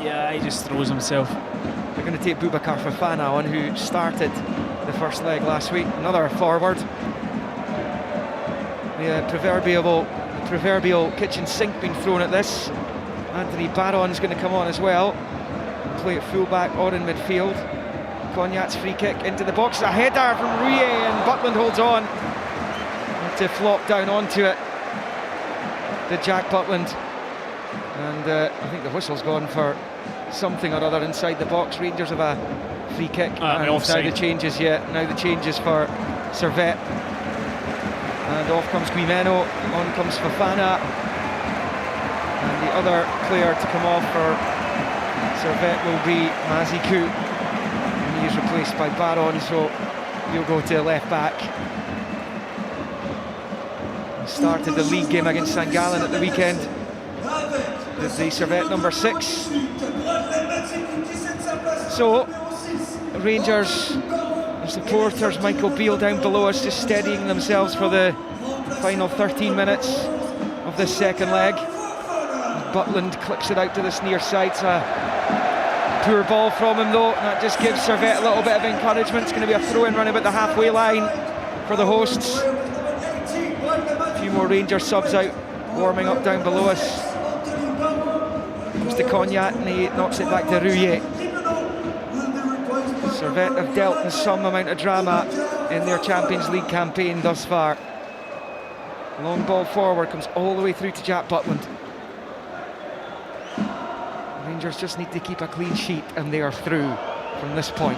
Yeah, he just throws himself. They're going to take Boubacar Fofana on, who started the first leg last week. Another forward. The proverbial kitchen sink being thrown at this. Anthony Barron's going to come on as well. Play at full-back or in midfield. Cognac's free kick into the box. A header from Rouillet, and Butland holds on to flop down onto it. The Jack Butland. And I think the whistle's gone for something or other inside the box. Rangers have a free kick. And now the changes, now the changes for Servette. And off comes Guimeno, on comes Fofana. And the other player to come off for Servette will be Mazikou. And he is replaced by Baron, so he'll go to left back. He started the league game against St Gallen at the weekend. With the Servette number 6. So, Rangers, the supporters, Michael Beale down below us, just steadying themselves for the final 13 minutes of this second leg. Butland clips it out to this near side. It's a poor ball from him though, and that just gives Servette a little bit of encouragement. It's going to be a throw-in run about the halfway line for the hosts. A few more Rangers subs out, warming up down below us. Comes to Cognac and he knocks it back to Rouillet. Servette have dealt in some amount of drama in their Champions League campaign thus far. Long ball forward, comes all the way through to Jack Butland. Rangers just need to keep a clean sheet and they are through from this point.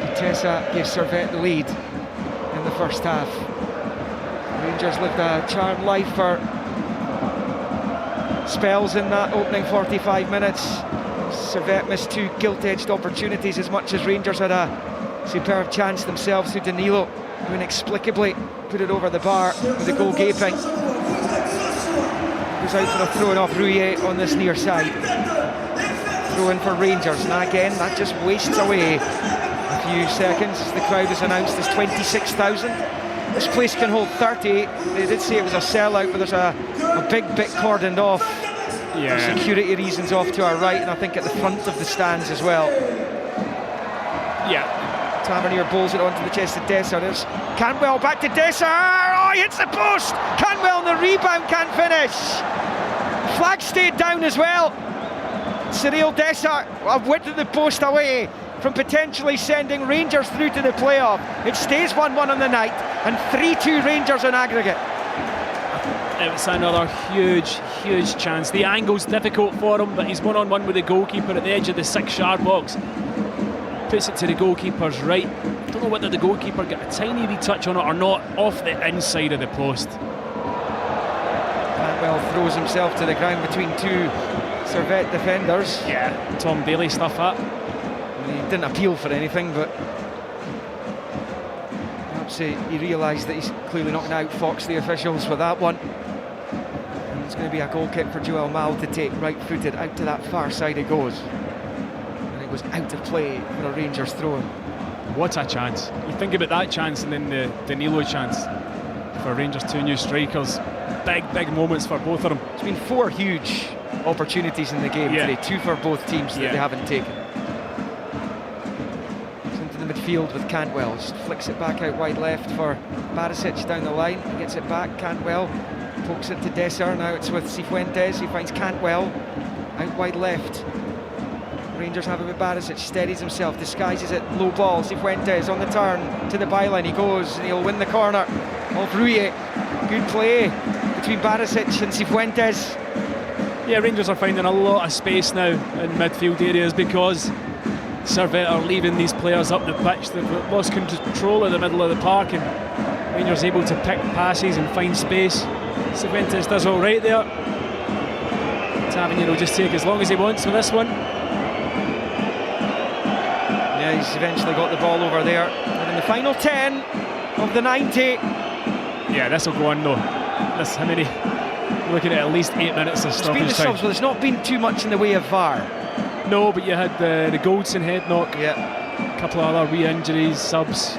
Vitesse gives Servette the lead in the first half. Rangers lived a charmed life for spells in that opening 45 minutes. Servette missed 2 gilt-edged opportunities as much as Rangers had a superb chance themselves through Danilo, who inexplicably put it over the bar with the goal gaping. Goes out for a throw-in off Rouillet on this near side. Throw-in for Rangers, and again that just wastes away a few seconds. The crowd is announced as 26,000. This place can hold 30. They did say it was a sellout, but there's a big bit cordoned off for security reasons off to our right, and I think at the front of the stands as well. Tavernier bowls it onto the chest of Dessert. There's Cantwell back to Dessert. Oh, he hits the post. Cantwell on the rebound, can't finish. Flag stayed down as well. Cyril Dessert went to the post away from potentially sending Rangers through to the playoff. It stays 1-1 on the night and 3-2 Rangers on aggregate. It's another huge chance. The angle's difficult for him, but he's one-on-one with the goalkeeper at the edge of the 6-yard box. Puts it to the goalkeeper's right. Don't know whether the goalkeeper got a tiny wee touch on it or not, off the inside of the post. Cantwell throws himself to the ground between 2 Servette defenders. Tom Daly stuff that. He didn't appeal for anything, but perhaps he realised that he's clearly not going to outfox the officials with that one. And it's going to be a goal kick for Joel Mal to take, right-footed, out to that far side it goes. it was out of play for a Rangers throw-in. What a chance. You think about that chance and then the Danilo chance for Rangers, 2 new strikers. Big moments for both of them. It's been 4 huge opportunities in the game today, 2 for both teams that they haven't taken. It's into the midfield with Cantwell, just flicks it back out wide left for Barisic down the line. He gets it back, Cantwell pokes it to Desser. Now it's with Cifuentes, he finds Cantwell out wide left. Rangers have it with Barisic, steadies himself, disguises it, low ball, Cifuentes on the turn to the byline, he goes and he'll win the corner of Rui. Good play between Barisic and Cifuentes. Yeah, Rangers are finding a lot of space now in midfield areas because Servette are leaving these players up the pitch. They've lost control of the middle of the park, and Rangers able to pick passes and find space. Cifuentes does all right there. Tavernier will just take as long as he wants with this one. Yeah, he's eventually got the ball over there. And in the final 10 of the 90. Yeah, this will go on though. This, how many? Looking at least 8 minutes of stoppage time. Subs, well, there's not been too much in the way of VAR. No, but you had the Goldson head knock. Yeah. A couple of other wee-injuries, subs.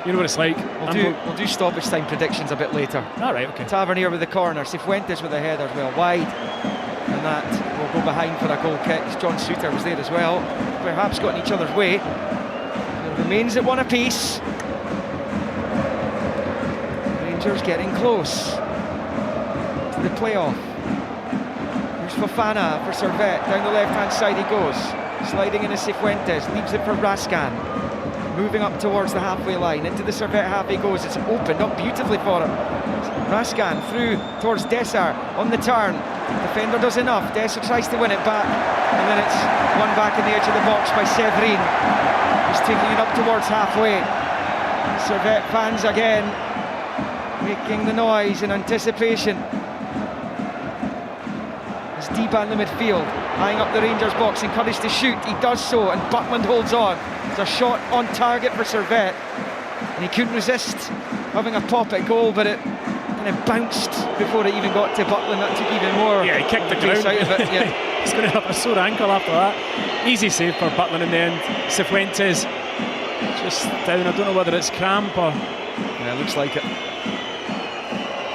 You know what it's like. We'll do stoppage time predictions a bit later. All right, okay. Tavernier with the corner, Cifuentes with the header, well wide. And that will go behind for a goal kick. John Suter was there as well. Perhaps got in each other's way. It remains at 1 apiece. Rangers getting close to the playoff. Here's Fofana for Servette. Down the left-hand side he goes. Sliding into Cifuentes. Leaves it for Raskan. Moving up towards the halfway line. Into the Servette half he goes. It's opened up beautifully for him. Raskan through towards Desser on the turn. Defender does enough. Desser tries to win it back. And then it's won back in the edge of the box by Severin. He's taking it up towards halfway. Servette fans again making the noise in anticipation. As Deba in the midfield, eyeing up the Rangers box, encouraged to shoot. He does so, and Butland holds on. It's a shot on target for Servette, and he couldn't resist having a pop at goal, but it kind of bounced before it even got to Butland. That took even more. Yeah, he kicked the ground out of it. Yeah. He's going to have a sore ankle after that. Easy save for Butland in the end. Cifuentes just down. I don't know whether it's cramp or. Yeah, it looks like it.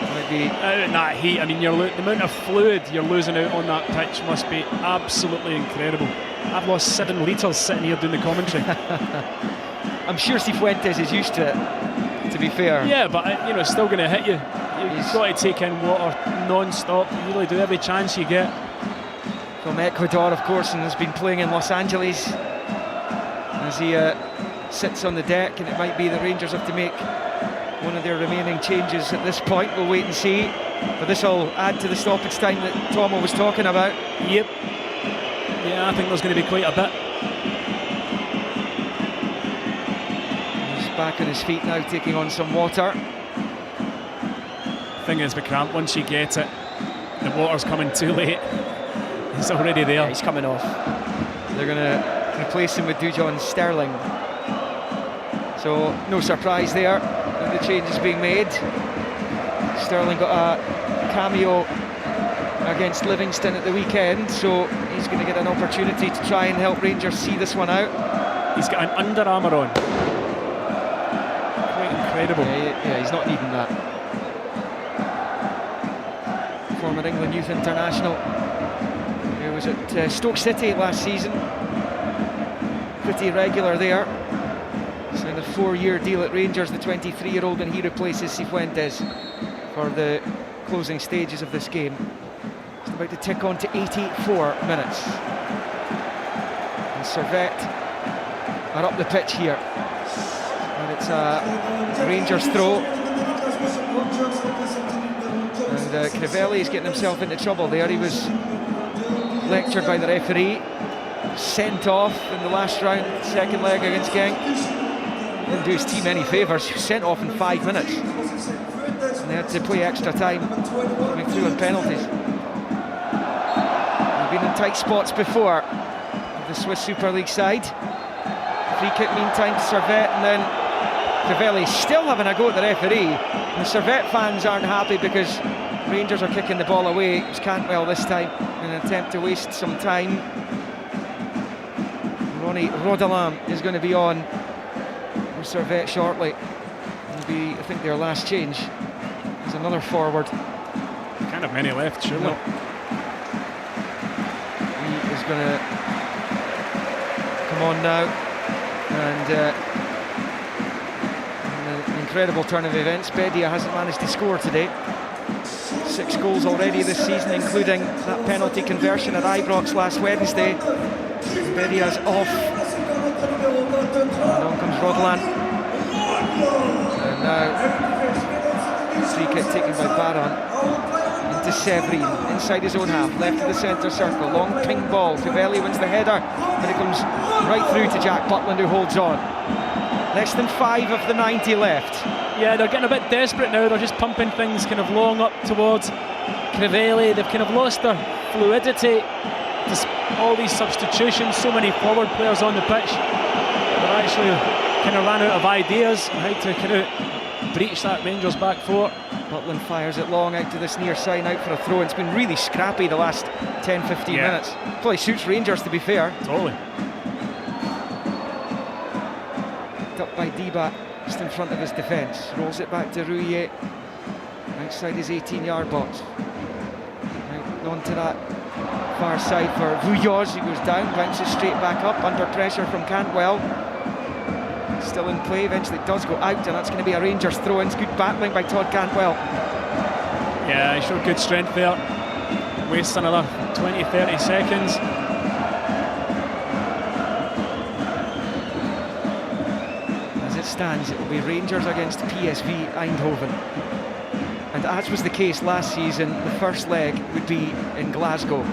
Might be out in that heat. I mean, the amount of fluid you're losing out on that pitch must be absolutely incredible. I've lost 7 litres sitting here doing the commentary. I'm sure Cifuentes is used to it, to be fair. Yeah, but it's still going to hit you. You've got to take in water non-stop. You really do, every chance you get. From Ecuador, of course, and has been playing in Los Angeles as he sits on the deck, and it might be the Rangers have to make one of their remaining changes at this point. We'll wait and see, but this will add to the stoppage time that Tomo was talking about. Yep. Yeah, I think there's going to be quite a bit. He's back on his feet now, taking on some water. Thing is, with cramp, once you get it, the water's coming too late. He's already there. Yeah, he's coming off. They're going to replace him with Dujon Sterling. So no surprise there that the change is being made. Sterling got a cameo against Livingston at the weekend, so he's going to get an opportunity to try and help Rangers see this one out. He's got an Under Armour on. Quite incredible. Yeah, he's not needing that. Former England youth international. He was at Stoke City last season. Pretty regular there. Signed a 4-year deal at Rangers, the 23-year-old, and he replaces Cifuentes for the closing stages of this game. It's about to tick on to 84 minutes. And Servette are up the pitch here. And it's a Rangers throw. And Crivelli is getting himself into trouble there. He was lectured by the referee, sent off in the last round, second leg against Genk. Didn't do his team any favours. He was sent off in 5 minutes, and they had to play extra time coming through on penalties. They've been in tight spots before with the Swiss Super League side. Free kick meantime to Servette, and then Crivelli still having a go at the referee. And the Servette fans aren't happy because Rangers are kicking the ball away. It was Cantwell this time in an attempt to waste some time. Johnny Rodelin is going to be on for Servette shortly. It'll be, I think, their last change. There's another forward. Kind of many left, surely. No. He is going to come on now, and an incredible turn of events. Bedia hasn't managed to score today. 6 goals already this season, including that penalty conversion at Ibrox last Wednesday. Bedia's off. And on comes Rodelin. And now, free kick taken by Baron. Into Severin, inside his own half, left of the centre circle, long ping ball. Crivelli wins the header, but it comes right through to Jack Butland, who holds on. Less than 5 of the 90 left. Yeah, they're getting a bit desperate now. They're just pumping things kind of long up towards Crivelli. They've kind of lost their fluidity. Just all these substitutions, so many forward players on the pitch. They've actually kind of ran out of ideas on how to kind of breach that Rangers back four. Butland fires it long out to this near side, out for a throw. It's been really scrappy the last 10-15 minutes. Probably suits Rangers, to be fair. Totally. Picked up by Diba, just in front of his defence. Rolls it back to Rouillet, outside his 18-yard box. Out onto that far side for Vouilloz, who goes down, bounces straight back up, under pressure from Cantwell. Still in play, eventually it does go out, and that's going to be a Rangers throw-in. It's good battling by Todd Cantwell. Yeah, he showed good strength there. Wastes another 20-30 seconds. As it stands, it will be Rangers against PSV Eindhoven. And as was the case last season, the first leg would be in Glasgow.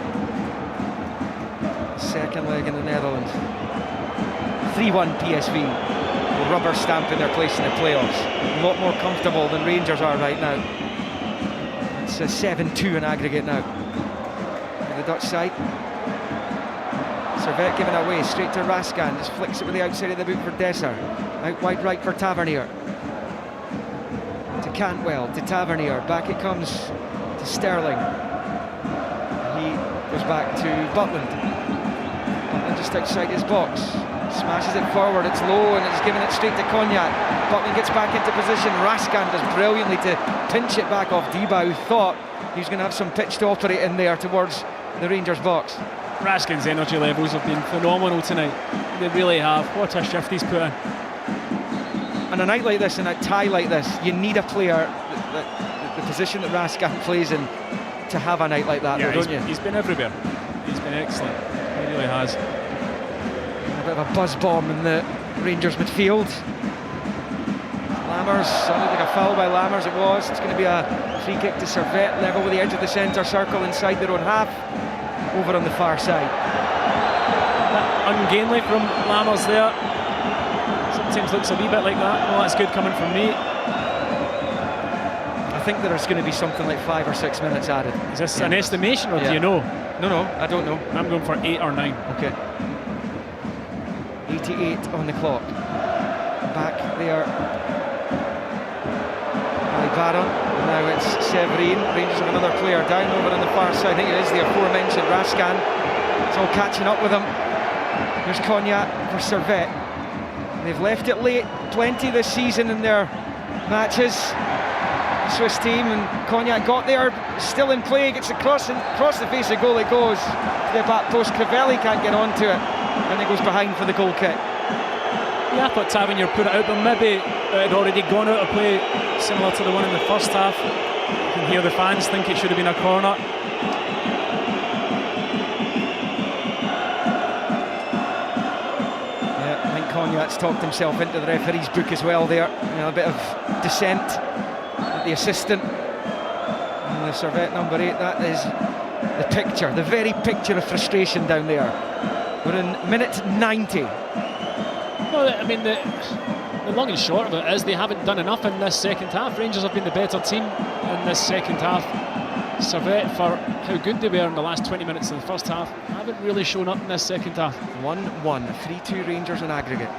Second leg in the Netherlands. 3-1 PSV. Rubber stamp in their place in the playoffs. A lot more comfortable than Rangers are right now. It's a 7-2 in aggregate now. To the Dutch side. Servette giving away straight to Raskan. Just flicks it with the outside of the boot for Dessers. Out wide right for Tavernier. To Cantwell, to Tavernier. Back it comes to Sterling. He goes back to Butland. Butland just outside his box. Smashes it forward, it's low, and it's given it straight to Cognac. Butland gets back into position. Raskan does brilliantly to pinch it back off Diba, who thought he was going to have some pitch to operate in there towards the Rangers box. Raskin's energy levels have been phenomenal tonight. They really have. What a shift he's put in. On a night like this and a tie like this, you need a player, the position that Raskan plays in, to have a night like that, though, don't you? He's been everywhere. He's been excellent. He really has. A bit of a buzz bomb in the Rangers midfield. Lammers, sounded like a foul by Lammers, it was. It's going to be a free kick to Servette, level with the edge of the centre circle inside their own half, over on the far side. That ungainly from Lammers there. Sometimes looks a wee bit like that. Well, that's good coming from me. I think there's going to be something like 5 or 6 minutes added. Is this an estimation, or do you know? No, I don't know. I'm going for 8 or 9. Okay. 88 on the clock. Back there by Baron. Now it's Severin. Rangers have another player down over on the far side. I think it is the aforementioned Raskan. It's all catching up with him. There's Cognac for Servette. They've left it late plenty this season in their matches. The Swiss team, and Cognac got there, still in play, gets across the face of the goal. It goes to the back post. Crivelli can't get onto it, and it goes behind for the goal kick. Yeah, I thought Tavernier put it out, but maybe it had already gone out of play, similar to the one in the first half. You can hear the fans think it should have been a corner. Yeah, I think Cognac's talked himself into the referee's book as well there. A bit of dissent at the assistant. And the Servette number 8, that is the picture, the very picture of frustration down there. We're in minute 90. No, I mean, the long and short of it is they haven't done enough in this second half. Rangers have been the better team in this second half. Servette, for how good they were in the last 20 minutes of the first half, haven't really shown up in this second half. 1-1, 3-2 Rangers in aggregate.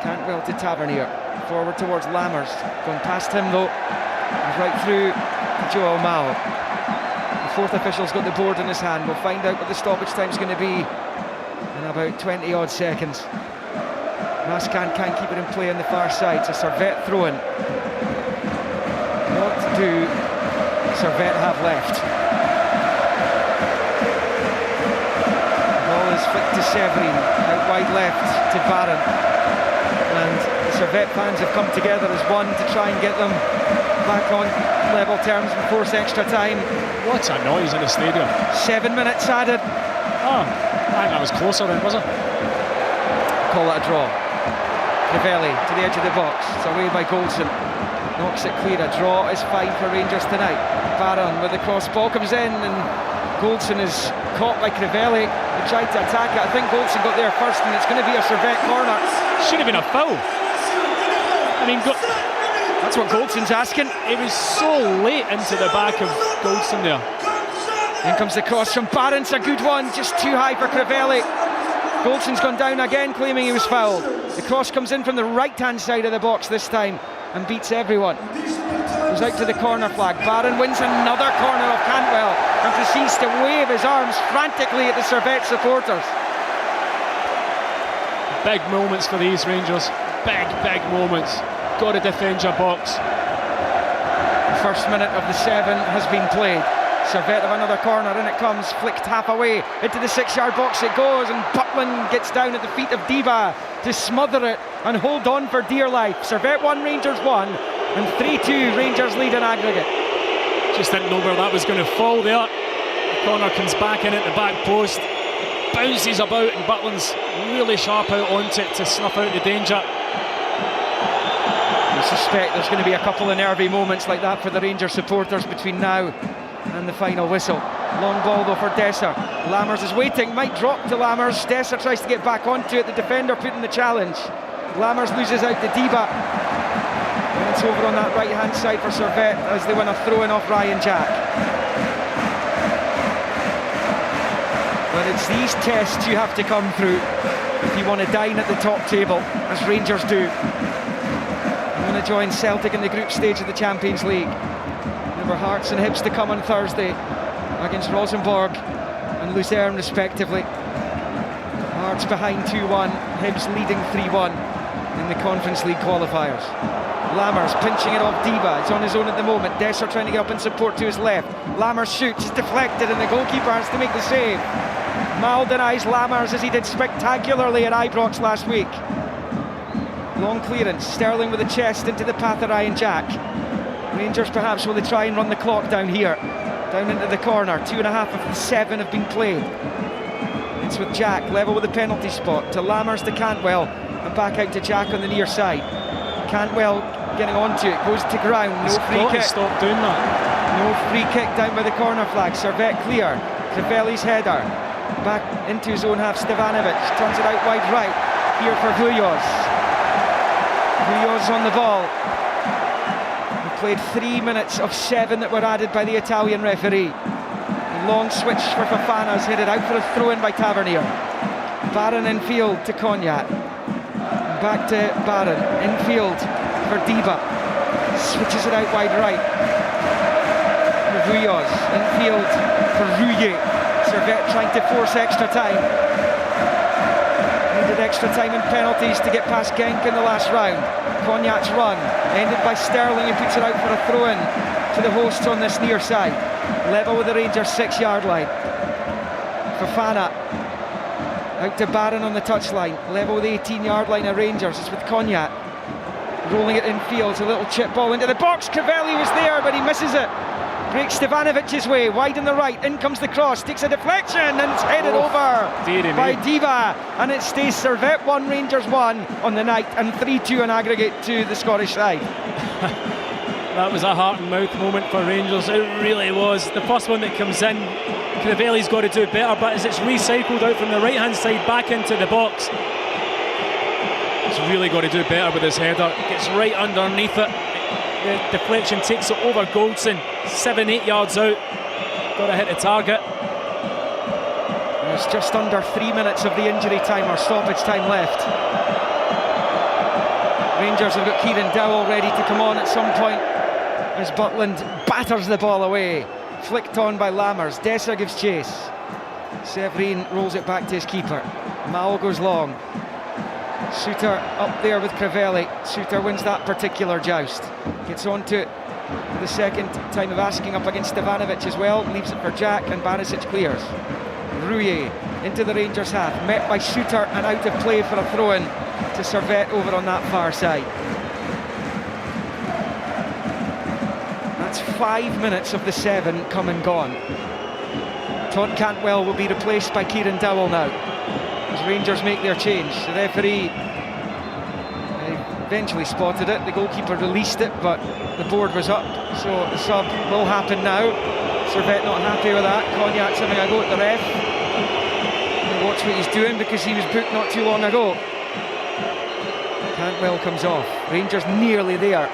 Cantwell to Tavernier, forward towards Lammers. Gone past him though, he's right through to Joao Mao. The fourth official's got the board in his hand. We'll find out what the stoppage time's going to be. And in about 20 odd seconds. Raskan can't keep it in play on the far side. It's a Servette throw-in. What do Servette have left? The ball is flicked to Severin, out wide left to Barron. And the Servette fans have come together as one to try and get them back on level terms and force extra time. What's a noise in the stadium? 7 minutes added. Oh, I think that was closer then, was it? Call it a draw. Crivelli to the edge of the box. It's away by Goldson. Knocks it clear. A draw is fine for Rangers tonight. Barron with the cross ball comes in, and Goldson is caught by Crivelli. He tried to attack it. I think Goldson got there first, and it's going to be a Servette corner. Should have been a foul. I mean, that's what Goldson's asking. It was so late into the back of Goldson there. In comes the cross from Barron. It's a good one, just too high for Crivelli. Goldson's gone down again, claiming he was fouled. The cross comes in from the right-hand side of the box this time and beats everyone. Goes out to the corner flag. Barron wins another corner of Cantwell and proceeds to wave his arms frantically at the Servette supporters. Big moments for these Rangers. Big moments. Got to defend your box. The first minute of the 7 has been played. Servette have another corner, in it comes, flicked half away into the 6-yard box it goes, and Butland gets down at the feet of Diba to smother it and hold on for dear life. Servette 1, Rangers 1, and 3-2 Rangers lead in aggregate. Just didn't know where that was going to fall there. The corner comes back in at the back post, bounces about, and Butland's really sharp out onto it to snuff out the danger. I suspect there's going to be a couple of nervy moments like that for the Rangers supporters between now and the final whistle. Long ball though for Dessers. Lammers is waiting, might drop to Lammers. Dessers tries to get back onto it, the defender put in the challenge. Lammers loses out to Diba. And it's over on that right hand side for Servette as they win a throw-in off Ryan Jack. But it's these tests you have to come through if you want to dine at the top table, as Rangers do. I'm going to join Celtic in the group stage of the Champions League. Remember, Hearts and Hibs to come on Thursday against Rosenborg and Lucerne respectively. Hearts behind 2-1, Hibs leading 3-1 in the Conference League qualifiers. Lammers pinching it off Diba. It's on his own at the moment. Dessers trying to get up in support to his left. Lammers shoots, it's deflected, and the goalkeeper has to make the save. Mal denies Lammers as he did spectacularly at Ibrox last week. Long clearance, Sterling with the chest into the path of Ryan Jack. Rangers perhaps will they try and run the clock down here, down into the corner. 2.5 of the 7 have been played. It's with Jack, level with the penalty spot, to Lammers to Cantwell, and back out to Jack on the near side. Cantwell getting onto it, goes to ground, no free kick. Stop doing that. No free kick down by the corner flag. Servette clear. Crivelli's header, back into his own half. Stevanovic turns it out wide right, here for Vujoz. Vujoz on the ball. Played 3 minutes of 7 that were added by the Italian referee. A long switch for Fofana is headed out for a throw-in by Tavernier. Barron infield to Cognac. Back to Barron, infield for Diba. Switches it out wide right for Vujoz. Infield for Rouillet. Servette trying to force extra time. Needed extra time and penalties to get past Genk in the last round. Cognac's run ended by Sterling, who puts it out for a throw-in to the hosts on this near side. Level with the Rangers 6-yard line. Fofana out to Barron on the touchline. Level with the 18-yard line of Rangers. It's with Cognac rolling it infield. It's a little chip ball into the box. Crivelli was there, but he misses it. Breaks Stevanovic's way, wide on the right. In comes the cross, takes a deflection, and it's headed over by Diba. And it stays Servette 1, Rangers 1 on the night, and 3-2 on aggregate to the Scottish side. That was a heart and mouth moment for Rangers. It really was. The first one that comes in, Crivelli's got to do better, but as it's recycled out from the right hand side back into the box, he's really got to do better with his header. Gets right underneath it. The deflection takes it over Goldson, 7-8 yards out. Got to hit the target. There's just under 3 minutes of the injury time or stoppage time left. Rangers have got Kieran Dowell ready to come on at some point as Butland batters the ball away. Flicked on by Lammers. Dessers gives chase. Severin rolls it back to his keeper. Mao goes long. Suter up there with Crivelli. Suter wins that particular joust. Gets on to the second time of asking up against Stevanovic as well. Leaves it for Jack and Barisic clears. Rouillet into the Rangers half. Met by Suter and out of play for a throw-in to Servette over on that far side. That's 5 minutes of the 7 come and gone. Todd Cantwell will be replaced by Kieran Dowell now as Rangers make their change. The referee eventually spotted it. The goalkeeper released it, but the board was up, so the sub will happen now. Servette not happy with that. Cognac's having a go at the ref. And watch what he's doing because he was booked not too long ago. Cantwell comes off. Rangers nearly there.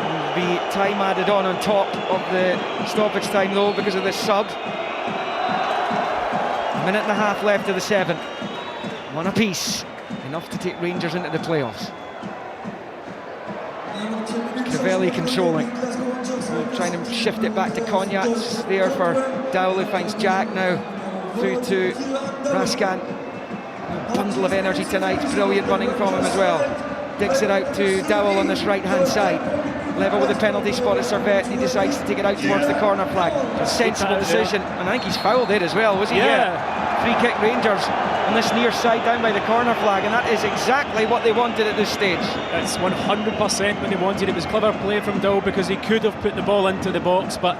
There'll be time added on top of the stoppage time though because of this sub. A minute and a half left of the 7. One apiece. Enough to take Rangers into the playoffs. Crivelli controlling. Trying to shift it back to Cognac. There for Dowell, who finds Jack now. Through to Raskan. A bundle of energy tonight. Brilliant running from him as well. Digs it out to Dowell on this right-hand side. Level with the penalty spot at Servette. He decides to take it out towards the corner flag. A sensible decision. And I think he's fouled there as well, was he? Yeah. Free kick Rangers on this near side down by the corner flag, and that is exactly what they wanted at this stage. It's 100% what they wanted. It was clever play from Dowell because he could have put the ball into the box, but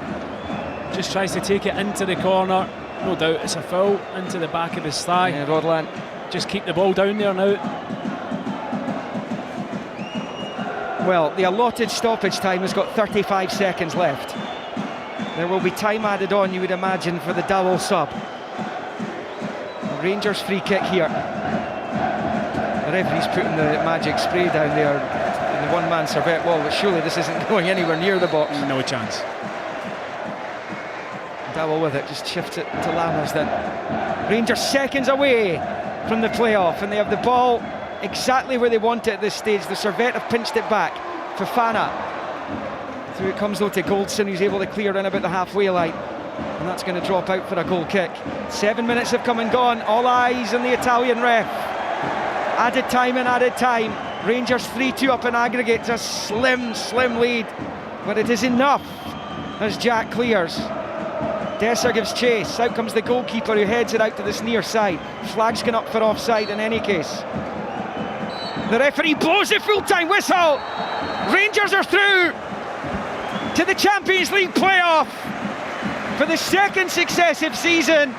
just tries to take it into the corner. No doubt it's a foul into the back of his thigh. Yeah, Rodland. Just keep the ball down there now. Well, the allotted stoppage time has got 35 seconds left. There will be time added on, you would imagine, for the Dowell sub. Rangers free kick here. The referee's putting the magic spray down there in the one-man Servette wall, but surely this isn't going anywhere near the box. No chance. Dowell with it, just shifts it to Lammers then. Rangers seconds away from the playoff, and they have the ball exactly where they want it at this stage. The Servette have pinched it back. Fofana. Through it comes though to Goldson, who's able to clear in about the halfway line. And that's going to drop out for a goal kick. 7 minutes have come and gone. All eyes on the Italian ref. Added time and added time. Rangers 3-2 up in aggregate. It's a slim lead. But it is enough as Jack clears. Dessers gives chase. Out comes the goalkeeper who heads it out to this near side. Flag's gone up for offside in any case. The referee blows the full-time whistle. Rangers are through to the Champions League playoff for the second successive season.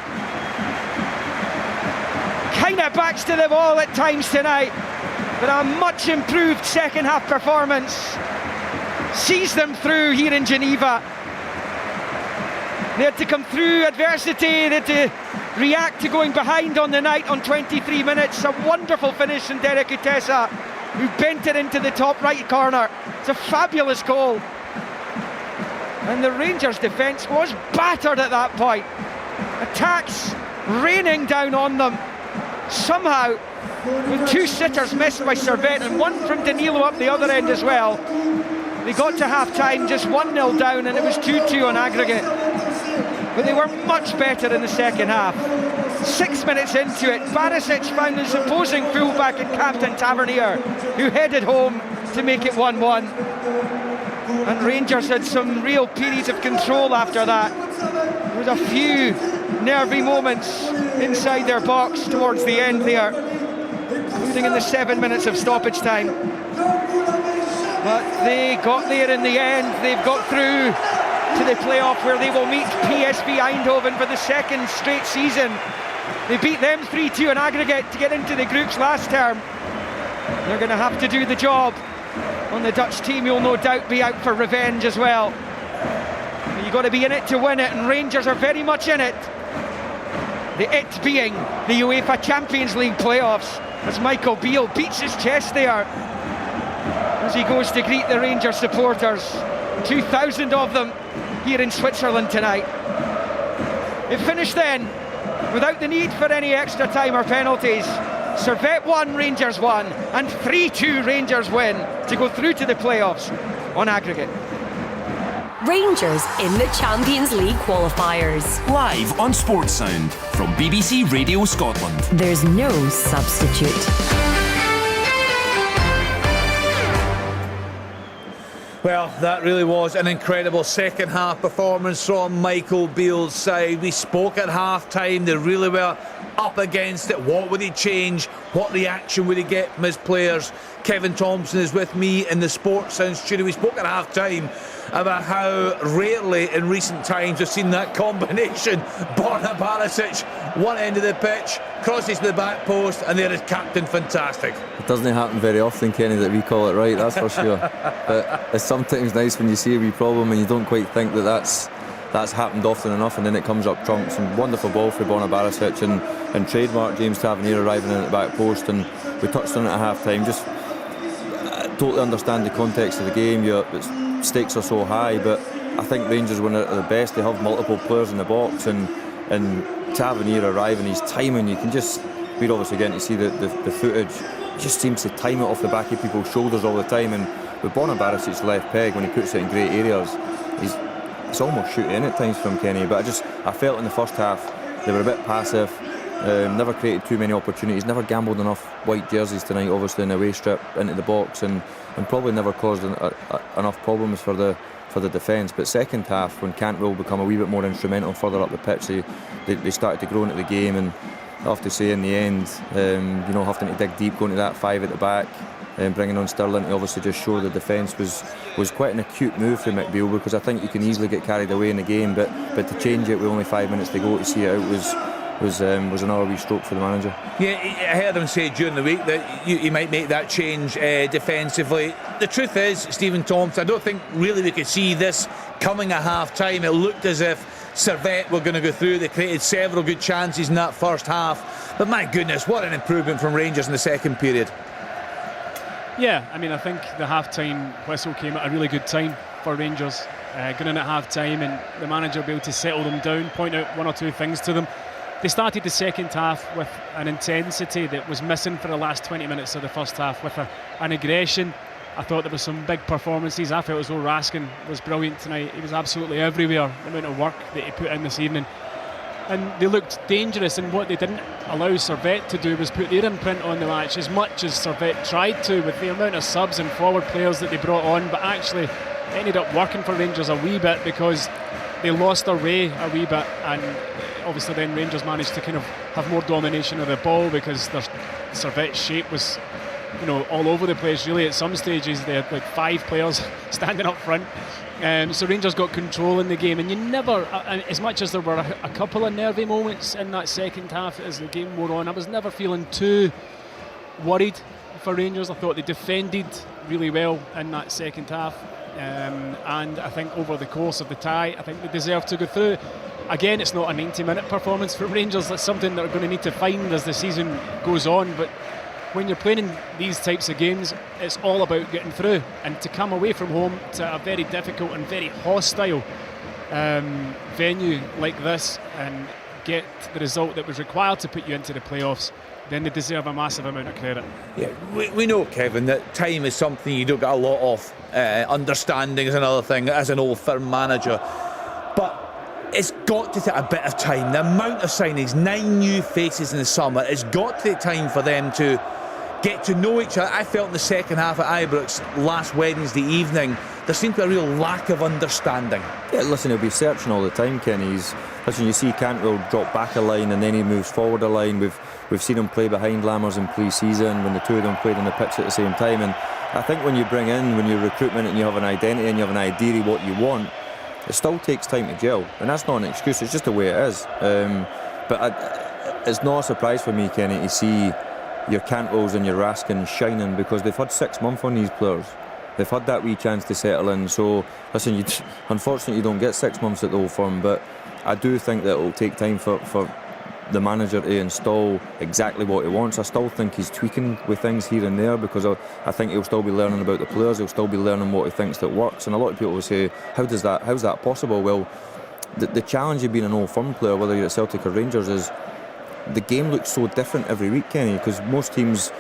Kind of backs to the wall at times tonight, but a much improved second half performance sees them through here in Geneva. They had to come through adversity, they had to react to going behind on the night on 23 minutes. A wonderful finish from Derek Utesa, who bent it into the top right corner. It's a fabulous goal. And the Rangers defence was battered at that point. Attacks raining down on them. Somehow, with 2 sitters missed by Servette and one from Danilo up the other end as well, they got to half-time just 1-0 down, and it was 2-2 on aggregate. But they were much better in the second half. 6 minutes into it, Barisic found his opposing fullback and captain Tavernier, who headed home to make it 1-1. And Rangers had some real periods of control after that. There was a few nervy moments inside their box towards the end there, including in the 7 minutes of stoppage time. But they got there in the end. They've got through to the playoff where they will meet PSV Eindhoven for the second straight season. They beat them 3-2 in aggregate to get into the groups last term. They're going to have to do the job on the Dutch team, who'll no doubt be out for revenge as well. You've got to be in it to win it, and Rangers are very much in it. The it being the UEFA Champions League playoffs, as Michael Beale beats his chest there as he goes to greet the Rangers supporters. 2,000 of them here in Switzerland tonight. It finished then without the need for any extra time or penalties. Servette 1, Rangers 1, and 3-2 Rangers win to go through to the playoffs on aggregate. Rangers in the Champions League qualifiers. Live on Sports Sound from BBC Radio Scotland. There's no substitute. Well, that really was an incredible second half performance from Michael Beale's side. We spoke at half time, they really were up against it. What would he change? What reaction would he get from his players? Kevin Thompson is with me in the Sports Sound studio. We spoke at half time about how rarely in recent times we've seen that combination. Borna Barisic, one end of the pitch, crosses to the back post, and there is Captain Fantastic. It doesn't happen very often, Kenny, that we call it right, that's for sure. But it's sometimes nice when you see a wee problem and you don't quite think that that's happened often enough, and then it comes up trumps. And wonderful ball for Borna Barisic and trademark James Tavernier arriving in at the back post, and we touched on it at half time. Just totally understand the context of the game. Stakes are so high, but I think Rangers, when they're at their best, they have multiple players in the box, and Tavernier arriving, his timing, you can just, we're obviously getting to see the footage, he just seems to time it off the back of people's shoulders all the time. And with Borna Barisic's left peg, when he puts it in great areas, it's almost shooting in at times from Kenny. But I felt in the first half they were a bit passive, never created too many opportunities, never gambled enough white jerseys tonight, obviously in the away strip into the box, and probably never caused enough problems for the defence. But second half, when Cantwell become a wee bit more instrumental further up the pitch, they started to grow into the game. And I have to say, in the end, having to dig deep, going to that five at the back, and bringing on Sterling to obviously just show the defence was quite an acute move from McBeal, because I think you can easily get carried away in the game, but to change it with only 5 minutes to go to see it out was another wee stroke for the manager. Yeah, I heard him say during the week that he might make that change defensively. The truth is, Stephen Thompson, I don't think really we could see this coming at half time. It looked as if Servette were going to go through. They created several good chances in that first half, but my goodness, what an improvement from Rangers in the second period. Yeah, I mean, I think the half-time whistle came at a really good time for Rangers. Going in at half-time, and the manager be able to settle them down, point out one or two things to them. They started the second half with an intensity that was missing for the last 20 minutes of the first half, with an aggression. I thought there were some big performances. I felt as though Raskin was brilliant tonight. He was absolutely everywhere, the amount of work that he put in this evening. And they looked dangerous, and what they didn't allow Servette to do was put their imprint on the match, as much as Servette tried to, with the amount of subs and forward players that they brought on. But actually it ended up working for Rangers a wee bit, because they lost their way a wee bit, and obviously then Rangers managed to kind of have more domination of the ball, because their Servette's shape was all over the place really. At some stages they had like 5 players standing up front. So Rangers got control in the game, and you never, as much as there were a couple of nervy moments in that second half as the game wore on, I was never feeling too worried for Rangers. I thought they defended really well in that second half, and I think over the course of the tie, I think they deserved to go through. Again, it's not a 90-minute performance from Rangers. That's something they're going to need to find as the season goes on, but when you're playing in these types of games, it's all about getting through, and to come away from home to a very difficult and very hostile venue like this and get the result that was required to put you into the playoffs, then they deserve a massive amount of credit. Yeah, we know, Kevin, that time is something you don't get a lot of. Understanding is another thing, as an old firm manager. But it's got to take a bit of time. The amount of signings, 9 new faces in the summer, it's got to take time for them to get to know each other. I felt in the second half at Ibrox last Wednesday evening, there seemed to be a real lack of understanding. Yeah, listen, he'll be searching all the time, Kenny. Listen, you see Cantwell drop back a line and then he moves forward a line. We've seen him play behind Lammers in pre-season when the two of them played on the pitch at the same time. And I think when you're recruitment and you have an identity and you have an idea of what you want, it still takes time to gel, and that's not an excuse, it's just the way it is. But it's not a surprise for me, Kenny, to see your Cantwells and your Raskins shining, because they've had 6 months on these players. They've had that wee chance to settle in. So listen, unfortunately you don't get 6 months at the Old Firm, but I do think that it will take time for the manager to install exactly what he wants. I still think he's tweaking with things here and there, because I think he'll still be learning about the players, he'll still be learning what he thinks that works. And a lot of people will say, how's that possible? Well, the challenge of being an Old Firm player, whether you're at Celtic or Rangers, is the game looks so different every week, Kenny, because most teams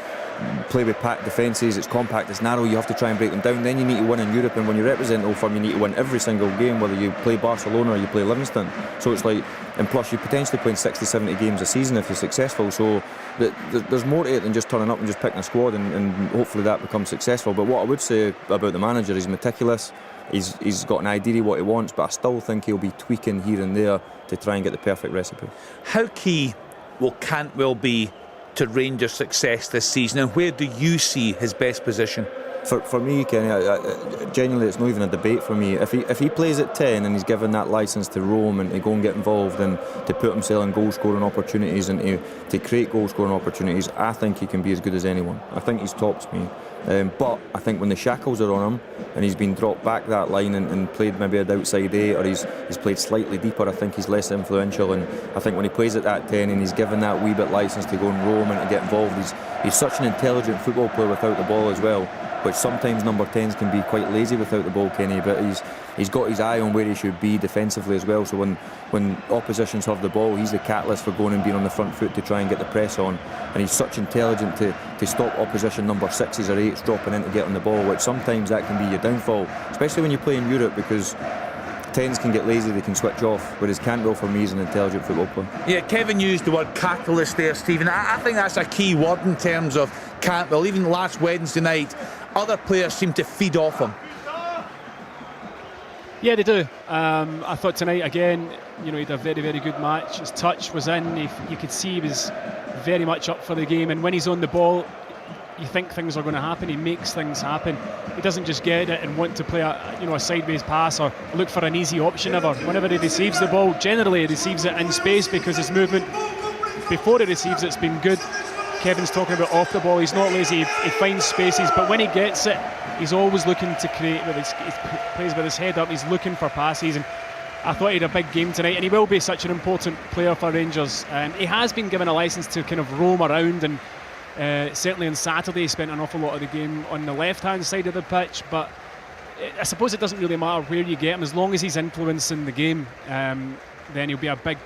play with packed defences, it's compact, it's narrow, you have to try and break them down. Then you need to win in Europe, and when you represent Old Firm, you need to win every single game, whether you play Barcelona or you play Livingston. So it's like, and plus you're potentially playing 60-70 games a season if you're successful. So there's more to it than just turning up and just picking a squad, and hopefully that becomes successful. But what I would say about the manager, he's meticulous, he's got an idea of what he wants, but I still think he'll be tweaking here and there to try and get the perfect recipe. How key will Cantwell be to Rangers' success this season, and where do you see his best position? For me, Kenny, genuinely, it's not even a debate for me. If he plays at 10 and he's given that licence to roam and to go and get involved and to put himself in goal-scoring opportunities and to create goal-scoring opportunities, I think he can be as good as anyone. I think he's topped me. But I think when the shackles are on him and he's been dropped back that line and played maybe at outside 8, or he's played slightly deeper, I think he's less influential. And I think when he plays at that 10 and he's given that wee bit licence to go and roam and to get involved, he's such an intelligent football player without the ball as well, which sometimes number 10s can be quite lazy without the ball, Kenny, but he's got his eye on where he should be defensively as well. So when oppositions have the ball, he's the catalyst for going and being on the front foot to try and get the press on, and he's such intelligent to stop opposition number 6s or 8s dropping in to get on the ball, which sometimes that can be your downfall, especially when you play in Europe, because 10s can get lazy, they can switch off, whereas Cantwell for me is an intelligent football player. Yeah, Kevin used the word catalyst there, Stephen. I think that's a key word in terms of Cantwell. Even last Wednesday night, other players seem to feed off him. Yeah, they do. I thought tonight again, he had a very, very good match. His touch was in. You could see he was very much up for the game, and when he's on the ball, you think things are going to happen. He makes things happen. He doesn't just get it and want to play a sideways pass or look for an easy option ever. Whenever he receives the ball, generally he receives it in space, because his movement before he receives it's been good. Kevin's talking about off the ball, he's not lazy, he finds spaces, but when he gets it, he's always looking to create. He plays with his head up, he's looking for passes, and I thought he had a big game tonight, and he will be such an important player for Rangers. He has been given a licence to kind of roam around, and certainly on Saturday he spent an awful lot of the game on the left-hand side of the pitch, but I suppose it doesn't really matter where you get him, as long as he's influencing the game, then he'll be a big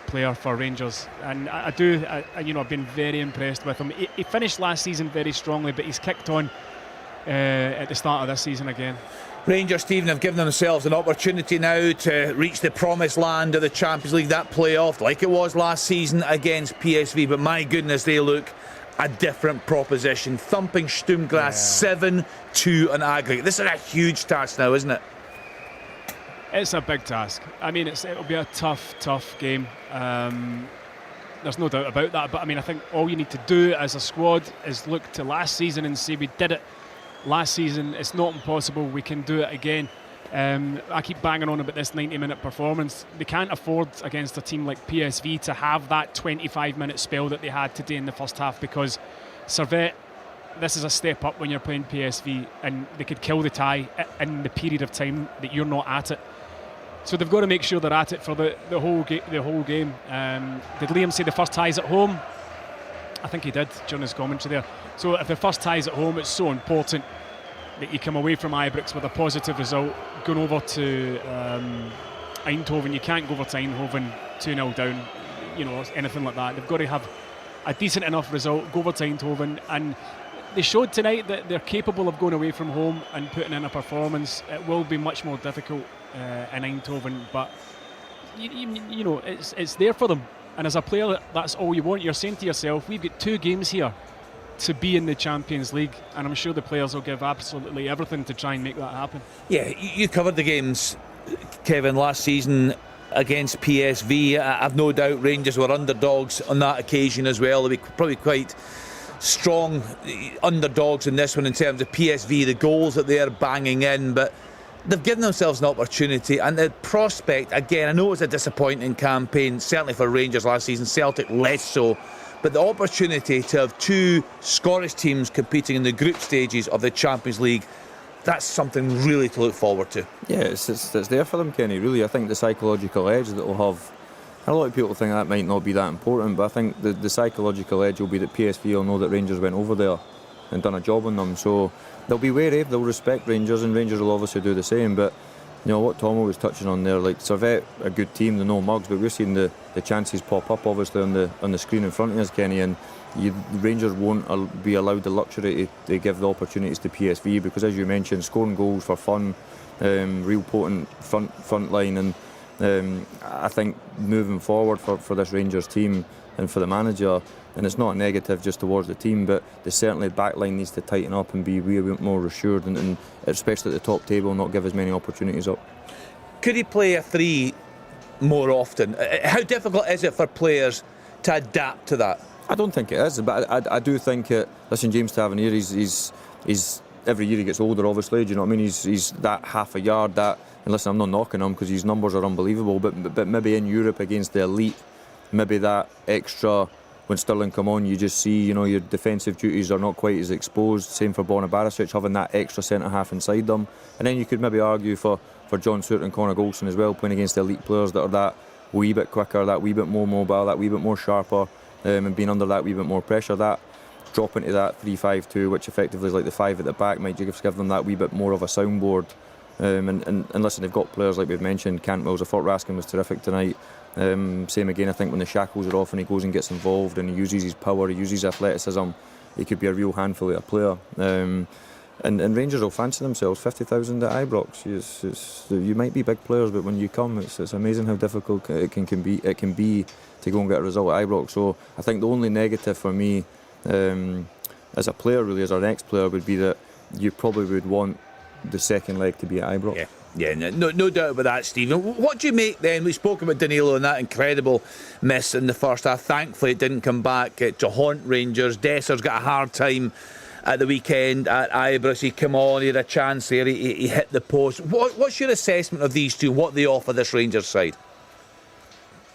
player for Rangers. And I've been very impressed with him. He finished last season very strongly, but he's kicked on at the start of this season again. Rangers, Stephen, have given themselves an opportunity now to reach the promised land of the Champions League, that playoff, like it was last season against PSV, but my goodness, they look a different proposition. Thumping Sturm Graz 7-2 on aggregate. This is a huge task now, isn't it? It's a big task. I mean, it'll be a tough game. There's no doubt about that. But I mean, I think all you need to do as a squad is look to last season and say we did it last season. It's not impossible. We can do it again. I keep banging on about this 90-minute performance. They can't afford against a team like PSV to have that 25-minute spell that they had today in the first half, because Servette, this is a step up when you're playing PSV, and they could kill the tie in the period of time that you're not at it. So they've got to make sure they're at it for the whole game. Did Liam say the first tie's at home? I think he did during his commentary there. So if the first tie's at home, it's so important that you come away from Ibrox with a positive result. Going over to Eindhoven, you can't go over to Eindhoven 2-0 down, anything like that. They've got to have a decent enough result, go over to Eindhoven, and they showed tonight that they're capable of going away from home and putting in a performance. It will be much more difficult in Eindhoven, but it's there for them. And as a player, that's all you want. You're saying to yourself, we've got 2 games here to be in the Champions League, and I'm sure the players will give absolutely everything to try and make that happen. Yeah, you covered the games, Kevin, last season against PSV. I've no doubt Rangers were underdogs on that occasion as well. They'll be probably quite strong underdogs in this one in terms of PSV, the goals that they're banging in, but they've given themselves an opportunity, and the prospect, again, I know it was a disappointing campaign, certainly for Rangers last season, Celtic less so, but the opportunity to have 2 Scottish teams competing in the group stages of the Champions League, that's something really to look forward to. Yeah, it's there for them, Kenny, really. I think the psychological edge that they'll have, a lot of people think that might not be that important, but I think the psychological edge will be that PSV will know that Rangers went over there and done a job on them, so they'll be wary, they'll respect Rangers, and Rangers will obviously do the same, but what Tomo was touching on there, like Servette, a good team, they're no mugs, but we're seeing the chances pop up obviously on the screen in front of us, Kenny, and Rangers won't be allowed the luxury to give the opportunities to PSV, because as you mentioned, scoring goals for fun, real potent front line, and I think moving forward for this Rangers team and for the manager, and it's not a negative just towards the team, but certainly the back line needs to tighten up and be a bit more assured, and especially at the top table, not give as many opportunities up. Could he play a 3 more often? How difficult is it for players to adapt to that? I don't think it is, but I do think listen, James Tavernier, he's every year he gets older, obviously, do you know what I mean? He's that half a yard, and listen, I'm not knocking him because his numbers are unbelievable, but maybe in Europe against the elite, maybe that extra, when Sterling come on, you just see, your defensive duties are not quite as exposed. Same for Borna Barisic, having that extra centre-half inside them. And then you could maybe argue for John Stewart and Conor Goldson as well, playing against elite players that are that wee bit quicker, that wee bit more mobile, that wee bit more sharper, and being under that wee bit more pressure. That drop into that 3-5-2, which effectively is like the 5 at the back, might just give them that wee bit more of a soundboard. And listen, they've got players like we've mentioned. Cantwell's, I thought Raskin was terrific tonight. Same again, I think when the shackles are off and he goes and gets involved and he uses his power, he uses athleticism, he could be a real handful of a player. And Rangers will fancy themselves 50,000 at Ibrox. You might be big players, but when you come, it's amazing how difficult it can be to go and get a result at Ibrox. So I think the only negative for me as a player, really, as our next player, would be that you probably would want the second leg to be at Ibrox. Yeah, no doubt about that, Stephen. What do you make then? We spoke about Danilo and that incredible miss in the first half. Thankfully, it didn't come back to haunt Rangers. Desser's got a hard time at the weekend at Ibrox. He came on, he had a chance there, he hit the post. What's your assessment of these two, what they offer this Rangers side?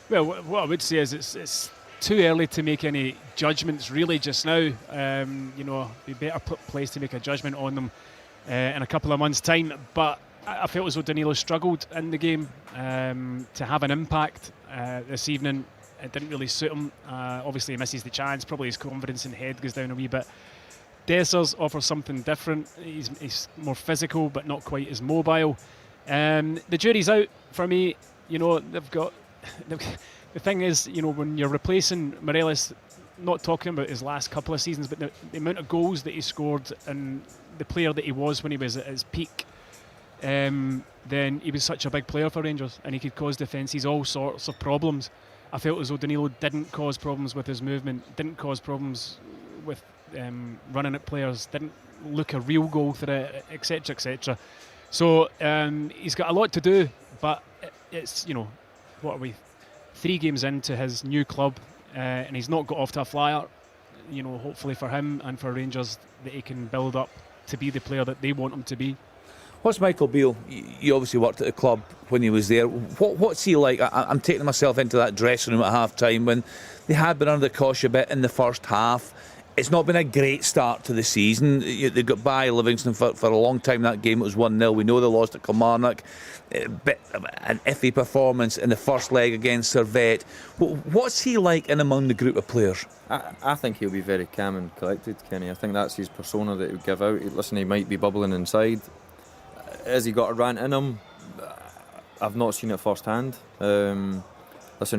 Well, what I would say is it's too early to make any judgments really just now. Be better placed to make a judgment on them in a couple of months' time. But I felt as though Danilo struggled in the game to have an impact this evening. It didn't really suit him. Obviously, he misses the chance. Probably his confidence in the head goes down a wee bit. Dessers offers something different. He's more physical, but not quite as mobile. The jury's out for me. They've got... The thing is, when you're replacing Morelos, not talking about his last couple of seasons, but the amount of goals that he scored and the player that he was when he was at his peak, then he was such a big player for Rangers and he could cause defences all sorts of problems. I felt as though Danilo didn't cause problems with his movement, didn't cause problems with running at players, didn't look a real goal threat, etc, etc. So he's got a lot to do, but it's, what are we, 3 games into his new club, and he's not got off to a flyer. Hopefully for him and for Rangers that he can build up to be the player that they want him to be. What's Michael Beale? You obviously worked at the club when he was there. What's he like? I'm taking myself into that dressing room at half time when they had been under the cosh a bit in the first half. It's not been a great start to the season. They got by Livingston for a long time. That game, it was 1-0. We know they lost at Kilmarnock. A bit of an iffy performance in the first leg against Servette. What's he like in among the group of players? I think he'll be very calm and collected, Kenny. I think that's his persona that he'll give out. Listen, he might be bubbling inside. Has he got a rant in him? I've not seen it firsthand. Listen,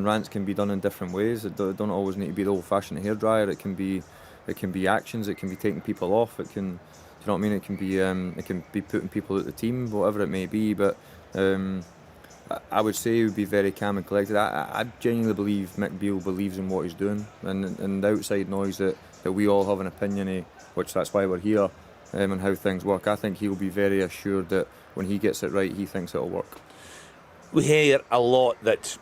rants can be done in different ways. It don't always need to be the old-fashioned hairdryer. It can be actions. It can be taking people off. It can, do you know what I mean? It can be putting people out the team, whatever it may be. But I would say he would be very calm and collected. I genuinely believe Mick Beale believes in what he's doing, and the outside noise that we all have an opinion of, which that's why we're here, and how things work. I think he'll be very assured that when he gets it right, he thinks it'll work. We hear a lot that,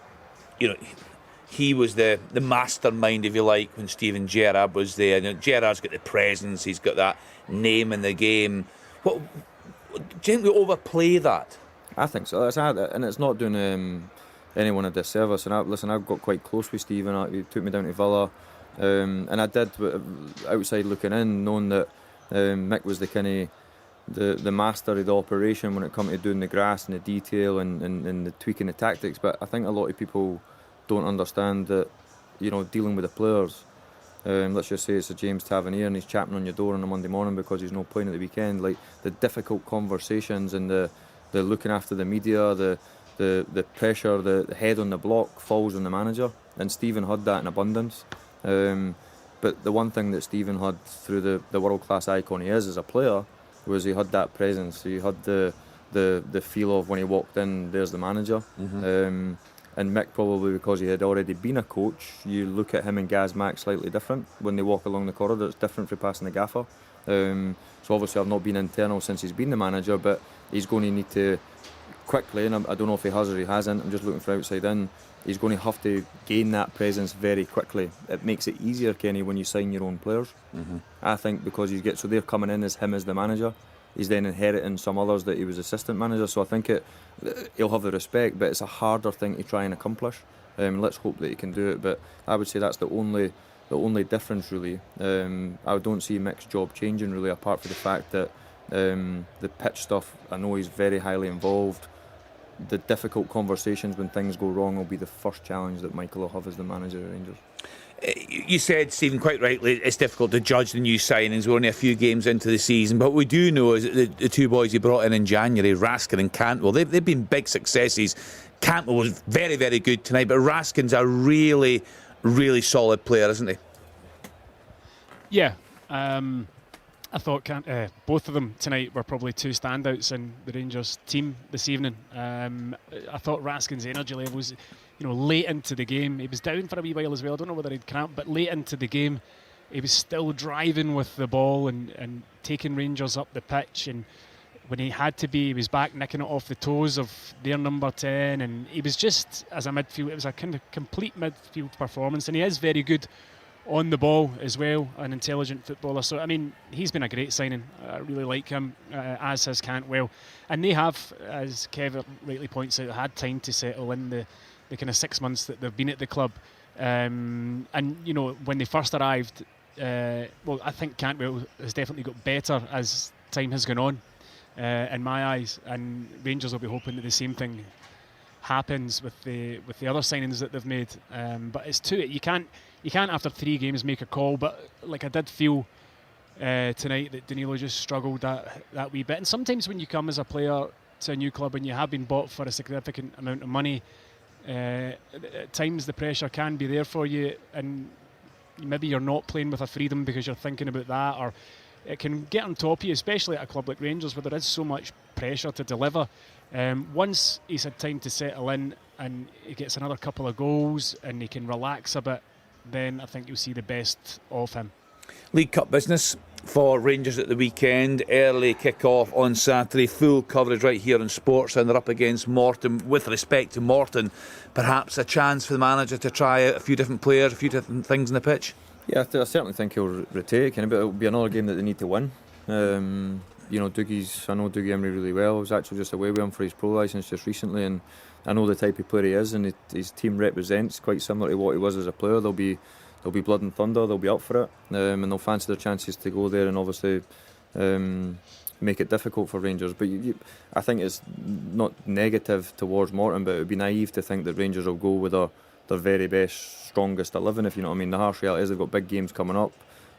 he was the mastermind, if you like, when Steven Gerrard was there. Gerrard's got the presence, he's got that name in the game. Do you think we overplay that? I think so. And it's not doing anyone a disservice. And I've got quite close with Steven. He took me down to Villa, and I did, outside looking in, knowing that Mick was the master of the operation when it come to doing the grass and the detail and the tweaking the tactics. But I think a lot of people don't understand that, dealing with the players. Let's just say it's a James Tavernier and he's chapping on your door on a Monday morning because he's no playing at the weekend. Like the difficult conversations and the the looking after the media, the pressure, the head on the block falls on the manager, and Stephen had that in abundance. But the one thing that Stephen had through the world-class icon he is as a player was he had that presence. He had the feel of when he walked in, there's the manager. And Mick, probably because he had already been a coach, you look at him and Gaz Mack slightly different. When they walk along the corridor, it's different for passing the gaffer. So obviously I've not been internal since he's been the manager, but he's going to need to quickly, and I don't know if he has or he hasn't, I'm just looking for outside in, he's going to have to gain that presence very quickly. It makes it easier, Kenny, when you sign your own players. I think because so they're coming in as him as the manager, he's then inheriting some others that he was assistant manager, so I think he'll have the respect, but it's a harder thing to try and accomplish. Let's hope that he can do it, but I would say that's the only difference really. I don't see Mick's job changing really, apart from the fact that the pitch stuff, I know he's very highly involved. The difficult conversations when things go wrong will be the first challenge that Michael will have as the manager of Rangers. You said, Stephen, quite rightly, it's difficult to judge the new signings. We're only a few games into the season, but what we do know is that the two boys he brought in January, Raskin and Cantwell, they've been big successes. Cantwell was very, very good tonight, but Raskin's a really, really solid player, isn't he? Yeah. I thought both of them tonight were probably two standouts in the Rangers team this evening. I thought Raskin's energy levels, late into the game, he was down for a wee while as well. I don't know whether he'd cramped, but late into the game, he was still driving with the ball and taking Rangers up the pitch. And when he had to be, he was back nicking it off the toes of their number 10. And he was just, as a midfield, it was a kind of complete midfield performance. And he is very good on the ball as well, an intelligent footballer. So, I mean, he's been a great signing. I really like him, as has Cantwell. And they have, as Kevin rightly points out, had time to settle in the kind of 6 months that they've been at the club. And, when they first arrived, I think Cantwell has definitely got better as time has gone on, in my eyes. And Rangers will be hoping that the same thing happens with the other signings that they've made. But it's you can't after 3 games make a call, but like I did feel tonight that Danilo just struggled that wee bit. And sometimes when you come as a player to a new club and you have been bought for a significant amount of money, at times the pressure can be there for you, and maybe you're not playing with a freedom because you're thinking about that, or it can get on top of you, especially at a club like Rangers where there is so much pressure to deliver. Once he's had time to settle in and he gets another couple of goals and he can relax a bit, then I think you'll see the best of him. League Cup business for Rangers at the weekend. Early kick-off on Saturday. Full coverage right here on Sports, and they're up against Morton. With respect to Morton, perhaps a chance for the manager to try out a few different players, a few different things in the pitch? Yeah, I certainly think he'll rotate, but it'll be another game that they need to win. I know Dougie Emery really well. I was actually just away with him for his pro licence just recently, and I know the type of player he is, and his team represents quite similar to what he was as a player. There'll be blood and thunder, they'll be up for it, and they'll fancy their chances to go there and obviously make it difficult for Rangers. But I think it's not negative towards Morton, but it would be naive to think that Rangers will go with their very best, strongest 11, if you know what I mean. The harsh reality is they've got big games coming up.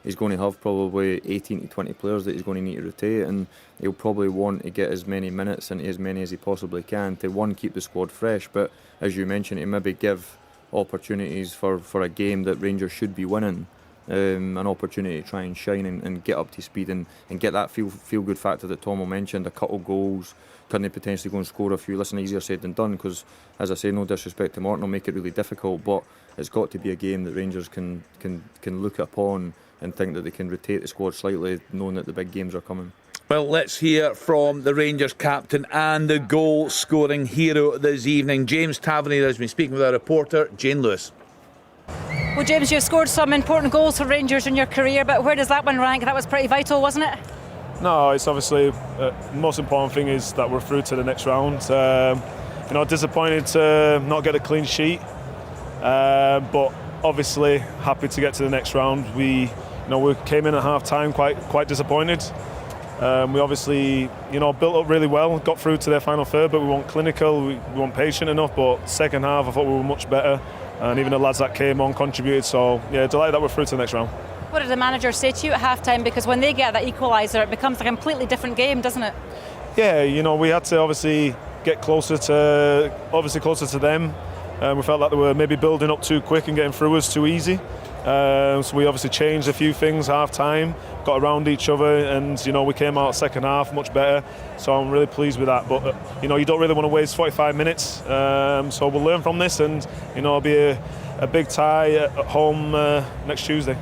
He's going to have probably 18 to 20 players that he's going to need to rotate, and he'll probably want to get as many minutes into as many as he possibly can to, one, keep the squad fresh, but as you mentioned, to maybe give opportunities for a game that Rangers should be winning, an opportunity to try and shine and get up to speed and get that feel good factor that Tomo mentioned, a couple goals. Can they potentially go and score a few? Listen, easier said than done, because as I say, no disrespect to Morton, will make it really difficult, but it's got to be a game that Rangers can look upon and think that they can rotate the squad slightly, knowing that the big games are coming. Well, let's hear from the Rangers captain and the goal-scoring hero this evening. James Tavernier has been speaking with our reporter, Jane Lewis. Well, James, you've scored some important goals for Rangers in your career, but where does that one rank? That was pretty vital, wasn't it? No, it's obviously the most important thing is that we're through to the next round. Disappointed to not get a clean sheet, but obviously happy to get to the next round. We came in at half time quite disappointed. We obviously built up really well, got through to their final third, but we weren't clinical, we weren't patient enough. But second half I thought we were much better, and even the lads that came on contributed. So yeah, delighted that we're through to the next round. What did the manager say to you at half time? Because when they get that equaliser, it becomes a completely different game, doesn't it? Yeah, you know, we had to obviously get closer to them. We felt like they were maybe building up too quick and getting through us too easy. So we obviously changed a few things half time, got around each other, and you know, we came out second half much better. So I'm really pleased with that. But you know, you don't really want to waste 45 minutes. So we'll learn from this, and you know, it'll be a big tie at home next Tuesday.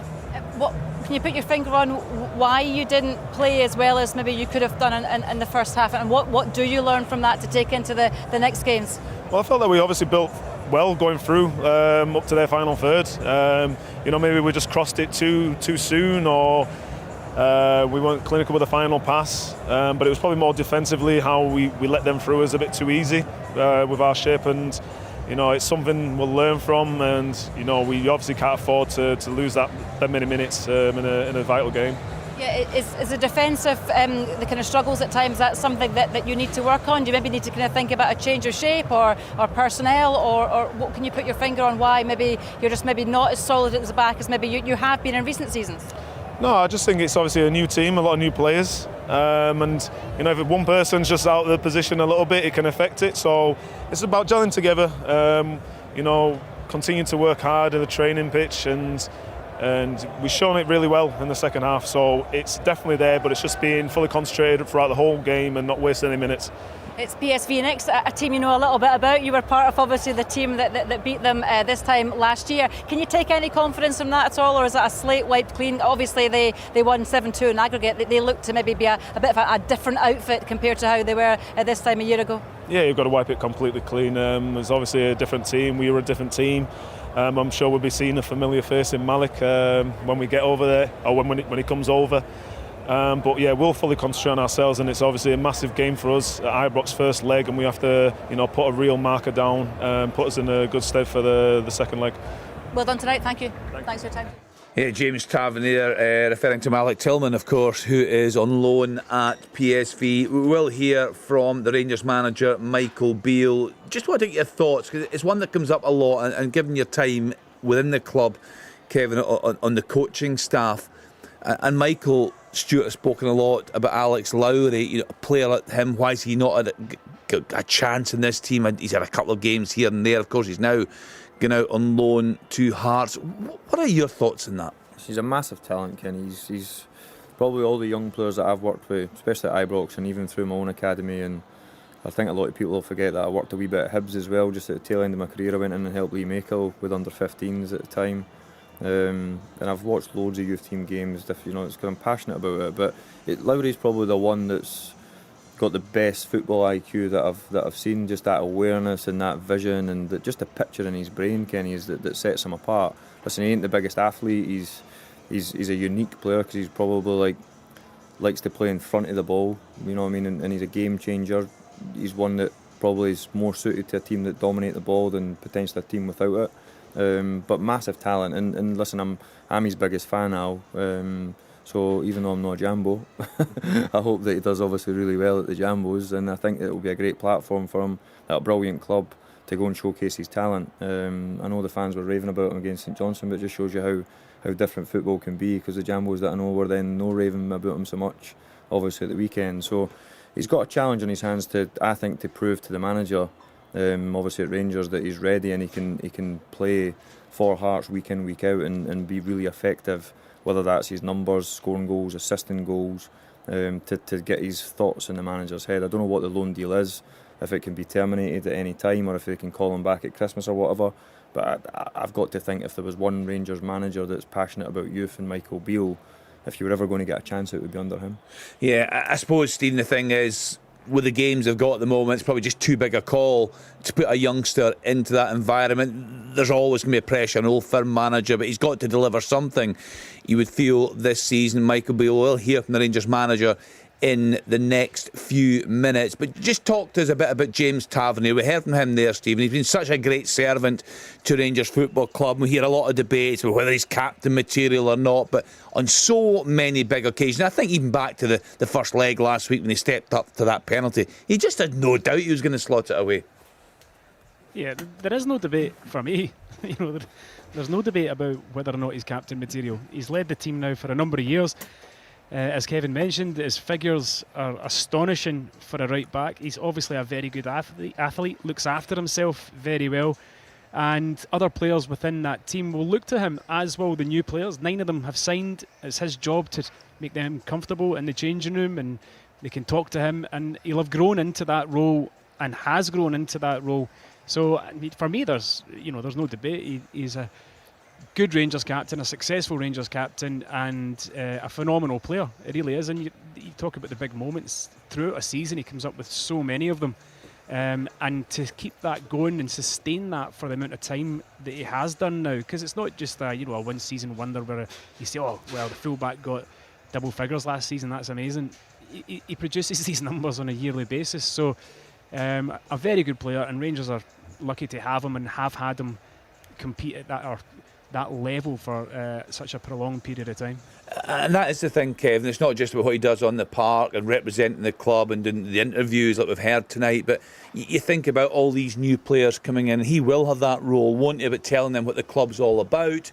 What can you put your finger on why you didn't play as well as maybe you could have done in the first half, and what do you learn from that to take into the next games? Well, I felt that we obviously built well going through up to their final third. You know, maybe we just crossed it too soon, or we weren't clinical with the final pass. But it was probably more defensively how we let them through us a bit too easy with our shape, and you know, it's something we'll learn from, and you know, we obviously can't afford to lose that many minutes in a vital game. Yeah, is the defensive, the kind of struggles at times, that's something that you need to work on? Do you maybe need to kind of think about a change of shape or personnel, or what can you put your finger on why maybe you're just maybe not as solid at the back as maybe you have been in recent seasons? No, I just think it's obviously a new team, a lot of new players, and you know, if one person's just out of the position a little bit, it can affect it. So it's about gelling together. You know, continue to work hard in the training pitch, and we've shown it really well in the second half. So it's definitely there, but it's just being fully concentrated throughout the whole game and not wasting any minutes. It's PSV next, a team you know a little bit about. You were part of obviously the team that beat them this time last year. Can you take any confidence from that at all, or is it a slate wiped clean? Obviously they won 7-2 in aggregate. They look to maybe be a bit of a different outfit compared to how they were at this time a year ago. Yeah, you've got to wipe it completely clean. There's obviously a different team. We were a different team. I'm sure we'll be seeing a familiar face in Malik when we get over there, or when he comes over. But yeah, we'll fully concentrate on ourselves, and it's obviously a massive game for us at Ibrox first leg, and we have to, you know, put a real marker down and put us in a good stead for the second leg. Well done tonight, thank you. Thanks for your time. Yeah, James Tavernier referring to Malik Tillman, of course, who is on loan at PSV. We will hear from the Rangers manager, Michael Beale. Just want to get your thoughts, because it's one that comes up a lot, and given your time within the club, Kevin, on the coaching staff, and Michael Stewart has spoken a lot about Alex Lowry, you know, a player like him. Why is he not had a chance in this team? He's had a couple of games here and there. Of course, he's now going out on loan to Hearts. What are your thoughts on that? He's a massive talent, Ken. He's probably all the young players that I've worked with, especially at Ibrox and even through my own academy. And I think a lot of people will forget that I worked a wee bit at Hibs as well. Just at the tail end of my career, I went in and helped Lee Makel with under 15s at the time. And I've watched loads of youth team games. You know, I'm passionate about it. But Lowry's probably the one that's got the best football IQ that I've seen. Just that awareness and that vision, and just a picture in his brain, Kenny, is that sets him apart. Listen, he ain't the biggest athlete. He's a unique player because he's probably likes to play in front of the ball. You know what I mean? And he's a game changer. He's one that probably is more suited to a team that dominate the ball than potentially a team without it. But massive talent, and listen, I'm his biggest fan now. So even though I'm not a Jambo, I hope that he does obviously really well at the Jambos, and I think it will be a great platform for him at a brilliant club to go and showcase his talent. I know the fans were raving about him against St Johnstone, but it just shows you how different football can be, because the Jambos that I know were then no raving about him so much, obviously at the weekend. So he's got a challenge on his hands to prove to the manager, obviously at Rangers, that he's ready and he can play for Hearts week in, week out, and be really effective, whether that's his numbers, scoring goals, assisting goals, to get his thoughts in the manager's head. I don't know what the loan deal is, if it can be terminated at any time or if they can call him back at Christmas or whatever, but I've got to think if there was one Rangers manager that's passionate about youth and Michael Beale, if you were ever going to get a chance, it would be under him. Yeah, I suppose, Stephen, the thing is, with the games they've got at the moment, it's probably just too big a call to put a youngster into that environment. There's always going to be a pressure on an old firm manager, but he's got to deliver something. You would feel this season Michael Beale will hear from the Rangers manager in the next few minutes. But just talk to us a bit about James Tavernier. We heard from him there, Stephen. He's been such a great servant to Rangers Football Club. We hear a lot of debates about whether he's captain material or not, but on so many big occasions, I think even back to the first leg last week when he stepped up to that penalty, he just had no doubt he was going to slot it away. Yeah, there is no debate for me. You know, there's no debate about whether or not he's captain material. He's led the team now for a number of years. As Kevin mentioned, his figures are astonishing for a right back. He's obviously a very good athlete, looks after himself very well, and other players within that team will look to him, as will the new players. 9 of them have signed. It's his job to make them comfortable in the changing room, and they can talk to him, and he'll have grown into that role and has grown into that role. So for me, there's no debate. He's a good Rangers captain, a successful Rangers captain, and a phenomenal player. It really is. And you talk about the big moments throughout a season. He comes up with so many of them, and to keep that going and sustain that for the amount of time that he has done now, because it's not just a one season wonder where you say, oh well, the fullback got double figures last season, that's amazing. He produces these numbers on a yearly basis. So a very good player, and Rangers are lucky to have him and have had him compete at that level for such a prolonged period of time. And that is the thing, Kevin. It's not just about what he does on the park and representing the club and doing the interviews like we've heard tonight, but you think about all these new players coming in. He will have that role, won't he, about telling them what the club's all about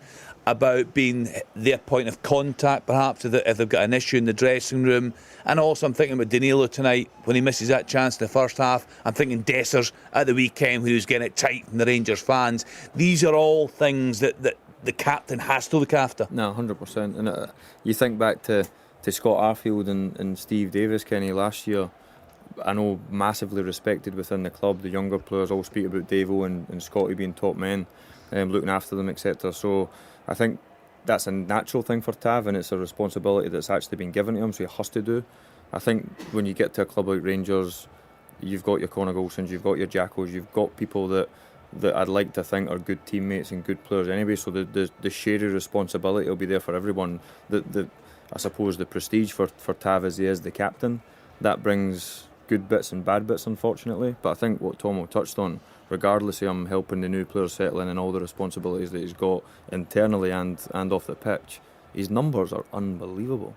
being their point of contact, perhaps, if they've got an issue in the dressing room. And also I'm thinking about Danilo tonight, when he misses that chance in the first half. I'm thinking Dessers at the weekend, when he was getting it tight from the Rangers fans. These are all things that the captain has to look after. No, 100%. And you think back to Scott Arfield and Steve Davis, Kenny, last year. I know massively respected within the club. The younger players all speak about Davo and Scotty being top men, looking after them, etc. So I think that's a natural thing for Tav, and it's a responsibility that's actually been given to him, so he has to do. I think when you get to a club like Rangers, you've got your Conor Golsons, you've got your Jackos, you've got people that I'd like to think are good teammates and good players anyway, so the shared responsibility will be there for everyone. I suppose the prestige for Tav as he is the captain, that brings good bits and bad bits, unfortunately. But I think what Tomo touched on, regardless of him helping the new players settle in and all the responsibilities that he's got internally and off the pitch, his numbers are unbelievable.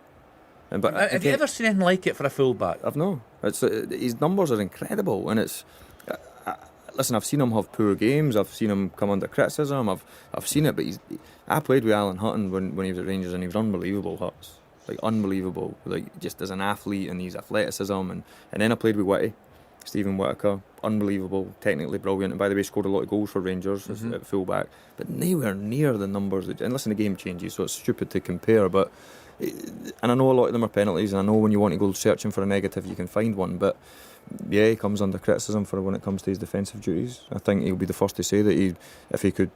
But have you ever seen anything like it for a fullback? I've no. His numbers are incredible, and it's. Listen, I've seen him have poor games. I've seen him come under criticism. I've seen it, but I played with Alan Hutton when he was at Rangers, and he was unbelievable. Huts, like unbelievable, like just as an athlete and his athleticism, and then I played with Whitty, Stephen Whittaker, unbelievable, technically brilliant, and by the way, scored a lot of goals for Rangers at fullback, but nowhere near the numbers. And listen, the game changes, so it's stupid to compare. But and I know a lot of them are penalties, and I know when you want to go searching for a negative, you can find one, but. Yeah, he comes under criticism for when it comes to his defensive duties. I think he'll be the first to say that if he could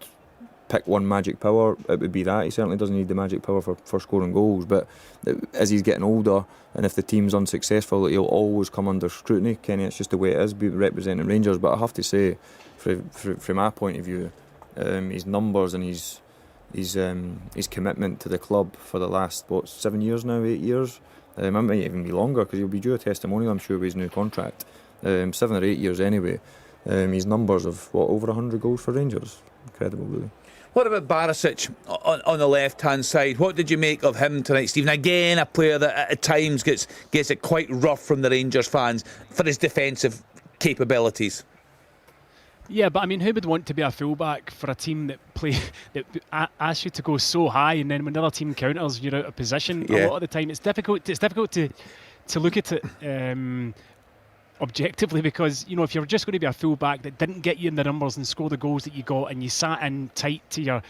pick one magic power, it would be that. He certainly doesn't need the magic power for scoring goals, but as he's getting older, and if the team's unsuccessful, he'll always come under scrutiny. Kenny, it's just the way it is, representing Rangers. But I have to say, from my point of view, his numbers and his commitment to the club for the last 7 years now, 8 years. It might even be longer, because he'll be due a testimonial, I'm sure, with his new contract. 7 or 8 years anyway. His numbers of over 100 goals for Rangers. Incredible, really. What about Barisic on the left-hand side? What did you make of him tonight, Stephen? Again, a player that at times gets it quite rough from the Rangers fans for his defensive capabilities. Yeah, but I mean, who would want to be a fullback for a team that asks you to go so high, and then when the other team counters, you're out of position? Yeah. A lot of the time, it's difficult to look at it objectively, because if you're just going to be a fullback that didn't get you in the numbers and score the goals that you got, and you sat in tight to your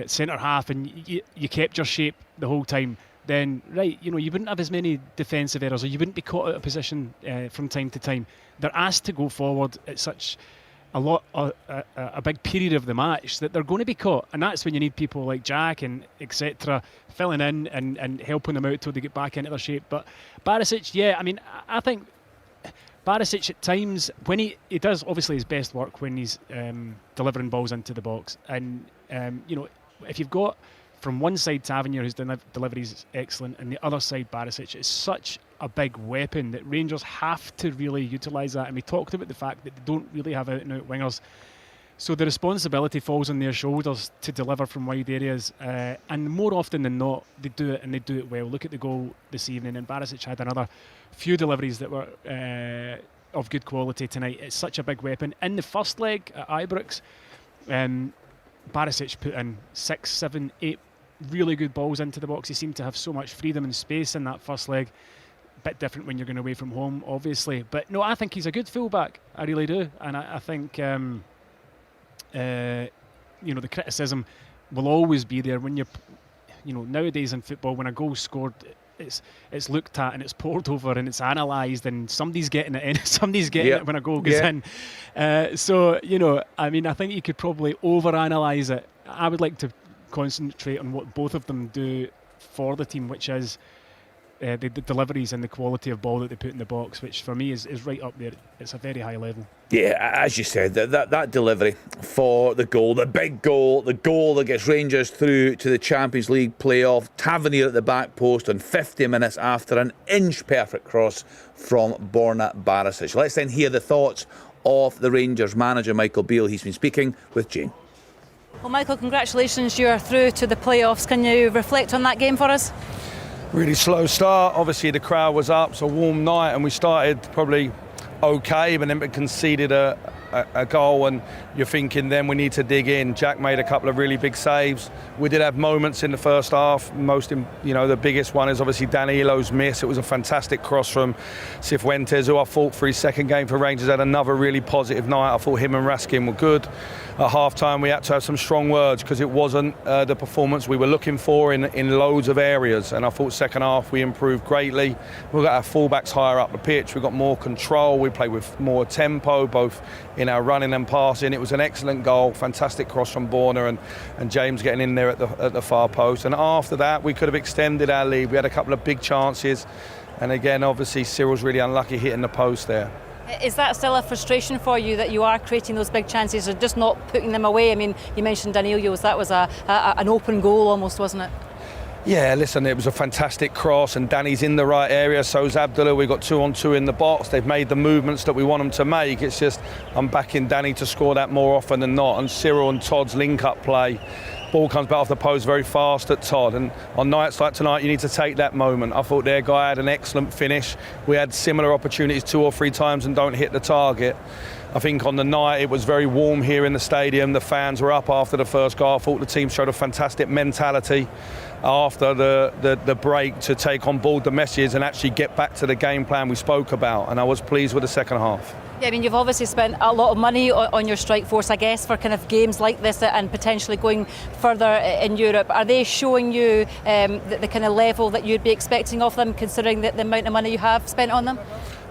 centre half and you kept your shape the whole time, then you wouldn't have as many defensive errors, or you wouldn't be caught out of position from time to time. They're asked to go forward at such a big period of the match that they're going to be caught, and that's when you need people like Jack and etc. filling in and helping them out till they get back into their shape. But Barisic, yeah, I mean, I think Barisic at times, when he does obviously his best work when he's delivering balls into the box, and if you've got from one side Tavernier, whose delivery is excellent, and the other side Barisic, is such a big weapon that Rangers have to really utilise that. And we talked about the fact that they don't really have out-and-out wingers, so the responsibility falls on their shoulders to deliver from wide areas, and more often than not they do it, and they do it well. Look at the goal this evening, and Barisic had another few deliveries that were of good quality tonight. It's such a big weapon. In the first leg at Ibrox, Barisic put in 6, 7, 8 really good balls into the box. He seemed to have so much freedom and space in that first leg. A bit different when you're going away from home, obviously. But no, I think he's a good fullback. I really do. And I think, the criticism will always be there when you're, nowadays in football, when a goal's scored, it's looked at and it's pored over and it's analysed and somebody's getting it in, somebody's getting it when a goal goes in. I think you could probably over-analyse it. I would like to concentrate on what both of them do for the team, which is the deliveries and the quality of ball that they put in the box, which for me is right up there. It's a very high level. Yeah, as you said, that delivery for the goal, the big goal, the goal that gets Rangers through to the Champions League playoff, Tavernier at the back post on 50 minutes after an inch-perfect cross from Borna Barisic. Let's then hear the thoughts of the Rangers manager, Michael Beale. He's been speaking with Jane. Well, Michael, congratulations, you're through to the playoffs. Can you reflect on that game for us? Really slow start. Obviously the crowd was up, it's a warm night, and we started probably okay, but then we conceded a goal, and you're thinking then we need to dig in. Jack made a couple of really big saves. We did have moments in the first half. The biggest one is obviously Danilo's miss. It was a fantastic cross from Cifuentes, who I thought for his second game for Rangers had another really positive night. I thought him and Raskin were good. At half-time we had to have some strong words because it wasn't the performance we were looking for in loads of areas, and I thought second half we improved greatly. We got our fullbacks higher up the pitch, we got more control, we played with more tempo both in our running and passing. It was an excellent goal, fantastic cross from Borna and James getting in there at the far post, and after that we could have extended our lead. We had a couple of big chances, and again obviously Cyril's really unlucky hitting the post there. Is that still a frustration for you that you are creating those big chances or just not putting them away? I mean, you mentioned Danilio's, that was an open goal almost, wasn't it? Yeah, listen, it was a fantastic cross and Danny's in the right area, so's Abdullah. We've got 2-on-2 in the box. They've made the movements that we want them to make. It's just I'm backing Danny to score that more often than not, and Cyril and Todd's link-up play. Ball comes back off the post very fast at Todd, and on nights like tonight you need to take that moment. I thought their guy had an excellent finish. We had similar opportunities 2 or 3 times and don't hit the target. I think on the night it was very warm here in the stadium. The fans were up after the first goal. I thought the team showed a fantastic mentality after the break to take on board the messages and actually get back to the game plan we spoke about, and I was pleased with the second half. Yeah, I mean, you've obviously spent a lot of money on your strike force, I guess, for kind of games like this and potentially going further in Europe. Are they showing you the kind of level that you'd be expecting of them, considering the amount of money you have spent on them?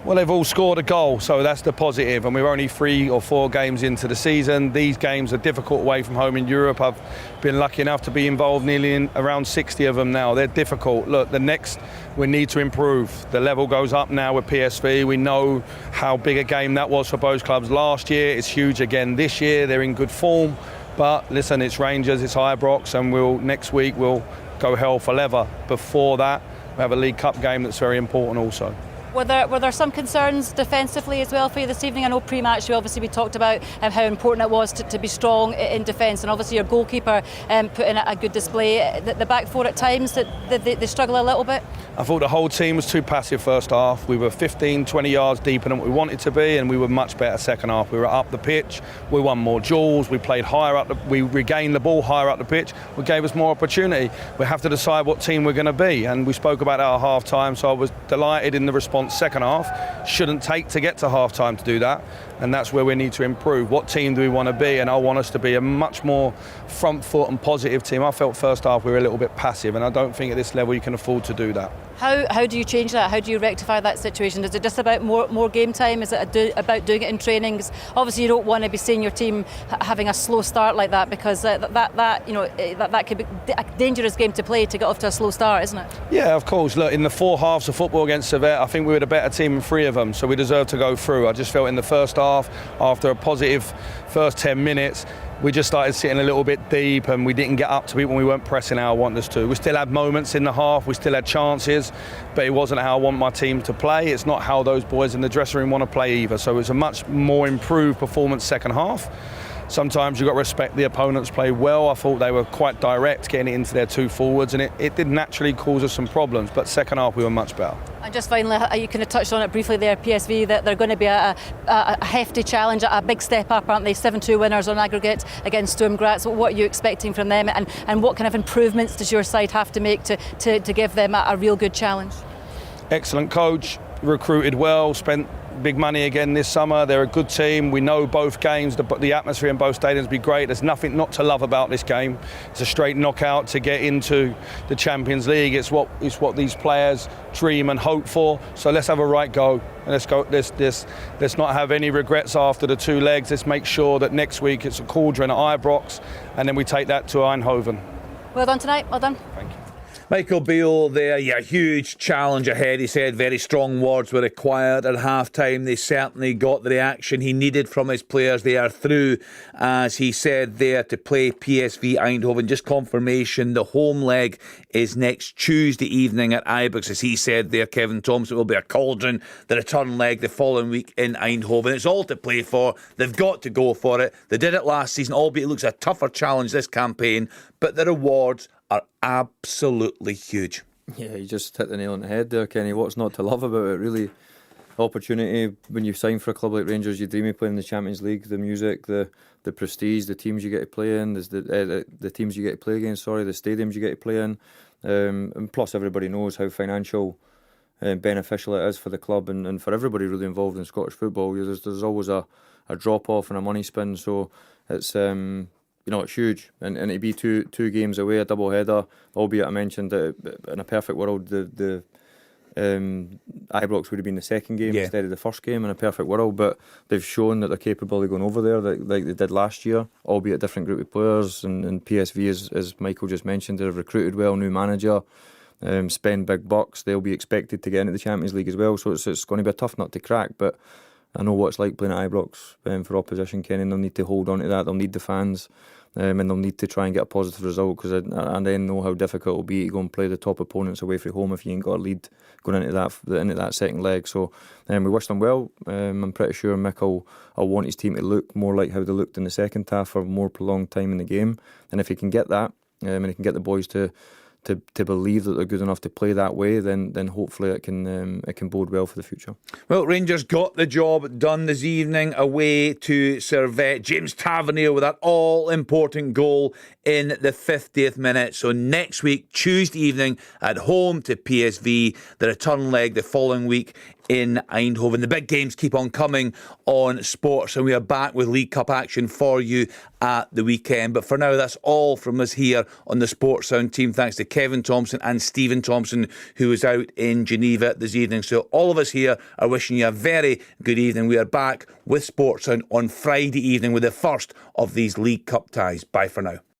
Well, they've all scored a goal, so that's the positive, and we're only 3 or 4 games into the season. These games are difficult away from home in Europe. I've been lucky enough to be involved nearly in around 60 of them now. They're difficult. Look, the next, we need to improve. The level goes up now with PSV. We know how big a game that was for both clubs last year. It's huge again this year. They're in good form, but listen, it's Rangers, it's Ibrox, and next week we'll go hell for leather. Before that, we have a League Cup game that's very important also. Were there some concerns defensively as well for you this evening? I know pre-match we talked about how important it was to be strong in defence, and obviously your goalkeeper put in a good display. The back four at times, did they struggle a little bit? I thought the whole team was too passive first half. We were 15-20 yards deeper than what we wanted to be, and we were much better second half. We were up the pitch, we won more duels, we played higher up, we regained the ball higher up the pitch, which gave us more opportunity. We have to decide what team we're going to be, and we spoke about that at half time, so I was delighted in the response second half. Shouldn't take to get to half time to do that, and that's where we need to improve. What team do we want to be? And I want us to be a much more front foot and positive team. I felt first half we were a little bit passive, and I don't think at this level you can afford to do that. How do you change that? How do you rectify that situation? Is it just about more game time? Is it about doing it in training? Because obviously you don't want to be seeing your team having a slow start like that, because that could be a dangerous game to play, to get off to a slow start, isn't it? Yeah, of course. Look, in the 4 halves of football against Servette, I think we were the better team in 3 of them, so we deserve to go through. I just felt in the first half, after a positive first 10 minutes, we just started sitting a little bit deep, and we didn't get up to people when we weren't pressing how I want us to. We still had moments in the half, we still had chances, but it wasn't how I want my team to play. It's not how those boys in the dressing room want to play either. So it was a much more improved performance second half. sometimes you've got to respect the opponents play well. I thought they were quite direct getting it into their two forwards, and it did naturally cause us some problems, but second half we were much better. And just finally, you kind of touched on it briefly there, PSV, that they're going to be a hefty challenge, a big step up, aren't they? 7-2 winners on aggregate against Sturm Graz. What are you expecting from them, and what kind of improvements does your side have to make to give them a real good challenge? Excellent coach, recruited well, spent big money again this summer. They're a good team. We know both games, the atmosphere in both stadiums will be great. There's nothing not to love about this game. It's a straight knockout to get into the Champions League. It's what these players dream and hope for. So let's have a right go. And let's not have any regrets after the two legs. Let's make sure that next week it's a cauldron at Ibrox, and then we take that to Eindhoven. Well done tonight. Well done. Thank you. Michael Beale there, huge challenge ahead. He said very strong words were required at half-time. They certainly got the reaction he needed from his players. They are through, as he said there, to play PSV Eindhoven. Just confirmation, the home leg is next Tuesday evening at Ibrox. As he said there, Kevin Thompson, will be a cauldron. The return leg the following week in Eindhoven. It's all to play for. They've got to go for it. They did it last season, albeit it looks a tougher challenge this campaign, but the rewards are absolutely huge. Yeah, you just hit the nail on the head there, Kenny. What's not to love about it, really? Opportunity. When you sign for a club like Rangers, you dream of playing in the Champions League. The music, the prestige, the teams you get to play in, the teams you get to play against, the stadiums you get to play in. And plus everybody knows how financial and beneficial it is for the club and for everybody really involved in Scottish football. There's always a drop-off and a money spin, so it's... it's huge, and it'd be two games away, a double header. Albeit I mentioned that in a perfect world, the Ibrox would have been the second game instead of the first game in a perfect world. But they've shown that they're capable of going over there, like they did last year, albeit a different group of players. And PSV, as Michael just mentioned, they've recruited well, new manager, spend big bucks. They'll be expected to get into the Champions League as well. So it's going to be a tough nut to crack. But I know what it's like playing at Ibrox for opposition, Kenny. They'll need to hold on to that. They'll need the fans. And they'll need to try and get a positive result, because I then know how difficult it will be to go and play the top opponents away from home if you ain't got a lead going into that second leg. So we wish them well. I'm pretty sure Mick will want his team to look more like how they looked in the second half for a more prolonged time in the game. And if he can get that, and he can get the boys to believe that they're good enough to play that way, then hopefully it can bode well for the future. Well, Rangers got the job done this evening away to Servette. James Tavernier with that all-important goal in the 50th minute. So next week, Tuesday evening, at home to PSV, the return leg the following week in Eindhoven. The big games keep on coming on Sports, and we are back with League Cup action for you at the weekend. But for now, that's all from us here on the Sports Sound team. Thanks to Kevin Thompson and Stephen Thompson, who was out in Geneva this evening. So all of us here are wishing you a very good evening. We are back with Sports Sound on Friday evening with the first of these League Cup ties. Bye for now.